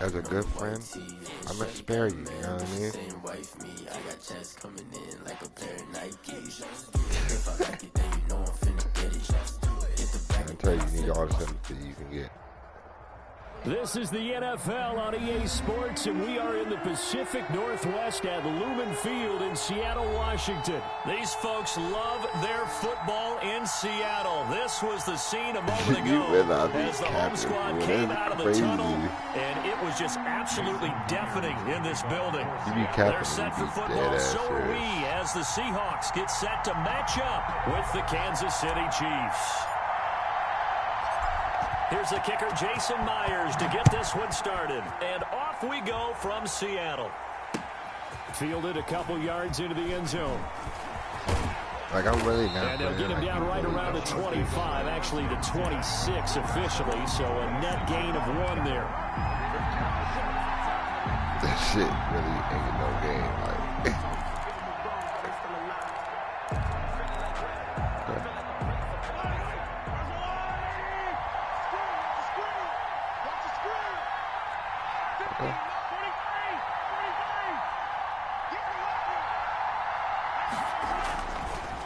As a good friend, I'm gonna spare you. You know what I mean? I got checks coming in like a pair of Nikes. If I like it, then you know I'm finna get it. Get the bag. I tell you, you need all the sympathy you can get. This is the NFL on EA Sports, and we are in the Pacific Northwest at Lumen Field in Seattle, Washington. These folks love their football in Seattle. This was the scene a moment ago as the home squad came out of the tunnel, and it was just absolutely deafening in this building. They're set for football, so are we, as the Seahawks get set to match up with the Kansas City Chiefs. Here's the kicker, Jason Myers, to get this one started. And off we go from Seattle. Fielded a couple yards into the end zone. Like, I'm really not. And they'll get him down right around the 25, actually the 26 officially, so a net gain of 1 there. That shit really ain't no game. Like,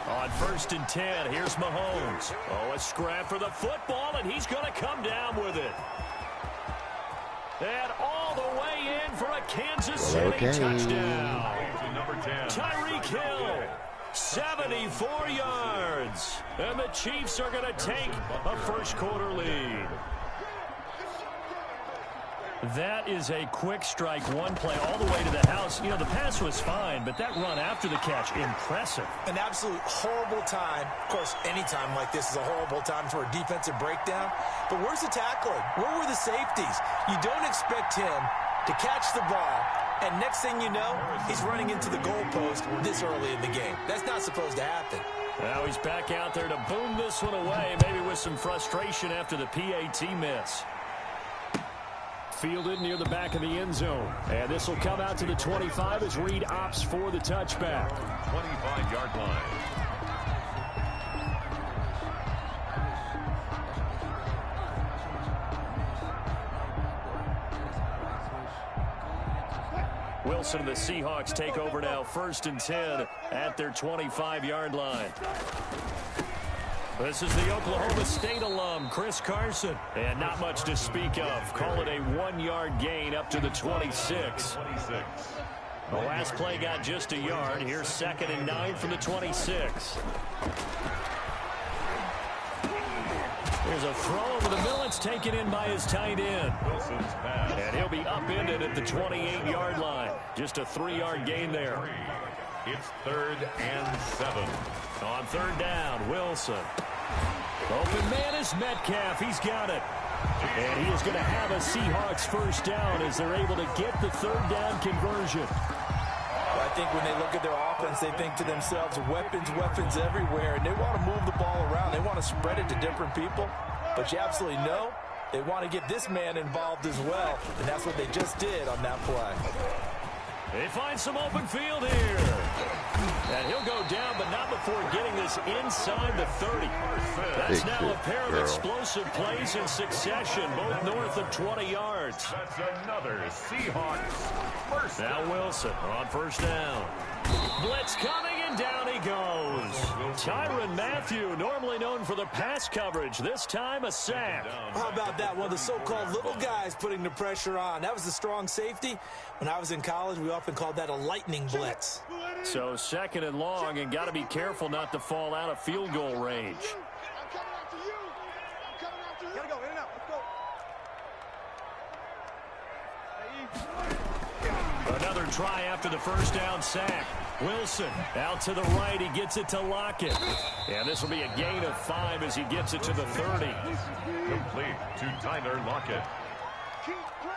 On 1st and 10, here's Mahomes. Oh, a scrap for the football, and he's going to come down with it. And all the way in for a Kansas City touchdown. Tyreek Hill, 74 yards. And the Chiefs are going to take a first-quarter lead. That is a quick strike, one play all the way to the house. You know, the pass was fine, but that run after the catch, impressive. An absolute horrible time. Of course, any time like this is a horrible time for a defensive breakdown. But where's the tackling? Where were the safeties? You don't expect him to catch the ball, and next thing you know, he's running into the goalpost this early in the game. That's not supposed to happen. Now he's back out there to boom this one away, maybe with some frustration after the PAT miss. Fielded near the back of the end zone. And this will come out to the 25 as Reed opts for the touchback. 25-yard line. Wilson and the Seahawks take over now, 1st and 10 at their 25-yard line. This is the Oklahoma State alum, Chris Carson. And not much to speak of. Call it a 1-yard gain up to the 26. The last play got just a yard. Here's 2nd and 9 from the 26. There's a throw over the middle. It's taken in by his tight end. And he'll be upended at the 28-yard line. Just a 3-yard gain there. It's 3rd and 7. On 3rd down, Wilson. Open man is Metcalf. He's got it. And he is going to have a Seahawks first down as they're able to get the 3rd down conversion. I think when they look at their offense, they think to themselves, weapons everywhere, and they want to move the ball around. They want to spread it to different people. But you absolutely know they want to get this man involved as well, and that's what they just did on that play. They find some open field here. And he'll go down, but not before getting this inside the 30. That's now a pair of explosive plays in succession, both north of 20 yards. That's another Seahawks first. Now Wilson on 1st down. Blitz coming, and And down he goes. Tyrann Mathieu, normally known for the pass coverage, this time a sack. How about that? One of the so-called little guys putting the pressure on. That was the strong safety. When I was in college, we often called that a lightning blitz. So 2nd and long, and got to be careful not to fall out of field goal range. I'm coming after you. I'm coming after you. Gotta go, in and out. Let's go. Another try after the first down sack. Wilson out to the right. He gets it to Lockett. And this will be a gain of 5 as he gets it to the 30. Complete to Tyler Lockett.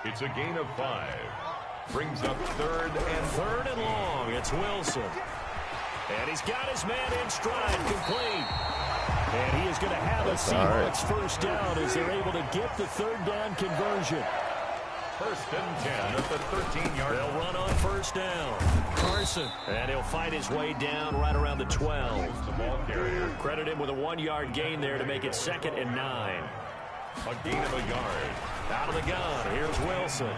It's a gain of 5. Brings up 3rd and long. It's Wilson. And he's got his man in stride, complete. And he is going to have a Seahawks first down as they're able to get the 3rd down conversion. 1st and 10 at the 13-yard. They'll run on first down. Carson. And he'll fight his way down right around the 12. The ball carrier. Credit him with a 1-yard gain there to make it 2nd and 9. A gain of a yard. Out of the gun. Here's Wilson.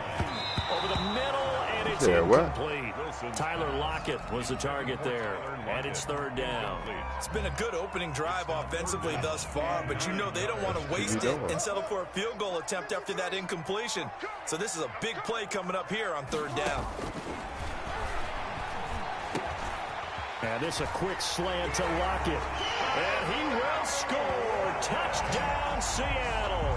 Over the middle, and it's incomplete. Tyler Lockett was the target there, and it's 3rd down. It's been a good opening drive offensively thus far, but you know they don't want to waste it and settle for a field goal attempt after that incompletion. So this is a big play coming up here on 3rd down. And this a quick slant to Lockett. And he will score. Touchdown, Seattle.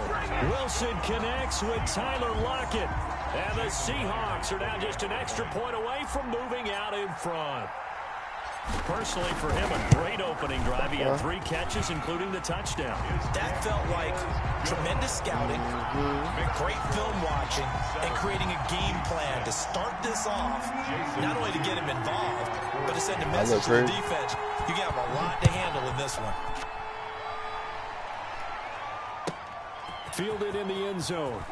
Wilson connects with Tyler Lockett. And the Seahawks are now just an extra point away from moving out in front. Personally, for him, a great opening drive. He had 3 catches, including the touchdown. That felt like tremendous scouting, great film watching, and creating a game plan to start this off, not only to get him involved, but to send a message to the defense. You have a lot to handle in this one. Fielded in the end zone.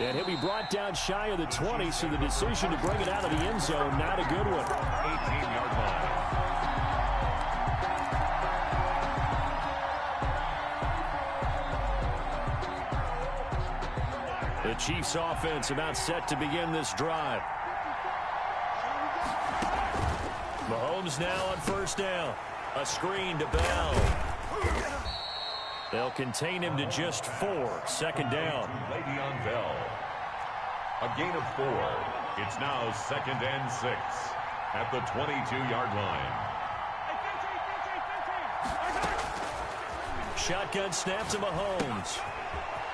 And he'll be brought down shy of the 20, so the decision to bring it out of the end zone, not a good one. 18-yard line. The Chiefs offense about set to begin this drive. Mahomes now on first down. A screen to Bell. They'll contain him to just 4. 2nd down. Le'Veon Bell. A gain of 4. It's now 2nd and 6 at the 22-yard line. Shotgun snap to Mahomes.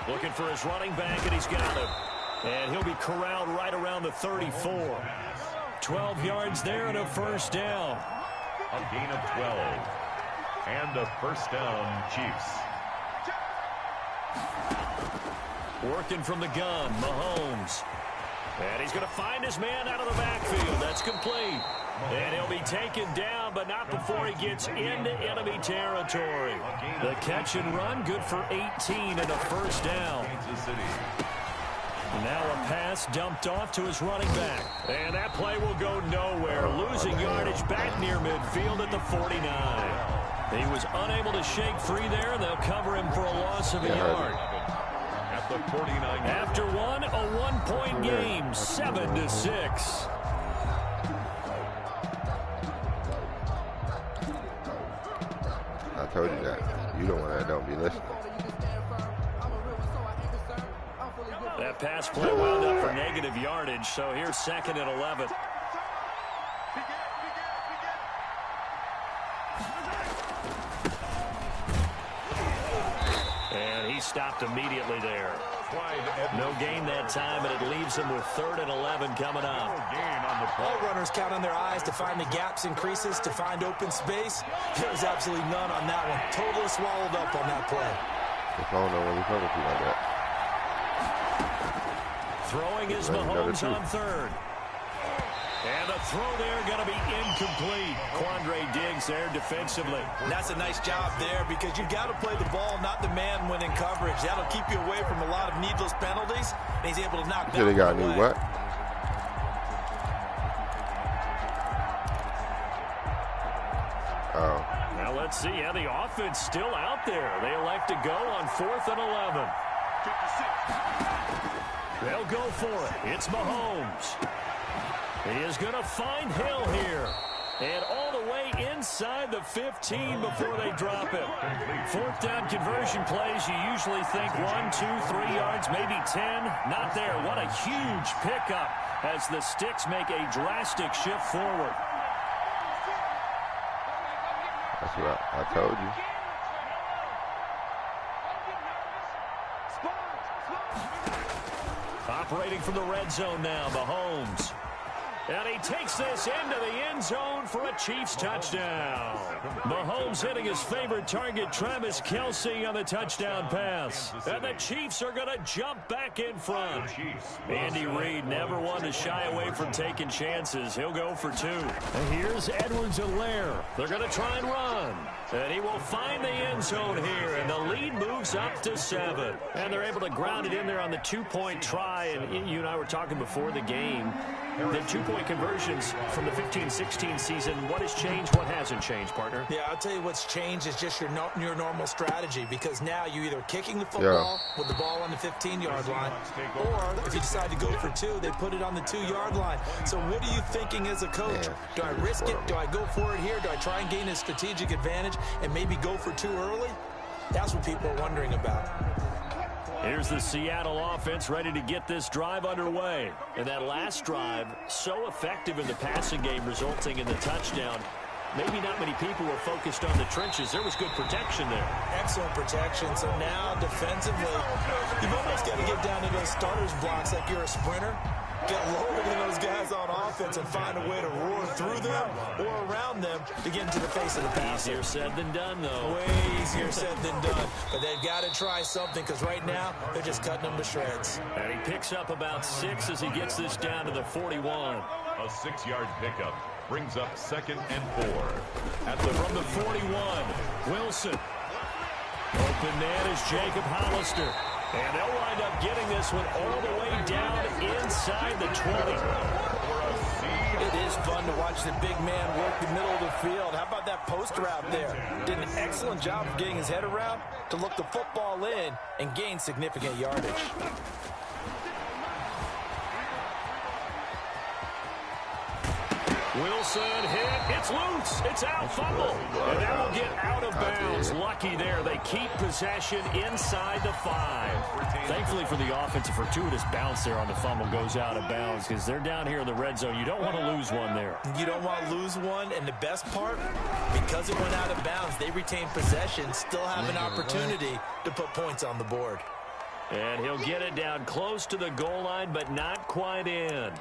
Looking for his running back, and he's got him. And he'll be corralled right around the 34. 12 yards there and a first down. A gain of 12. And a first down, Chiefs. Working from the gun, Mahomes. And he's going to find his man out of the backfield. That's complete. And he'll be taken down, but not before he gets into enemy territory. The catch and run, good for 18 and a first down. Now a pass dumped off to his running back. And that play will go nowhere. Losing yardage back near midfield at the 49. He was unable to shake free there, and they'll cover him for a loss of a yard. At the 49. After one, a 1-point game, 7-6. I told you that. You don't want that. Don't be listening. That pass play wound up for negative yardage, so here's 2nd and 11. And he stopped immediately there. No gain that time, and it leaves him with 3rd and 11 coming up. All runners count on their eyes to find the gaps and creases, to find open space. There was absolutely none on that one. Totally swallowed up on that play. I don't know when we cover people like that. Throwing is Mahomes on 3rd. And the throw there going to be incomplete. Quandre Diggs there defensively. And that's a nice job there, because you've got to play the ball, not the man when in coverage. That'll keep you away from a lot of needless penalties. And he's able to knock that They got away. new what? Oh. Now let's see how the offense still out there. They elect to go on 4th and 11. They'll go for it. It's Mahomes. He is going to find Hill here. And all the way inside the 15 before they drop it. Fourth down conversion plays, you usually think 1, 2, 3 yards, maybe 10. Not there. What a huge pickup as the Sticks make a drastic shift forward. That's what I told you. Operating from the red zone now, Mahomes. And he takes this into the end zone for a Chiefs touchdown. Mahomes hitting his favorite target, Travis Kelce, on the touchdown pass. And the Chiefs are going to jump back in front. Andy Reid never one to shy away from taking chances. He'll go for 2. And here's Edwards-Helaire. They're going to try and run. And he will find the end zone here. And the lead moves up to 7. And they're able to ground it in there on the 2-point try. And you and I were talking before the game. The 2-point conversions from the 15-16 season, what has changed, what hasn't changed, partner? Yeah, I'll tell you what's changed is just your normal strategy, because now you're either kicking the football with the ball on the 15-yard line, or if you decide to go for 2, they put it on the 2-yard line. So what are you thinking as a coach? Do I risk it? Do I go for it here? Do I try and gain a strategic advantage and maybe go for 2 early? That's what people are wondering about. Here's the Seattle offense ready to get this drive underway. And that last drive, so effective in the passing game, resulting in the touchdown. Maybe not many people were focused on the trenches. There was good protection there. Excellent protection. So now, defensively, you've almost got to get down to those starters blocks like you're a sprinter. Get lower than those guys on offense and find a way to roar through them or around them to get into the face of the passer. Easier said than done, though. Way easier said than done. But they've got to try something, because right now they're just cutting them to shreds. And he picks up about 6 as he gets this down to the 41. A 6-yard pickup brings up 2nd and 4. From the 41, Wilson. Open man is Jacob Hollister. And they'll wind up getting this one all the way down inside the 20. It is fun to watch the big man work the middle of the field. How about that post route there? Did an excellent job of getting his head around to look the football in and gain significant yardage. Wilson hit. It's loose. It's out. Fumble. And that will get out of bounds. Lucky there. They keep possession inside the 5. Thankfully for the offense, a fortuitous bounce there on the fumble goes out of bounds, because they're down here in the red zone. You don't want to lose one there. You don't want to lose one. And the best part, because it went out of bounds, they retain possession, still have an opportunity to put points on the board. And he'll get it down close to the goal line, but not quite in.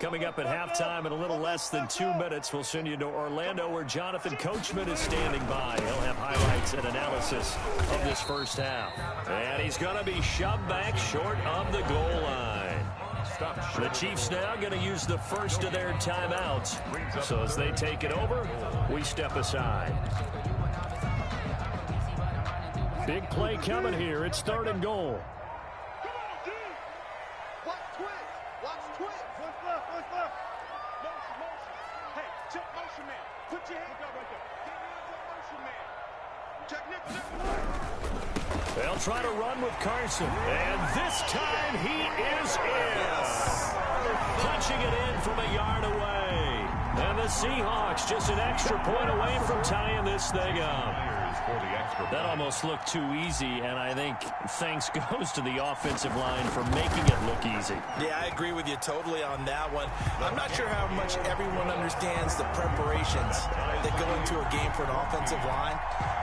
Coming up at halftime in a little less than 2 minutes, we'll send you to Orlando, where Jonathan Coachman is standing by. He'll have highlights and analysis of this first half. And he's going to be shoved back short of the goal line. The Chiefs now going to use the first of their timeouts. So as they take it over, we step aside. Big play coming here. It's 3rd and goal. They'll try to run with Carson. And this time he is in. Punching it in from a yard away. And the Seahawks just an extra point away from tying this thing up. That almost looked too easy, and I think thanks goes to the offensive line for making it look easy. Yeah, I agree with you totally on that one. I'm not sure how much everyone understands the preparations that go into a game for an offensive line,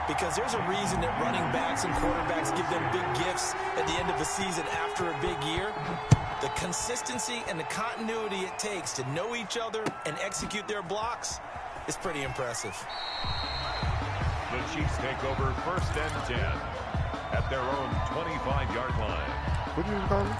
because there's a reason that running backs and quarterbacks give them big gifts at the end of the season after a big year. The consistency and the continuity it takes to know each other and execute their blocks is pretty impressive. The Chiefs take over 1st and 10 at their own 25-yard line. What did you call me?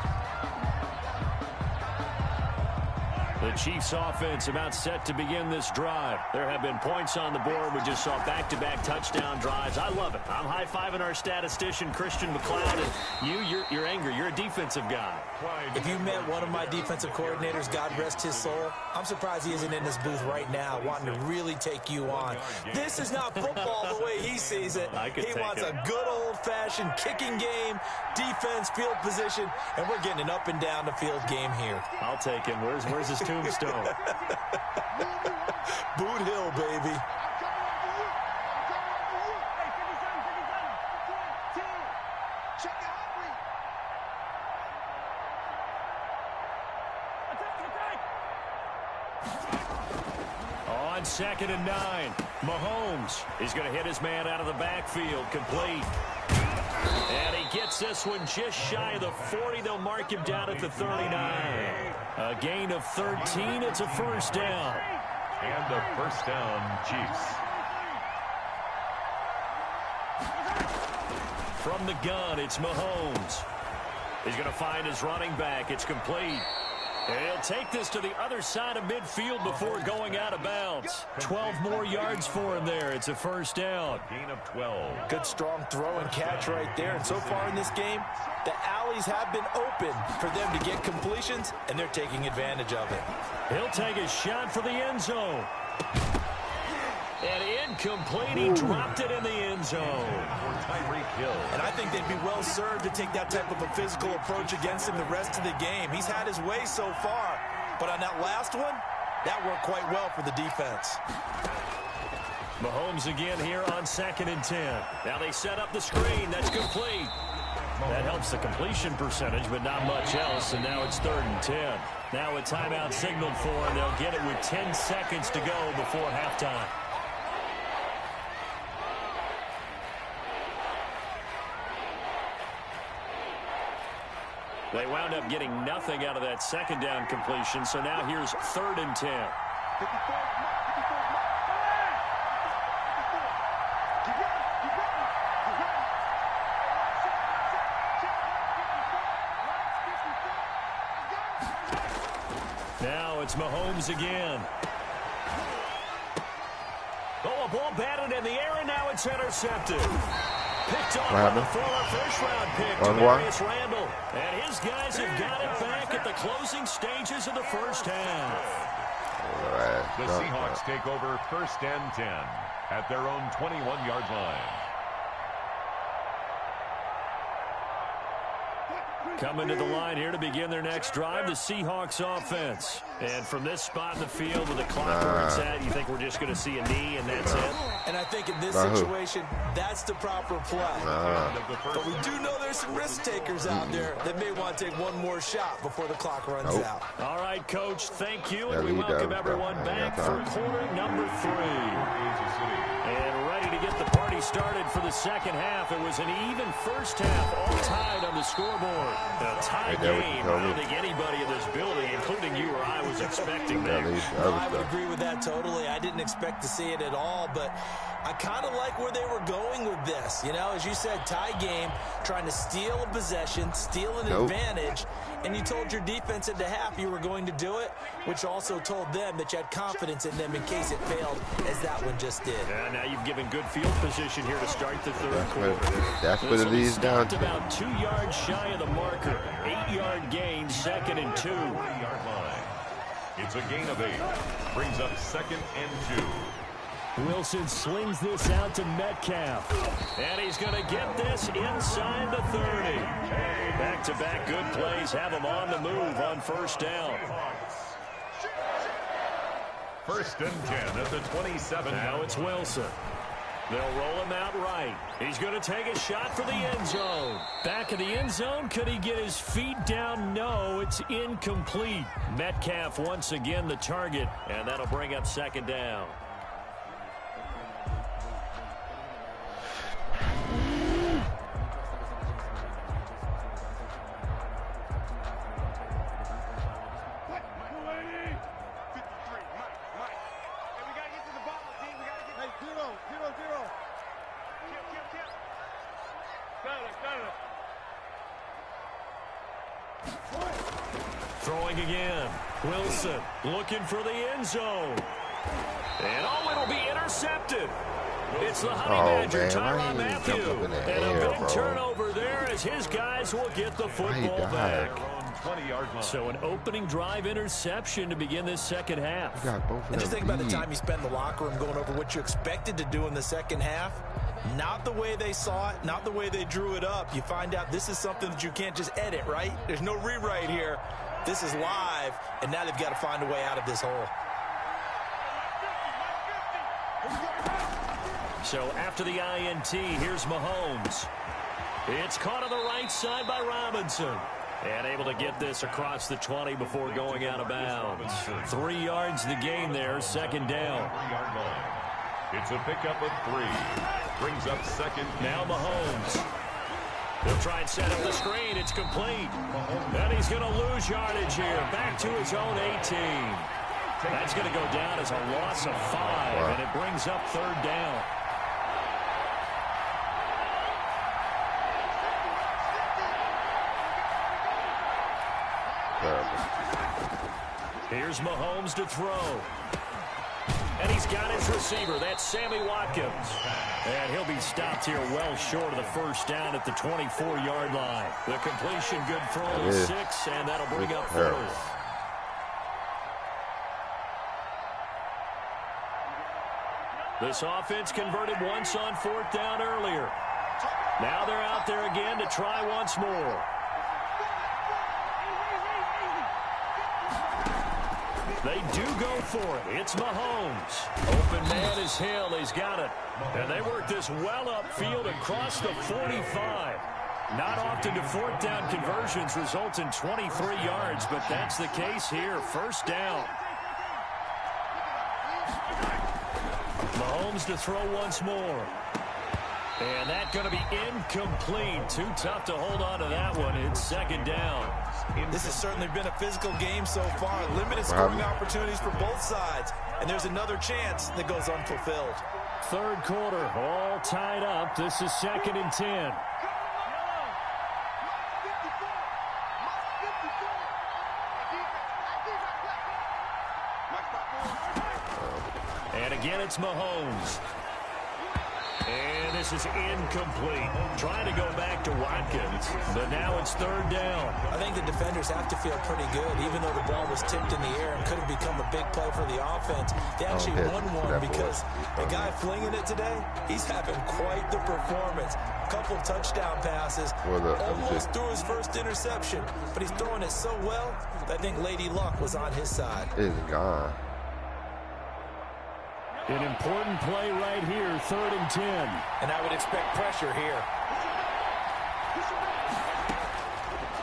The Chiefs offense about set to begin this drive. There have been points on the board. We just saw back-to-back touchdown drives. I love it. I'm high-fiving our statistician, Christian McLeod, and you're angry. You're a defensive guy. If you met one of my defensive coordinators, God rest his soul, I'm surprised he isn't in this booth right now wanting to really take you on. This is not football the way he sees it. He wants a good old-fashioned kicking game, defense, field position, and we're getting an up-and-down-the-field game here. I'll take him. Where's his tombstone? Boot Hill, baby. On 2nd and 9, Mahomes is going to hit his man out of the backfield, complete. And he gets this one just shy of the 40. They'll mark him down at the 39. A gain of 13. It's a first down. And a first down, Chiefs. From the gun, it's Mahomes. He's going to find his running back. It's complete. And he'll take this to the other side of midfield before going out of bounds. 12 more yards for him there. It's a first down. Gain of 12. Good strong throw and catch right there. And so far in this game, the alleys have been open for them to get completions, and they're taking advantage of it. He'll take a shot for the end zone. And incomplete. He dropped it in the end zone. And I think they'd be well served to take that type of a physical approach against him the rest of the game. He's had his way so far, but on that last one, that worked quite well for the defense. Mahomes again here on 2nd and 10. Now they set up the screen. That's complete. That helps the completion percentage, but not much else, and now it's 3rd and 10. Now a timeout signaled for, and they'll get it with 10 seconds to go before halftime. They wound up getting nothing out of that second down completion, so now here's 3rd and 10. Now it's Mahomes again. Oh, a ball batted in the air, and now it's intercepted. Picked off by the former first-round pick, Demarius Randall. And his guys have got it back at the closing stages of the first half. The Seahawks take over 1st and 10 at their own 21-yard line. Coming to the line here to begin their next drive, the Seahawks offense. And from this spot in the field with the clock where it's at, you think we're just going to see a knee and that's it? And I think in this situation, that's the proper play. But we do know there's some risk takers out there that may want to take one more shot before the clock runs out. All right, Coach, thank you. And we welcome everyone back for quarter number 3. And ready to get the party started for the second half. It was an even first half, all tied on the scoreboard. A tie game. I don't think anybody in this building, including you or I, was expecting that. I would agree with that totally. I didn't expect to see it at all, but I kind of like where they were going with this. You know, as you said, tie game, trying to steal a possession, steal an advantage, and you told your defense at the half you were going to do it, which also told them that you had confidence in them in case it failed, as that one just did. Yeah, now you've given good field position here to start the third quarter. That's what it leads down to. About 2 yards shy of the marker. 8-yard gain, 2nd and 2. It's a gain of 8. Brings up 2nd and 2. Wilson slings this out to Metcalf. And he's going to get this inside the 30. Back-to-back good plays have him on the move on first down. 1st and 10 at the 27. Now it's Wilson. They'll roll him out right. He's going to take a shot for the end zone. Back of the end zone. Could he get his feet down? No, it's incomplete. Metcalf once again the target, and that'll bring up 2nd down. Throwing again. Wilson looking for the end zone. And it'll be intercepted. It's the Honey Badger, Tyrann Mathieu. And a big turnover there as his guys will get the football back. So an opening drive interception to begin this second half. And just think about the time you spend in the locker room going over what you expected to do in the second half. Not the way they saw it, not the way they drew it up. You find out this is something that you can't just edit, right? There's no rewrite here. This is live, and now they've got to find a way out of this hole. So after the INT, here's Mahomes. It's caught on the right side by Robinson. And able to get this across the 20 before going out of bounds. 3 yards in the game there, second down. It's a pickup of 3. Brings up second. Now Mahomes. He'll try and set up the screen. It's complete. And he's going to lose yardage here. Back to his own 18. That's going to go down as a loss of 5. And it brings up third down. Here's Mahomes to throw. And he's got his receiver. That's Sammy Watkins. And he'll be stopped here well short of the first down at the 24-yard line. The completion good for only 6, and that'll bring up fourth. This offense converted once on fourth down earlier. Now they're out there again to try once more. They do go for it. It's Mahomes. Open man is Hill. He's got it. And they work this well upfield across the 45. Not often do fourth down conversions result in 23 yards, but that's the case here. First down. Mahomes to throw once more. And that's going to be incomplete. Too tough to hold on to that one. It's second down. This has certainly been a physical game so far. Limited scoring opportunities for both sides. And there's another chance that goes unfulfilled. Third quarter, all tied up. This is second and 10. And again, it's Mahomes. And this is incomplete. Trying to go back to Watkins, but now it's third down. I think the defenders have to feel pretty good, even though the ball was tipped in the air and could have become a big play for the offense. They actually won one because the guy flinging it today, he's having quite the performance. A couple of touchdown passes, almost threw his first interception, but he's throwing it so well that I think Lady Luck was on his side. It's gone. An important play right here, third and 10. And I would expect pressure here.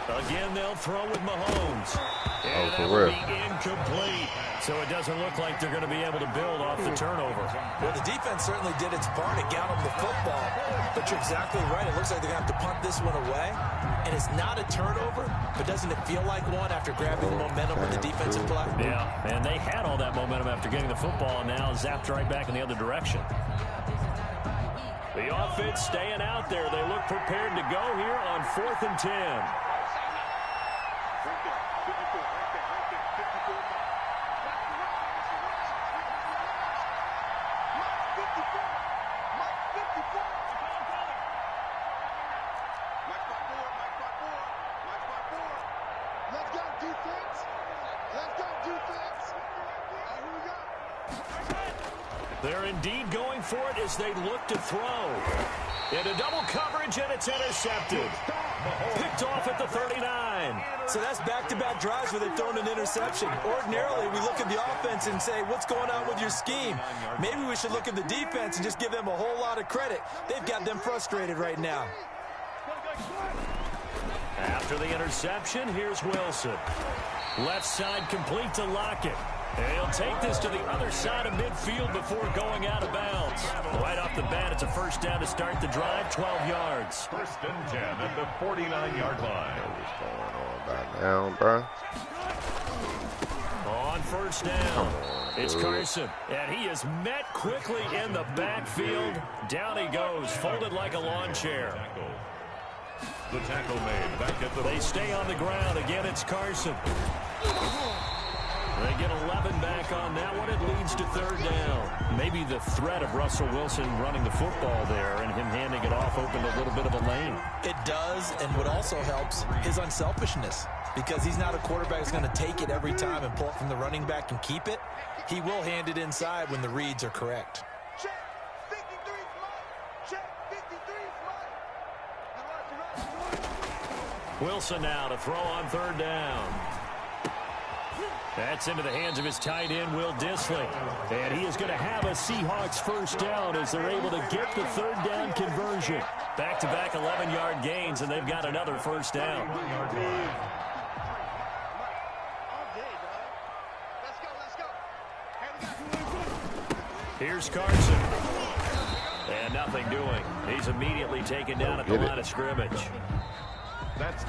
Again, they'll throw with Mahomes. And that will be incomplete. So it doesn't look like they're going to be able to build off the turnover. Well, the defense certainly did its part to get them the football. But you're exactly right. It looks like they're going to have to punt this one away. And it's not a turnover, but doesn't it feel like one after grabbing the momentum with the defensive play? Yeah, and they had all that momentum after getting the football, and now zapped right back in the other direction. The offense staying out there. They look prepared to go here on 4th and 10. They're indeed going for it as they look to throw. Into double coverage, and it's intercepted. Picked off at the 39. So that's back-to-back drives where they've thrown an interception. Ordinarily, we look at the offense and say, what's going on with your scheme? Maybe we should look at the defense and just give them a whole lot of credit. They've got them frustrated right now. After the interception, here's Wilson. Left side complete to Lockett. And he'll take this to the other side of midfield before going out of bounds. Right off the bat, it's a first down to start the drive, 12 yards. First and 10 at the 49-yard line. What's going on by now, bro? On first down, it's Carson. And he is met quickly in the backfield. Down he goes, folded like a lawn chair. The tackle made back at the... They stay on the ground. Again, it's Carson. They get 11 back on that one. It leads to third down. Maybe the threat of Russell Wilson running the football there and him handing it off opened a little bit of a lane. It does, and what also helps, his unselfishness. Because he's not a quarterback who's going to take it every time and pull it from the running back and keep it. He will hand it inside when the reads are correct. Check. 53 smart. Check. 53 smart. Wilson now to throw on third down. That's into the hands of his tight end, Will Dissly. And he is going to have a Seahawks first down as they're able to get the third down conversion. Back-to-back 11-yard gains, and they've got another first down. Here's Carson. And nothing doing. He's immediately taken down at the line of scrimmage.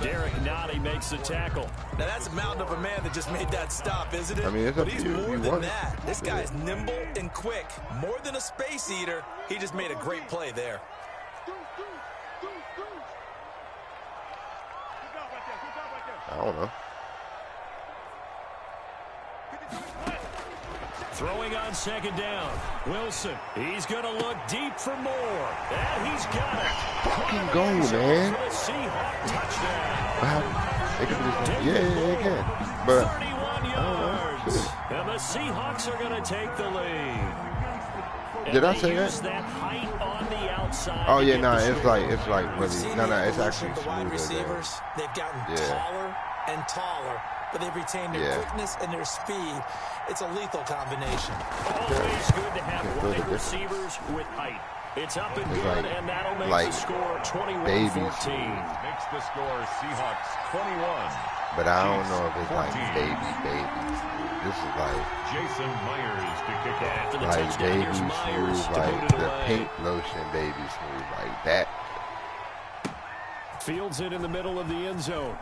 Derek Nottie makes the tackle. Now that's a mountain of a man that just made that stop, isn't it? I mean, it's but up he's to you. more You than want that. it. This guy is nimble and quick. More than a space eater. He just made a great play there. I don't know. Throwing on second down. Wilson. He's going to look deep for more. And he's got it. Fucking go, man. For the Seahawks touchdown. It could be yeah, it can. But 31 yards. And the Seahawks are going to take the lead. Did I say that? That height on the outside. Oh yeah, no, it's like really it's The actually wide smoother. receivers, they've gotten taller and taller, but they've retained their quickness and their speed. It's a lethal combination. Always good to have wide receivers with height. It's up and good, and that'll make the score 21-14. Makes the score Seahawks 21. But I don't know if it's like baby. This is like Jason Myers to kick off. like baby smooth, like the pink lotion baby smooth, like that. Fields it in the middle of the end zone.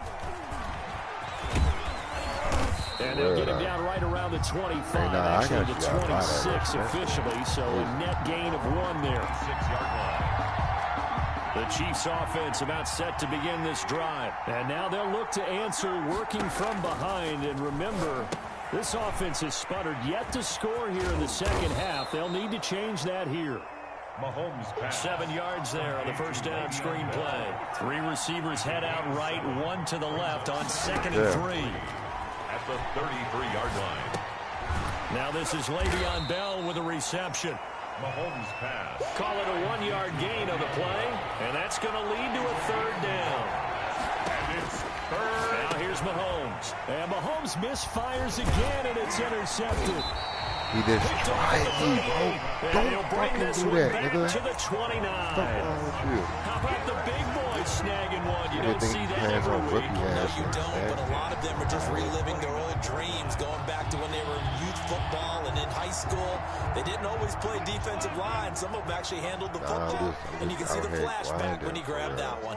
And they'll get him down right around the 25, actually the 26 officially, so a net gain of 1 there. 6-yard line. The Chiefs offense about set to begin this drive. And now they'll look to answer working from behind. And remember, this offense has sputtered yet to score here in the second half. They'll need to change that here. Mahomes pass. 7 yards there on the first down screen play. 3 receivers head out right, 1 to the left on 2nd and 3. At the 33-yard line. Now this is Le'Veon Bell with a reception. Mahomes pass. Call it a 1-yard gain on the play, and that's going to lead to a third down. And it's third. Now here's Mahomes. And Mahomes misfires again, and it's intercepted. He just tried me, bro. Don't fucking do that, nigga. To the 29. How about the big boys snagging one? You don't see that every week. No, you don't, but a lot of them are just reliving their old dreams, going back to when they were in youth football and in high school. They didn't always play defensive line. Some of them actually handled the football, and you can see the flashback when he grabbed that one.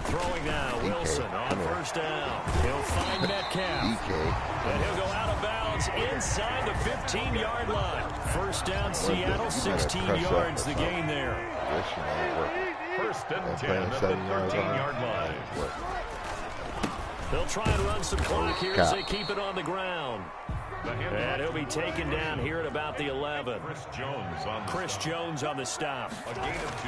Throwing now, Wilson on first down. He'll find Metcalf. And he'll go out of bounds inside the 15-yard line. First down, Seattle, 16 yards the gain there. First and 10 at the 13-yard line. They'll try and run some clock here as they keep it on the ground. And he'll be taken down here at about the 11. Chris Jones on the stop. A gain of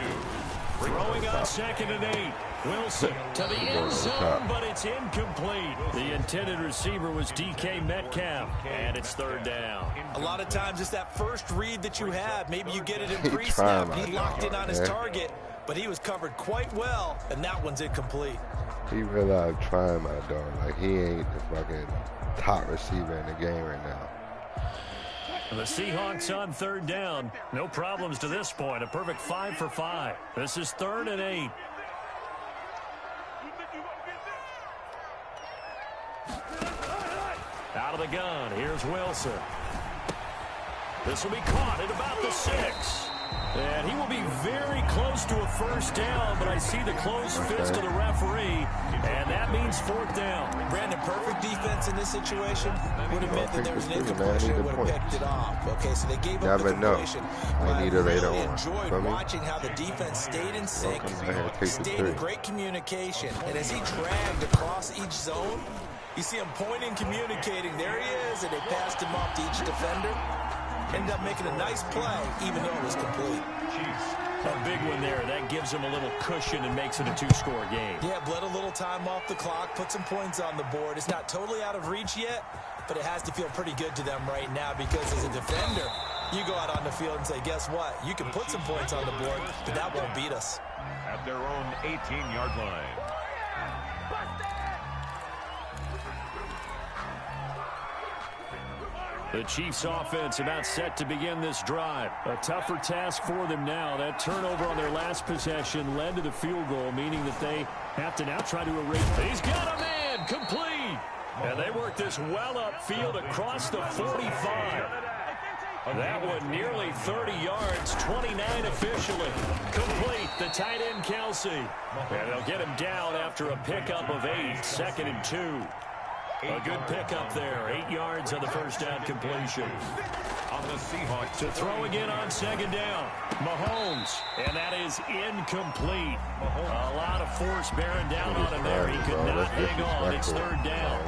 2. Throwing on 2nd and 8. Wilson to the end zone, but it's incomplete. The intended receiver was DK Metcalf, and it's third down. A lot of times it's that first read that you have. Maybe you get it in pre-snap. He locked in on his target, but he was covered quite well, and that one's incomplete. He realized trying my dog. Like, he ain't the fucking top receiver in the game right now. The Seahawks on third down. No problems to this point. A perfect 5 for 5. This is 3rd and 8. Out of the gun. Here's Wilson. This will be caught at about the 6. And he will be very close to a first down, but I see the closed fist of the referee, and that means fourth down. Brandon, perfect defense in this situation would admit that there was an incompletion and would have picked it off. Okay, so they gave up the completion. I really enjoyed watching how the defense stayed in sync, stayed in great communication, and as he dragged across each zone, you see him pointing, communicating. There he is, and they passed him off to each defender. Ended up making a nice play, even though it was complete. A big one there. That gives him a little cushion and makes it a two-score game. Yeah, bled a little time off the clock, put some points on the board. It's not totally out of reach yet, but it has to feel pretty good to them right now because as a defender, you go out on the field and say, guess what? You can put some points on the board, but that won't beat us. At their own 18-yard line. The Chiefs offense about set to begin this drive. A tougher task for them now. That turnover on their last possession led to the field goal, meaning that they have to now try to erase. He's got a man, complete. And they work this well upfield across the 45. That one nearly 30 yards, 29 officially. Complete, the tight end Kelsey. And they'll get him down after a pickup of 8, 2nd and 2. A good pickup there. 8 yards on the first down completion. On the Seahawks. To throw again on second down. Mahomes. And that is incomplete. A lot of force bearing down on him there. He could not hang on. It's third down.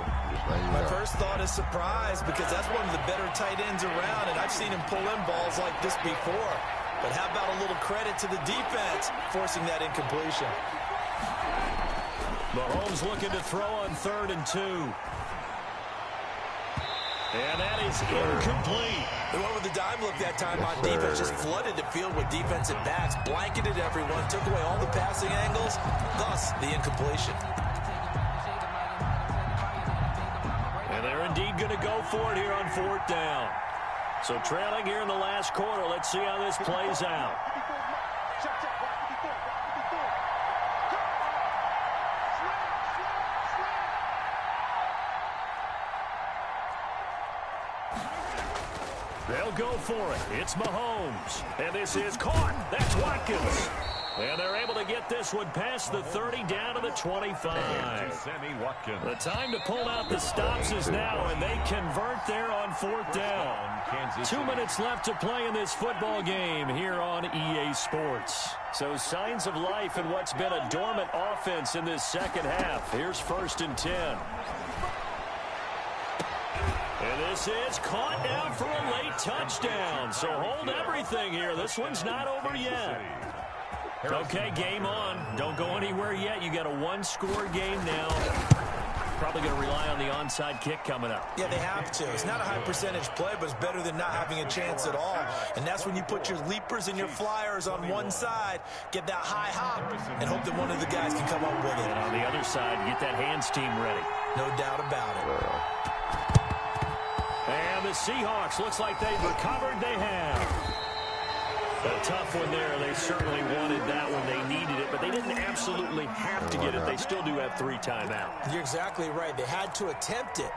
My first thought is surprise because that's one of the better tight ends around, and I've seen him pull in balls like this before. But how about a little credit to the defense forcing that incompletion? Mahomes looking to throw on 3rd and 2. And that is incomplete. They went with the dime look that time on defense. Just flooded the field with defensive backs. Blanketed everyone. Took away all the passing angles. Thus, the incompletion. And they're indeed going to go for it here on 4th down. So trailing here in the last quarter. Let's see how this plays out. They'll go for it. It's Mahomes. And this is caught. That's Watkins. And they're able to get this one past the 30 down to the 25. Sammy Watkins. The time to pull out the stops is now, and they convert there on 4th down. 2 minutes left to play in this football game here on EA Sports. So signs of life in what's been a dormant offense in this second half. Here's 1st and 10. And this is caught now for a late touchdown. So hold everything here. This one's not over yet. Okay, game on. Don't go anywhere yet. You got a one-score game now. Probably going to rely on the onside kick coming up. Yeah, they have to. It's not a high percentage play, but it's better than not having a chance at all. And that's when you put your leapers and your flyers on one side, get that high hop, and hope that one of the guys can come up with it. And on the other side, get that hands team ready. No doubt about it. And the Seahawks, looks like they've recovered. They have. A tough one there. They certainly wanted that one. They needed it, but they didn't absolutely have to get it. They still do have 3 timeouts. You're exactly right. They had to attempt it.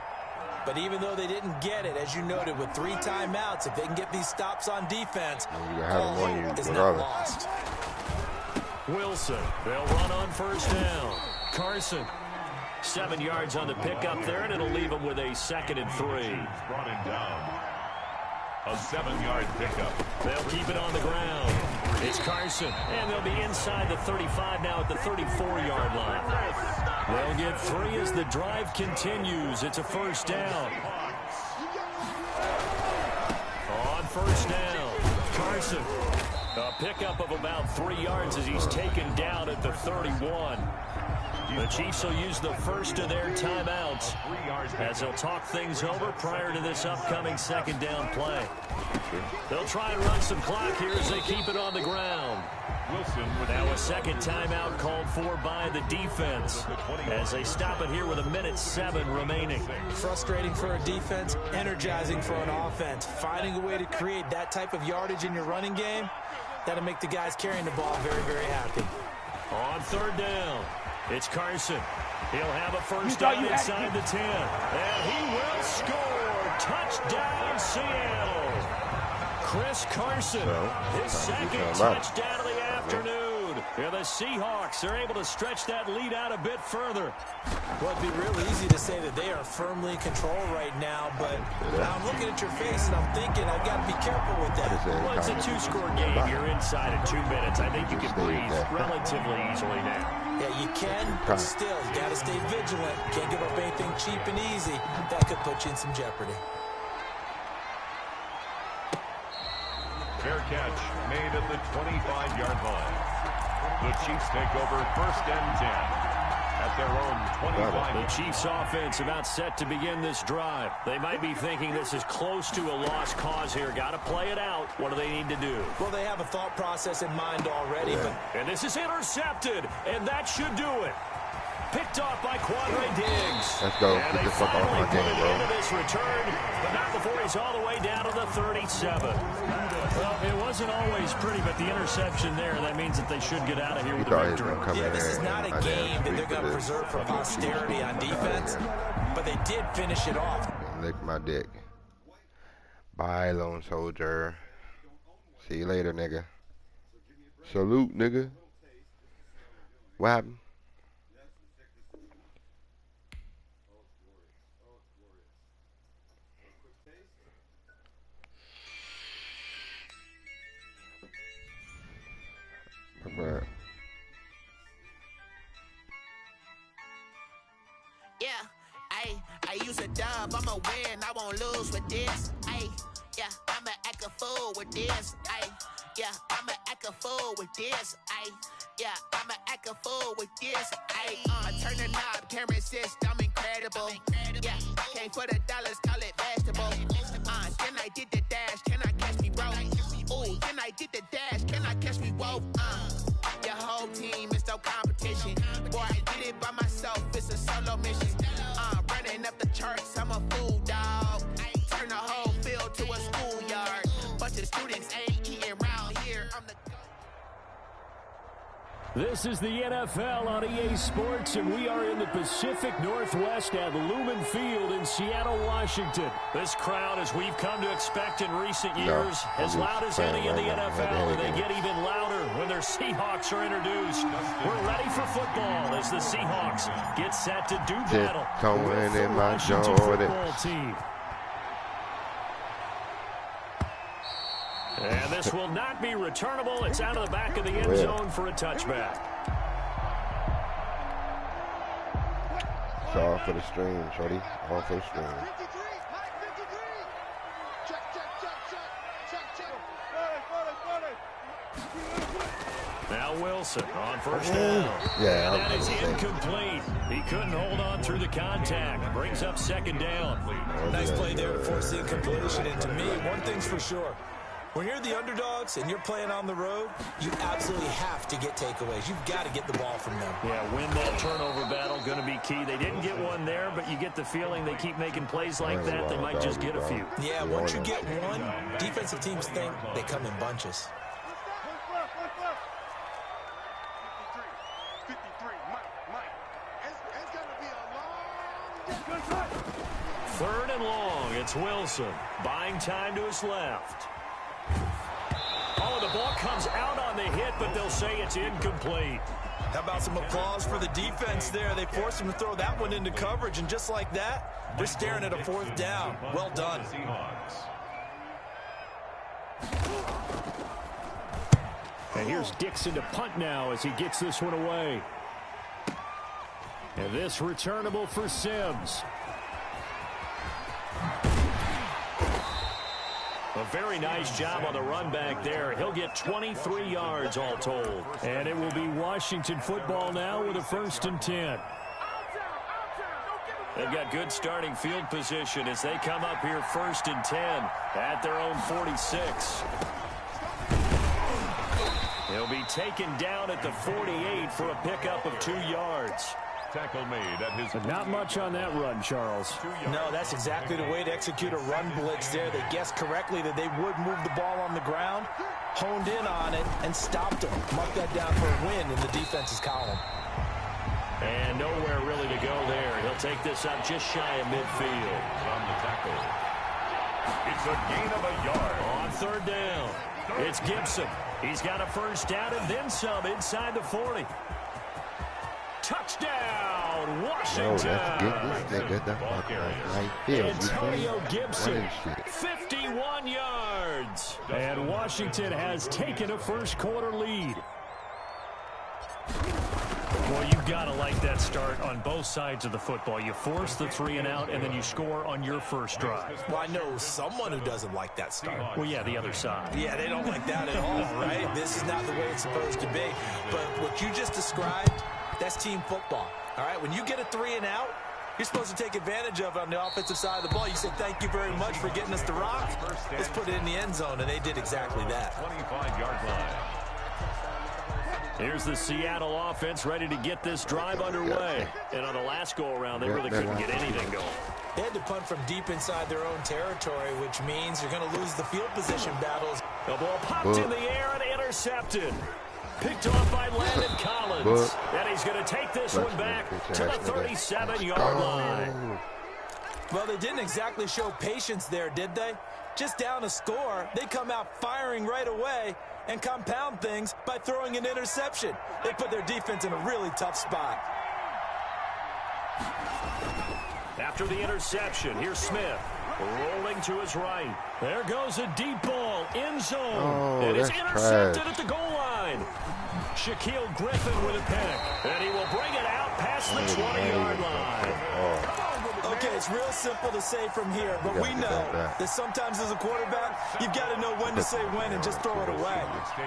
But even though they didn't get it, as you noted, with 3 timeouts, if they can get these stops on defense, all is not lost. Wilson, they'll run on 1st down. Carson, 7 yards on the pickup there, and it'll leave them with a 2nd and 3. Brought him down. A 7-yard pickup. They'll keep it on the ground. It's Carson, and they'll be inside the 35 now at the 34-yard line. They'll get 3 as the drive continues. It's a 1st down. On 1st down, Carson. A pickup of about 3 yards as he's taken down at the 31. The Chiefs will use the first of their timeouts as they'll talk things over prior to this upcoming 2nd down play. They'll try and run some clock here as they keep it on the ground. Now a 2nd timeout called for by the defense as they stop it here with 1:07 remaining. Frustrating for a defense, energizing for an offense. Finding a way to create that type of yardage in your running game, that'll make the guys carrying the ball very, very happy. On 3rd down, it's Carson. He'll have a 1st down inside the 10. And he will score. Touchdown, Seattle. Chris Carson, his second touchdown of the afternoon. Yeah, the Seahawks are able to stretch that lead out a bit further. Well, it'd be real easy to say that they are firmly in control right now, but I'm looking at your face and I'm thinking I've got to be careful with that. Well, it's a two-score game. You're inside in 2 minutes. I think you can breathe relatively easily now. Yeah, you can, but still, you got to stay vigilant. Can't give up anything cheap and easy. That could put you in some jeopardy. Fair catch made at the 25-yard line. The Chiefs take over 1st and 10 at their own 25. The Chiefs offense about set to begin this drive. They might be thinking this is close to a lost cause here. Got to play it out. What do they need to do? Well, they have a thought process in mind already. And this is intercepted, and that should do it. Picked off by Quadre Diggs. Let's go. Get the fuck off my game, bro. This return, but not before he's all the way down to the 37. Well, it wasn't always pretty, but the interception there, that means that they should get out of here with the victory. Yeah, this is not a game that they're going to preserve for posterity on defense, but they did finish it off. Lick my dick. Bye, lone soldier. See you later, nigga. Salute, nigga. What happened? Yeah, I use a dub, I'ma win, I won't lose with this. Yeah, I'ma act a fool with this. Yeah, I'ma act a fool with this. Yeah, I'ma act a fool with this. Turn the knob, camera assist, I'm incredible. Yeah, came for the dollars, call it vegetable. Then I did the dash, can I catch me, bro? Ooh, then I did the dash, can I catch me, whoa? Your whole team is no competition. Boy, I did it by myself, it's a solo mission. Running up the charts, I'm a fool, dog. Turn the whole field to a schoolyard. Bunch of students ain't eating round here. I'm the This is the NFL on EA Sports, and we are in the Pacific Northwest at Lumen Field in Seattle, Washington. This crowd, as we've come to expect in recent years, as loud as any in the NFL, and they get even louder when their Seahawks are introduced. We're ready for football as the Seahawks get set to do battle with the Washington football team. And this will not be returnable. It's out of the back of the end zone for a touchback. It's all for the stream, shorty. All for the stream. Now Wilson on first down. Yeah, and that is incomplete. He couldn't hold on through the contact. Brings up 2nd down. Nice play there to force the incompletion. And to me, one thing's for sure. When you're the underdogs and you're playing on the road, you absolutely have to get takeaways. You've got to get the ball from them. Yeah, win that turnover battle, going to be key. They didn't get one there, but you get the feeling they keep making plays like that. They might just get a few. Yeah, once you get one, defensive teams think they come in bunches. 3rd and long. It's Wilson buying time to his left. Oh, the ball comes out on the hit, but they'll say it's incomplete. How about some applause for the defense there? They forced him to throw that one into coverage, and just like that, we're staring at a 4th down. Well done. And here's Dixon to punt now as he gets this one away. And this returnable for Sims. A very nice job on the run back there. He'll get 23 yards all told. And it will be Washington football now with a 1st and 10. They've got good starting field position as they come up here 1st and 10 at their own 46. He'll be taken down at the 48 for a pickup of 2 yards. Tackle made at his... Not much on that run, Charles. No, that's exactly the way to execute a run blitz there. They guessed correctly that they would move the ball on the ground, honed in on it, and stopped him. Mark that down for a win in the defense's column. And nowhere really to go there. He'll take this up just shy of midfield. On the tackle. It's a gain of a yard. On third down, it's Gibson. He's got a first down and then some inside the 40. Touchdown, Washington. Antonio Gibson, 51 yards. And Washington has taken a first-quarter lead. Well, you've got to like that start on both sides of the football. You force the 3 and out, and then you score on your first drive. Well, I know someone who doesn't like that start. Well, yeah, the other side. Yeah, they don't like that at all, right? This is not the way it's supposed to be. But what you just described, that's team football, all right? When you get a 3 and out, you're supposed to take advantage of it on the offensive side of the ball. You say, thank you very much for getting us the rock. Let's put it in the end zone, and they did exactly that. 25-yard line. Here's the Seattle offense ready to get this drive underway. And on the last go-around, they really couldn't get anything going. They had to punt from deep inside their own territory, which means you're going to lose the field position battles. The ball popped in the air and intercepted. Picked off by Landon Collins. And he's going to take this one back to the 37-yard line. Well, they didn't exactly show patience there, did they? Just down a score, they come out firing right away and compound things by throwing an interception. They put their defense in a really tough spot. After the interception, here's Smith rolling to his right. There goes a deep ball, end zone. It is intercepted at the goal line. Shaquille Griffin with a pick. And he will bring it out past the 20-yard line. Okay, it's real simple to say from here, but we know that sometimes as a quarterback, you've got to know when to say when and just throw it away.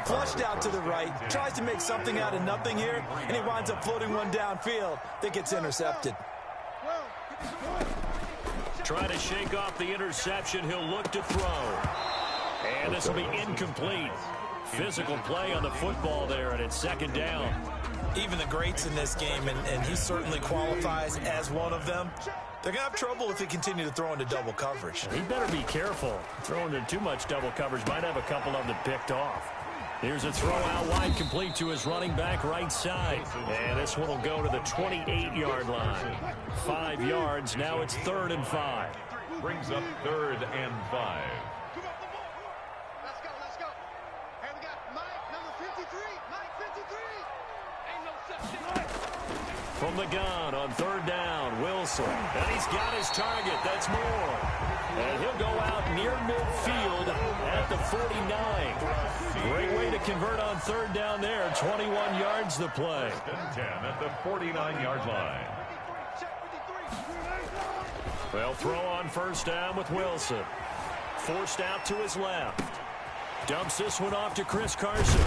Flushed out to the right, tries to make something out of nothing here, and he winds up floating one downfield that gets intercepted. Try to shake off the interception. He'll look to throw. And this will be incomplete. Physical play on the football there, and it's second down. Even the greats in this game, and he certainly qualifies as one of them, they're going to have trouble if they continue to throw into double coverage. He better be careful. Throwing into too much double coverage might have a couple of them picked off. Here's a throw out wide, complete to his running back right side. And this one will go to the 28-yard line. 5 yards, now it's 3rd and 5. Brings up 3rd and 5. Let's go. Hey, we got Mike, number 53. Mike 53. Ain't no such thing. From the gun on 3rd down, Wilson. And he's got his target. That's Moore. And he'll go out near midfield at the 49. Great way to convert on 3rd down there. 21 yards the play. 10 at the 49-yard line. They'll throw on 1st down with Wilson. Forced out to his left. Dumps this one off to Chris Carson.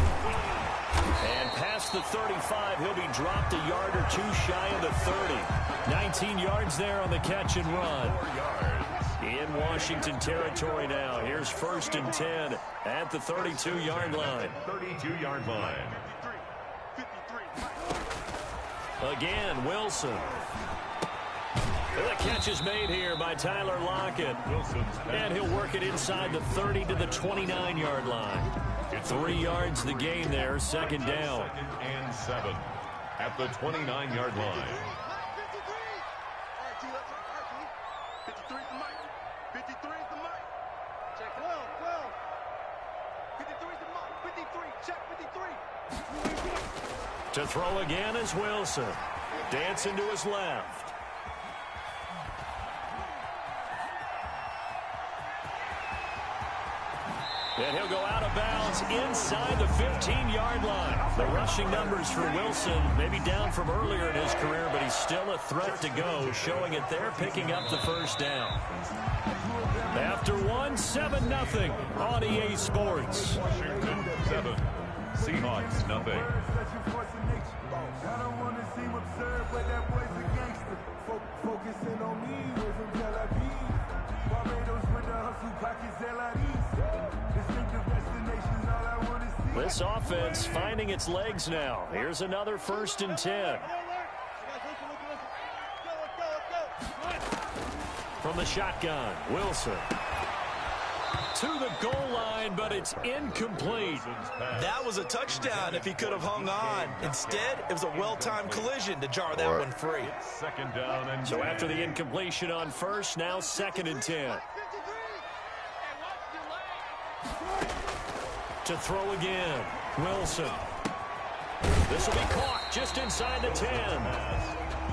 And past the 35, he'll be dropped a yard or 2 shy of the 30. 19 yards there on the catch and run. 4 yards. In Washington territory now. Here's 1st and 10 at the 32-yard line. 32-yard line. Again, Wilson. The catch is made here by Tyler Lockett. And he'll work it inside the 30 to the 29-yard line. 3 yards the gain there, 2nd down. 2nd and 7 at the 29-yard line. 53 for Mike. 53 for Mike. Check 12. 53 for Mike. 53. Check 53. To throw again is Wilson. Dancing to his left. And he'll go out of bounds inside the 15-yard line. The rushing numbers for Wilson maybe down from earlier in his career, but he's still a threat to go, showing it there, picking up the 1st down. After 7-0 on EA Sports. Washington 7, Seahawks nothing. I don't want to seem absurd, but that boy's a gangster. Focusing on me, way from Tel Aviv. Barbados with the hustle, pockets LIDs. Distinctive destinations, all I want to see. This offense finding its legs now. Here's another 1st and 10. From the shotgun, Wilson. To the goal line, but it's incomplete. That was a touchdown if he could have hung on. Instead, it was a well-timed collision to jar that one free. 2nd down and So after the incompletion on 1st, now 2nd and 10. To throw again. Wilson. This will be caught just inside the 10.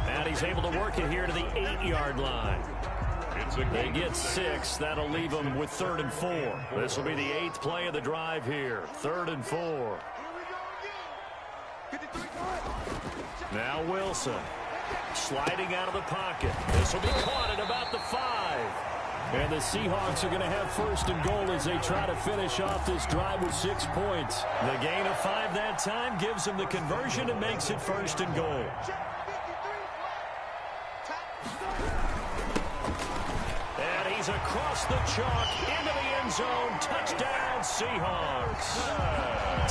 And he's able to work it here to the 8-yard line. They get 6. That'll leave them with 3rd and 4. This will be the 8th play of the drive here. 3rd and 4. Now Wilson. Sliding out of the pocket. This will be caught at about the 5. And the Seahawks are going to have 1st and goal as they try to finish off this drive with 6 points. The gain of 5 that time gives them the conversion and makes it 1st and goal. And he's across the chalk into the end zone. Touchdown, Seahawks.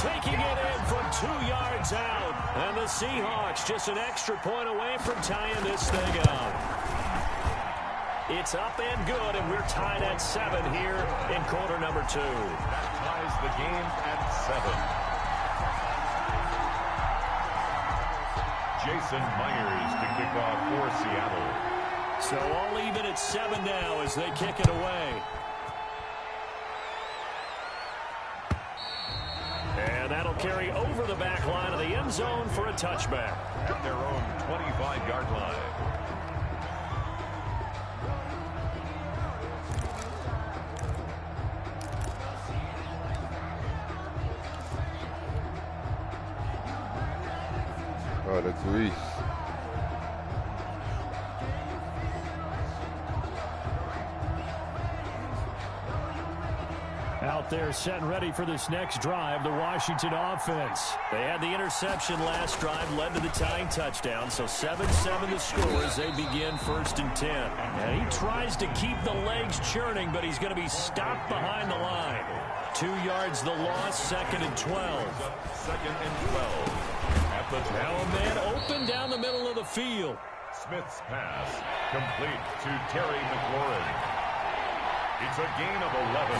Taking it in from 2 yards out. And the Seahawks just an extra point away from tying this thing up. It's up and good, and we're tied at 7 here in quarter number 2. That ties the game at 7. Jason Myers to kick off for Seattle. So all even at 7 now as they kick it away. And that'll carry over the back line of the end zone for a touchback. At their own 25-yard line. Oh, that's Reese. Out there set and ready for this next drive, the Washington offense. They had the interception last drive, led to the tying touchdown, so 7-7 the score as they begin 1st and 10. And he tries to keep the legs churning, but he's going to be stopped behind the line. 2 yards the loss, 2nd and 12. 2nd and 12. Now a man open down the middle of the field. Smith's pass complete to Terry McLaurin. It's a gain of 11.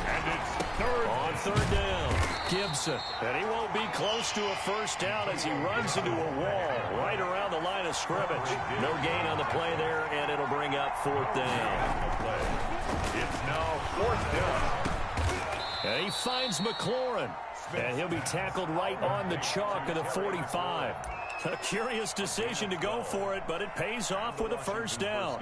And it's 3rd. On 3rd down. Gibson. And he won't be close to a 1st down as he runs into a wall right around the line of scrimmage. No gain on the play there, and it'll bring up 4th down. It's now 4th down. And he finds McLaurin. And he'll be tackled right on the chalk of the 45. A curious decision to go for it, but it pays off with a 1st down.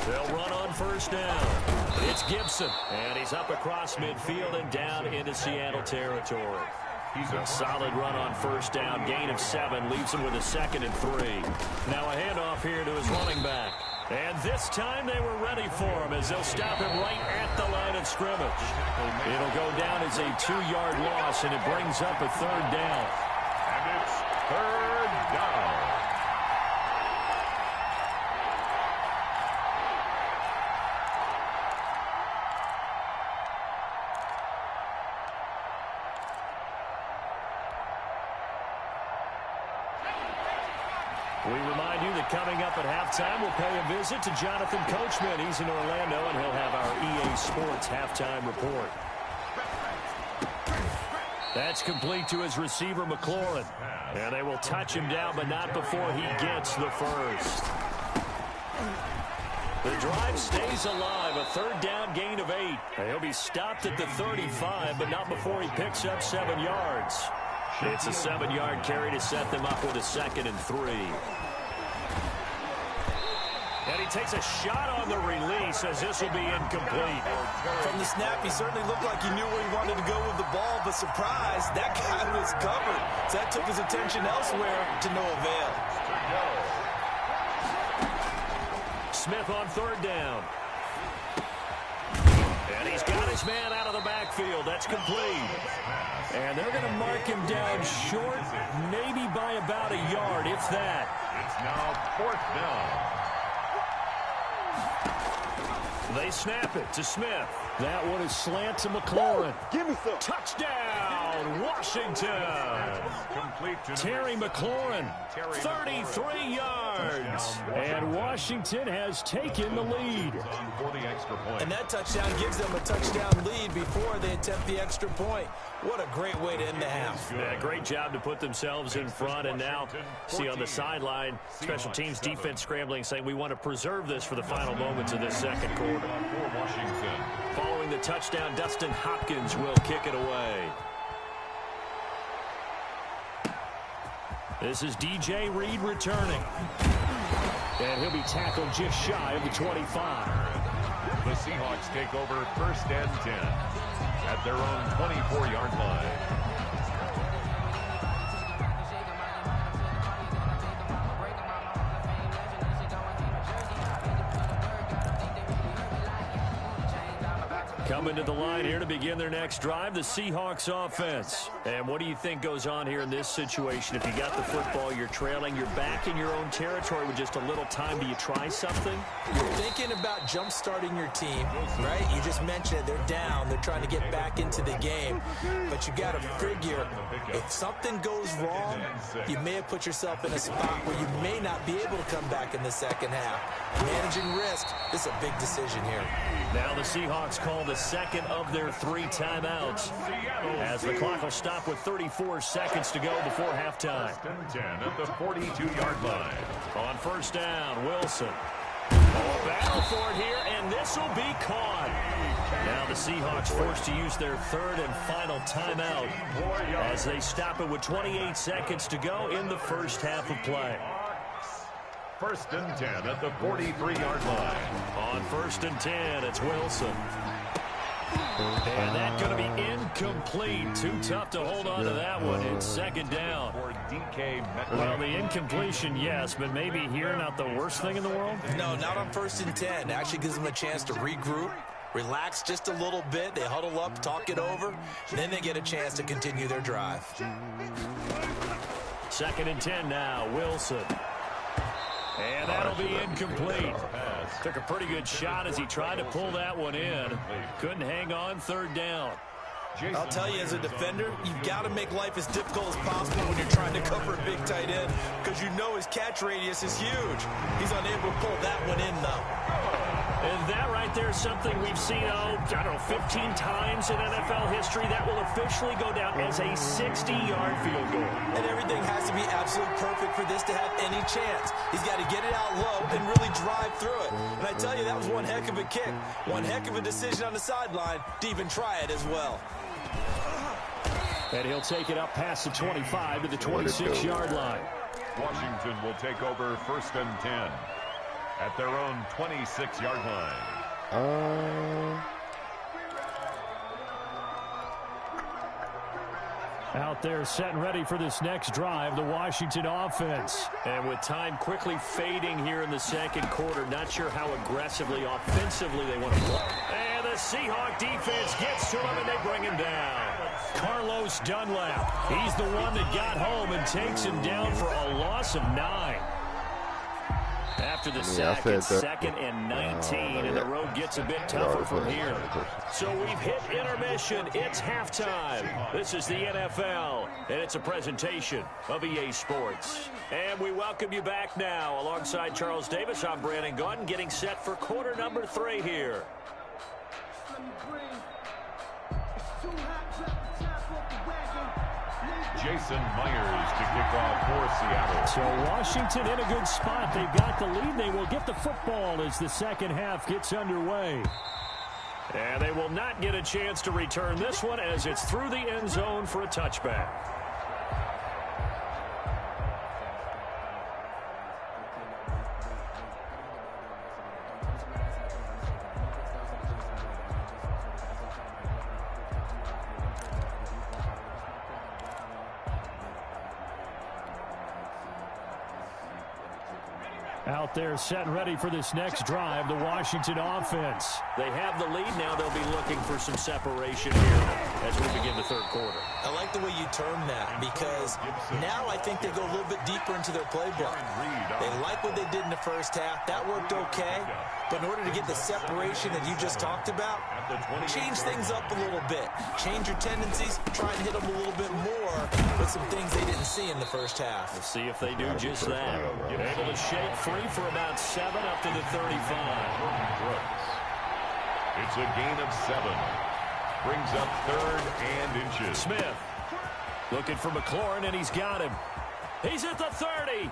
They'll run on 1st down. It's Gibson. And he's up across midfield and down into Seattle territory. He's a solid run on 1st down. Gain of 7 leaves him with a 2nd and 3. Now a handoff here to his running back. And this time they were ready for him as they'll stop him right at the line of scrimmage. It'll go down as a 2-yard loss, and it brings up a 3rd down. And it's 3rd down. We remind you that coming up at halftime, we'll pay a visit to Jonathan Coachman. He's in Orlando, and he'll have our EA Sports halftime report. That's complete to his receiver, McLaurin. And they will touch him down, but not before he gets the 1st. The drive stays alive, a 3rd down gain of 8. He'll be stopped at the 35, but not before he picks up 7 yards. It's a 7-yard carry to set them up with a 2nd and 3. And he takes a shot on the release as this will be incomplete. From the snap, he certainly looked like he knew where he wanted to go with the ball, but surprise, that guy was covered. So that took his attention elsewhere to no avail. Smith on 3rd down. And he's got his man out of the backfield. That's complete. And they're going to mark him down short, maybe by about a yard, if that. It's now 4th down. They snap it to Smith. That one is slant to McLaurin. Give me some. Touchdown, Washington. Complete to Terry McLaurin, 33 yards. yards. And Washington has taken the lead. And that touchdown gives them a touchdown lead before they attempt the extra point. What a great way to end the half. Yeah, great job to put themselves in front. And now, see on the sideline, special teams defense scrambling, saying we want to preserve this for the final moments of this second quarter. Following the touchdown, Dustin Hopkins will kick it away. This is DJ Reed returning. And he'll be tackled just shy of the 25. The Seahawks take over 1st and 10 at their own 24-yard line. Coming to the line here to begin their next drive, the Seahawks offense. And what do you think goes on here in this situation? If you got the football, you're trailing, you're back in your own territory with just a little time. Do you try something? You're thinking about jump-starting your team, right? You just mentioned it. They're down. They're trying to get back into the game. But you got to figure, if something goes wrong, you may have put yourself in a spot where you may not be able to come back in the second half. Managing risk, this is a big decision here. Now the Seahawks call the second of their 3 timeouts as the clock will stop with 34 seconds to go before halftime. 10 at the 42-yard line. On first down, Wilson. Oh, battle for it here, and this will be caught. Now the Seahawks forced to use their 3rd and final timeout as they stop it with 28 seconds to go in the first half of play. 1st and 10 at the 43-yard line. On 1st and 10, it's Wilson. And that's going to be incomplete. Too tough to hold on to that one. It's 2nd down. Well, the incompletion, yes, but maybe here not the worst thing in the world? No, not on 1st and 10. It actually gives them a chance to regroup, relax just a little bit. They huddle up, talk it over, and then they get a chance to continue their drive. 2nd and 10 now, Wilson. And that'll be incomplete. Took a pretty good shot as he tried to pull that one in. Couldn't hang on 3rd down. I'll tell you, as a defender, you've got to make life as difficult as possible when you're trying to cover a big tight end because you know his catch radius is huge. He's unable to pull that one in, though. And that right there is something we've seen, I don't know, 15 times in NFL history. That will officially go down as a 60-yard field goal. And everything has to be absolutely perfect for this to have any chance. He's got to get it out low and really drive through it. And I tell you, that was one heck of a kick. One heck of a decision on the sideline to even try it as well. And he'll take it up past the 25 to the 26-yard line. Washington will take over 1st and 10 at their own 26-yard line. Out there set and ready for this next drive, the Washington offense. And with time quickly fading here in the second quarter, not sure how aggressively, offensively they want to play. And the Seahawk defense gets to him and they bring him down. Carlos Dunlap, he's the one that got home and takes him down for a loss of 9. After the sack, it's 2nd and 19, and the road gets a bit tougher from here. So we've hit intermission. It's halftime. This is the NFL, and it's a presentation of EA Sports. And we welcome you back now. Alongside Charles Davis, I'm Brandon Gordon, getting set for quarter number 3 here. Jason Myers to kick off for Seattle. So Washington in a good spot. They've got the lead. They will get the football as the second half gets underway. And they will not get a chance to return this one as it's through the end zone for a touchback. Out there set and ready for this next drive, the Washington offense. They have the lead now. They'll be looking for some separation here as we begin the third quarter. I like the way you term that because now I think they go a little bit deeper into their playbook. They like what they did in the first half. That worked okay. But in order to get the separation that you just talked about, change things up a little bit. Change your tendencies. Try and hit them a little bit more with some things they didn't see in the first half. We'll see if they do just that. Able to shake free for about 7 up to the 35. It's a gain of 7. Brings up 3rd and inches. Smith looking for McLaurin, and he's got him. He's at the 30.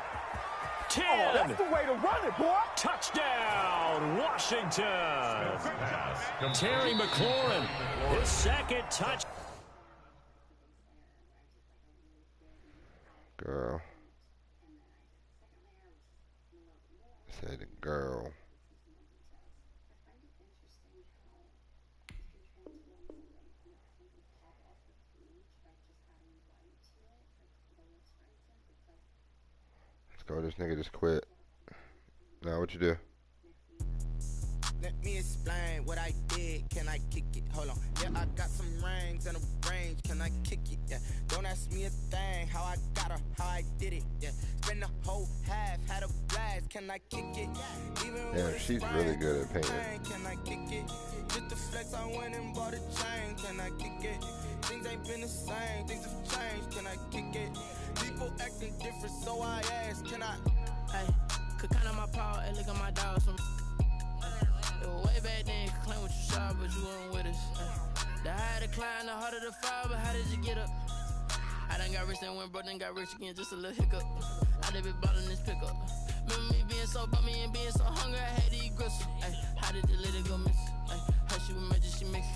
10. Oh, that's the way to run it, boy. Touchdown, Washington. Terry McLaurin, his second touch. Girl. Said girl. Let's go. This nigga just quit. Now what you do? Let me explain what I did. Can I kick it? Hold on. Yeah, I got some rings and a range. Can I kick it? Yeah. Don't ask me a thing. How I got her, how I did it. Yeah. Spend the whole half, had a blast. Can I kick it? Yeah, she's really good at painting. Can I kick it? Just the flex, I went and bought a chain. Can I kick it? Things ain't been the same. Things have changed. Can I kick it? People acting different, so I ask. Can I? Hey, could count on my power and look at my dogs from. It was way back then, you could claim what you saw, but you weren't with us. The higher the climb, the harder the fall, but how did you get up? I done got rich and went broke, then got rich again, just a little hiccup. I done been ballin' this pickup. Remember me being so bummy and being so hungry, I had to eat gristle. Ay, how did the lady go miss? Ay, how she was major, she mixed.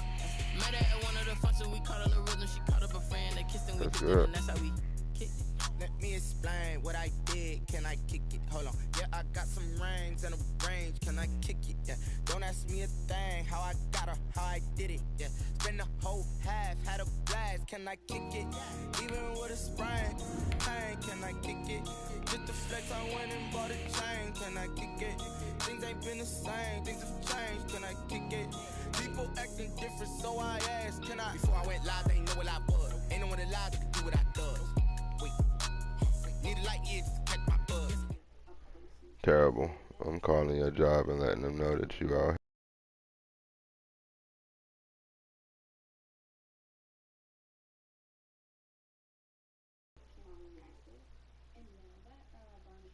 Met her at one of the functions, we caught a little rhythm, she caught up a friend, they kissed and we kicked it, and that's how we kicked it. Let me explain what I did. Can I kick it? Hold on. Yeah, I got some rings and a range. Can I kick it? Yeah. Don't ask me a thing. How I got her, how I did it. Yeah. Spend the whole half, had a blast. Can I kick it? Even with a sprain. Hey, can I kick it? Just the flex, I went and bought a chain. Can I kick it? Things ain't been the same. Things have changed. Can I kick it? People acting different, so I asked. Can I? Before I went live, they ain't know what I was. Ain't no one alive that could do what I does. Need a light year to catch my buzz. Terrible. I'm calling your job and letting them know that you out here.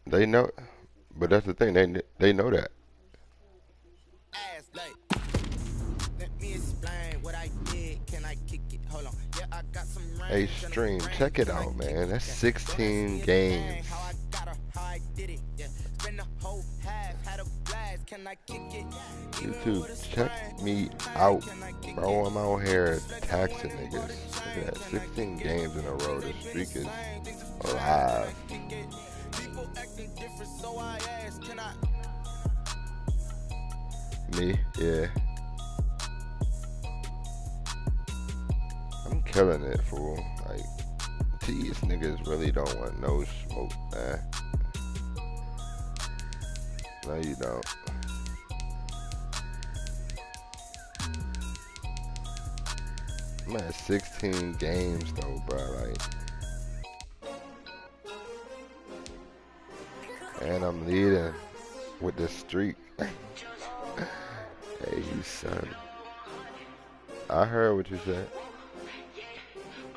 They know, but that's the thing. They know that. Let me explain what I did. Can I kick it? Hold on. Yeah, I got some Hey, stream, check it out, man. That's 16 games. YouTube, check me out, bro. I'm out here taxing niggas. Look at that, 16 games in a row. The streak is alive. Me, yeah. I'm killing it, fool. Like, these niggas really don't want no smoke, man. No, you don't. I'm at 16 games, though, bro. Like, and I'm leading with this streak. Hey, son. I heard what you said.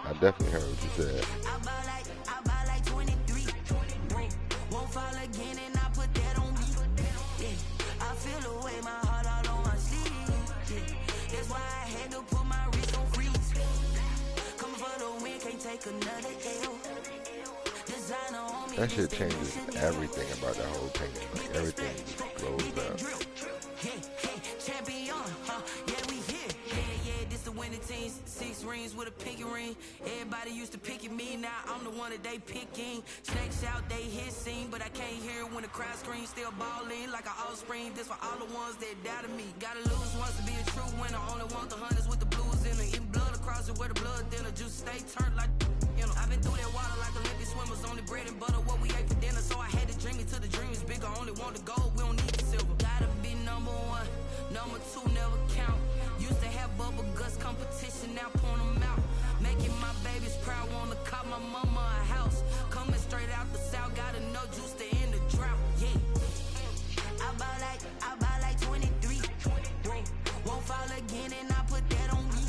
I definitely heard what you said. I buy like 23. Won't fall again and I put that on me. Yeah. I feel away my heart all on my sleeve. Yeah. That's why I had to put my wrist on freeze. Coming for the win, can't take another L. Designer on me. That shit changes everything about that whole thing. Like, everything just blows up. Champion, yeah, we here. Yeah, this the winning team. 6 rings with a pinky ring. Everybody used to pick at me, now I'm the one that they picking. Snakes out, they hit scene, but I can't hear when the crowd screams. Still balling like an offspring. This for all the ones that doubted me. Gotta lose once to be a true winner. Only want the hunters with the blues in it. Eating blood across it where the blood dinner. Juice stay turned like, you know. I've been through that water like Olympic swimmers. Only bread and butter, what we ate for dinner, so I had to Dreaming till the dream is bigger, only want the gold, we don't need the silver. Gotta be number one, number two never count. Used to have bubble guts competition, now point them out. Making my babies proud, wanna cop my mama a house. Coming straight out the south, got enough juice to end the drought. Yeah. I buy like 23. Won't fall again and I put that on me.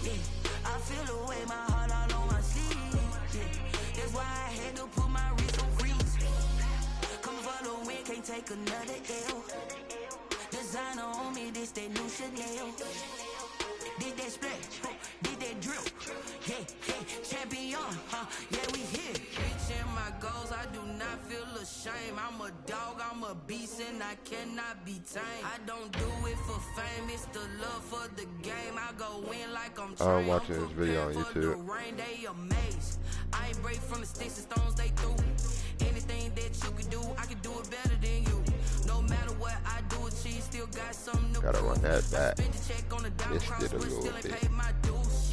Yeah. I feel the way, my heart all on my sleeve. Yeah. That's why I had to put my wrist on freeze. Coming for the win, can't take another L. Designer on me, this that new Chanel. Did that splash, did that drill. Yeah, champion, yeah, we here. Reaching my goals, I do not feel ashamed. I'm a dog, I'm a beast, and I cannot be tamed. I don't do it for fame, it's the love for the game. I go in like I'm trained. I'm watching this video on YouTube. Rain, they amazed. I ain't break from the sticks and stones they threw. Anything that you can do, I can do it better than you. No matter what I do, achieve, still got something to Gotta run that back. Missed it a little bit.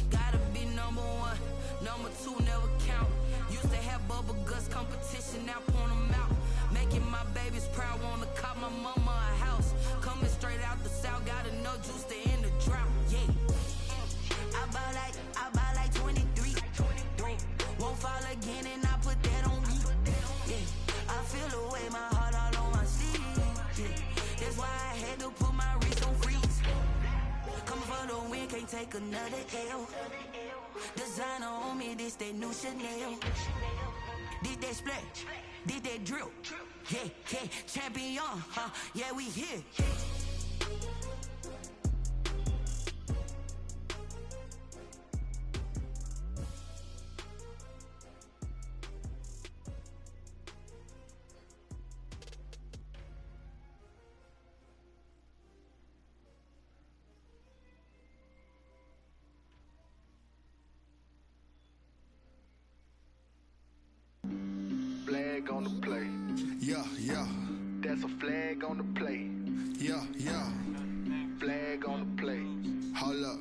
Gotta be number one, number two never count. Used to have bubble guts competition, now point them out. Making my babies proud, wanna cop my mama a house. Coming straight out the south, got enough juice to end the drought. Yeah. I buy like 23. Won't fall again and I put that on me. Yeah. I feel the way, my heart all on my sleeve. Yeah. That's why I had to put my wrist on freeze. Coming for the win, can't take another L. Designer on me, this that new Chanel. Did that splash, did that drill. Yeah, champion, yeah, we here. Flag on the play. Yeah. That's a flag on the play. Yeah. Flag on the play. Hold up.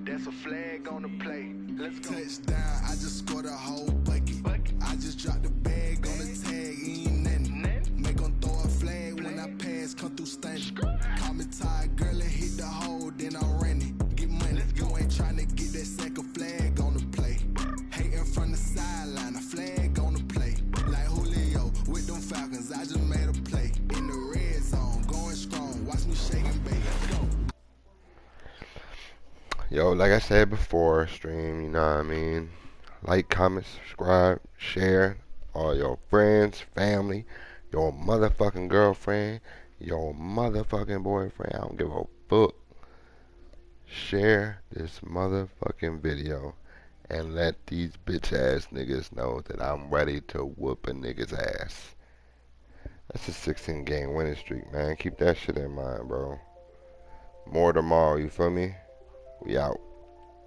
That's a flag on the play. Let's go. Touchdown, I just scored a whole bucket. I just dropped the bag on the tag, ain't nothing. Make 'em throw a flag when I pass, come through stunning. Call me tired, girl, and hit the hole, then I'm running. Get money, you ain't trying to get that second flag on the play. Hating from the sideline, a flag on the play. Like Julio with them Falcons, I just made a play. In the red zone, going strong, watch me shake and bake. Let's go. Yo, like I said before, stream, you know what I mean? Like, comment, subscribe, share. All your friends, family, your motherfucking girlfriend, your motherfucking boyfriend. I don't give a fuck. Share this motherfucking video and let these bitch ass niggas know that I'm ready to whoop a nigga's ass. That's a 16 game winning streak, man. Keep that shit in mind, bro. More tomorrow, you feel me? We out.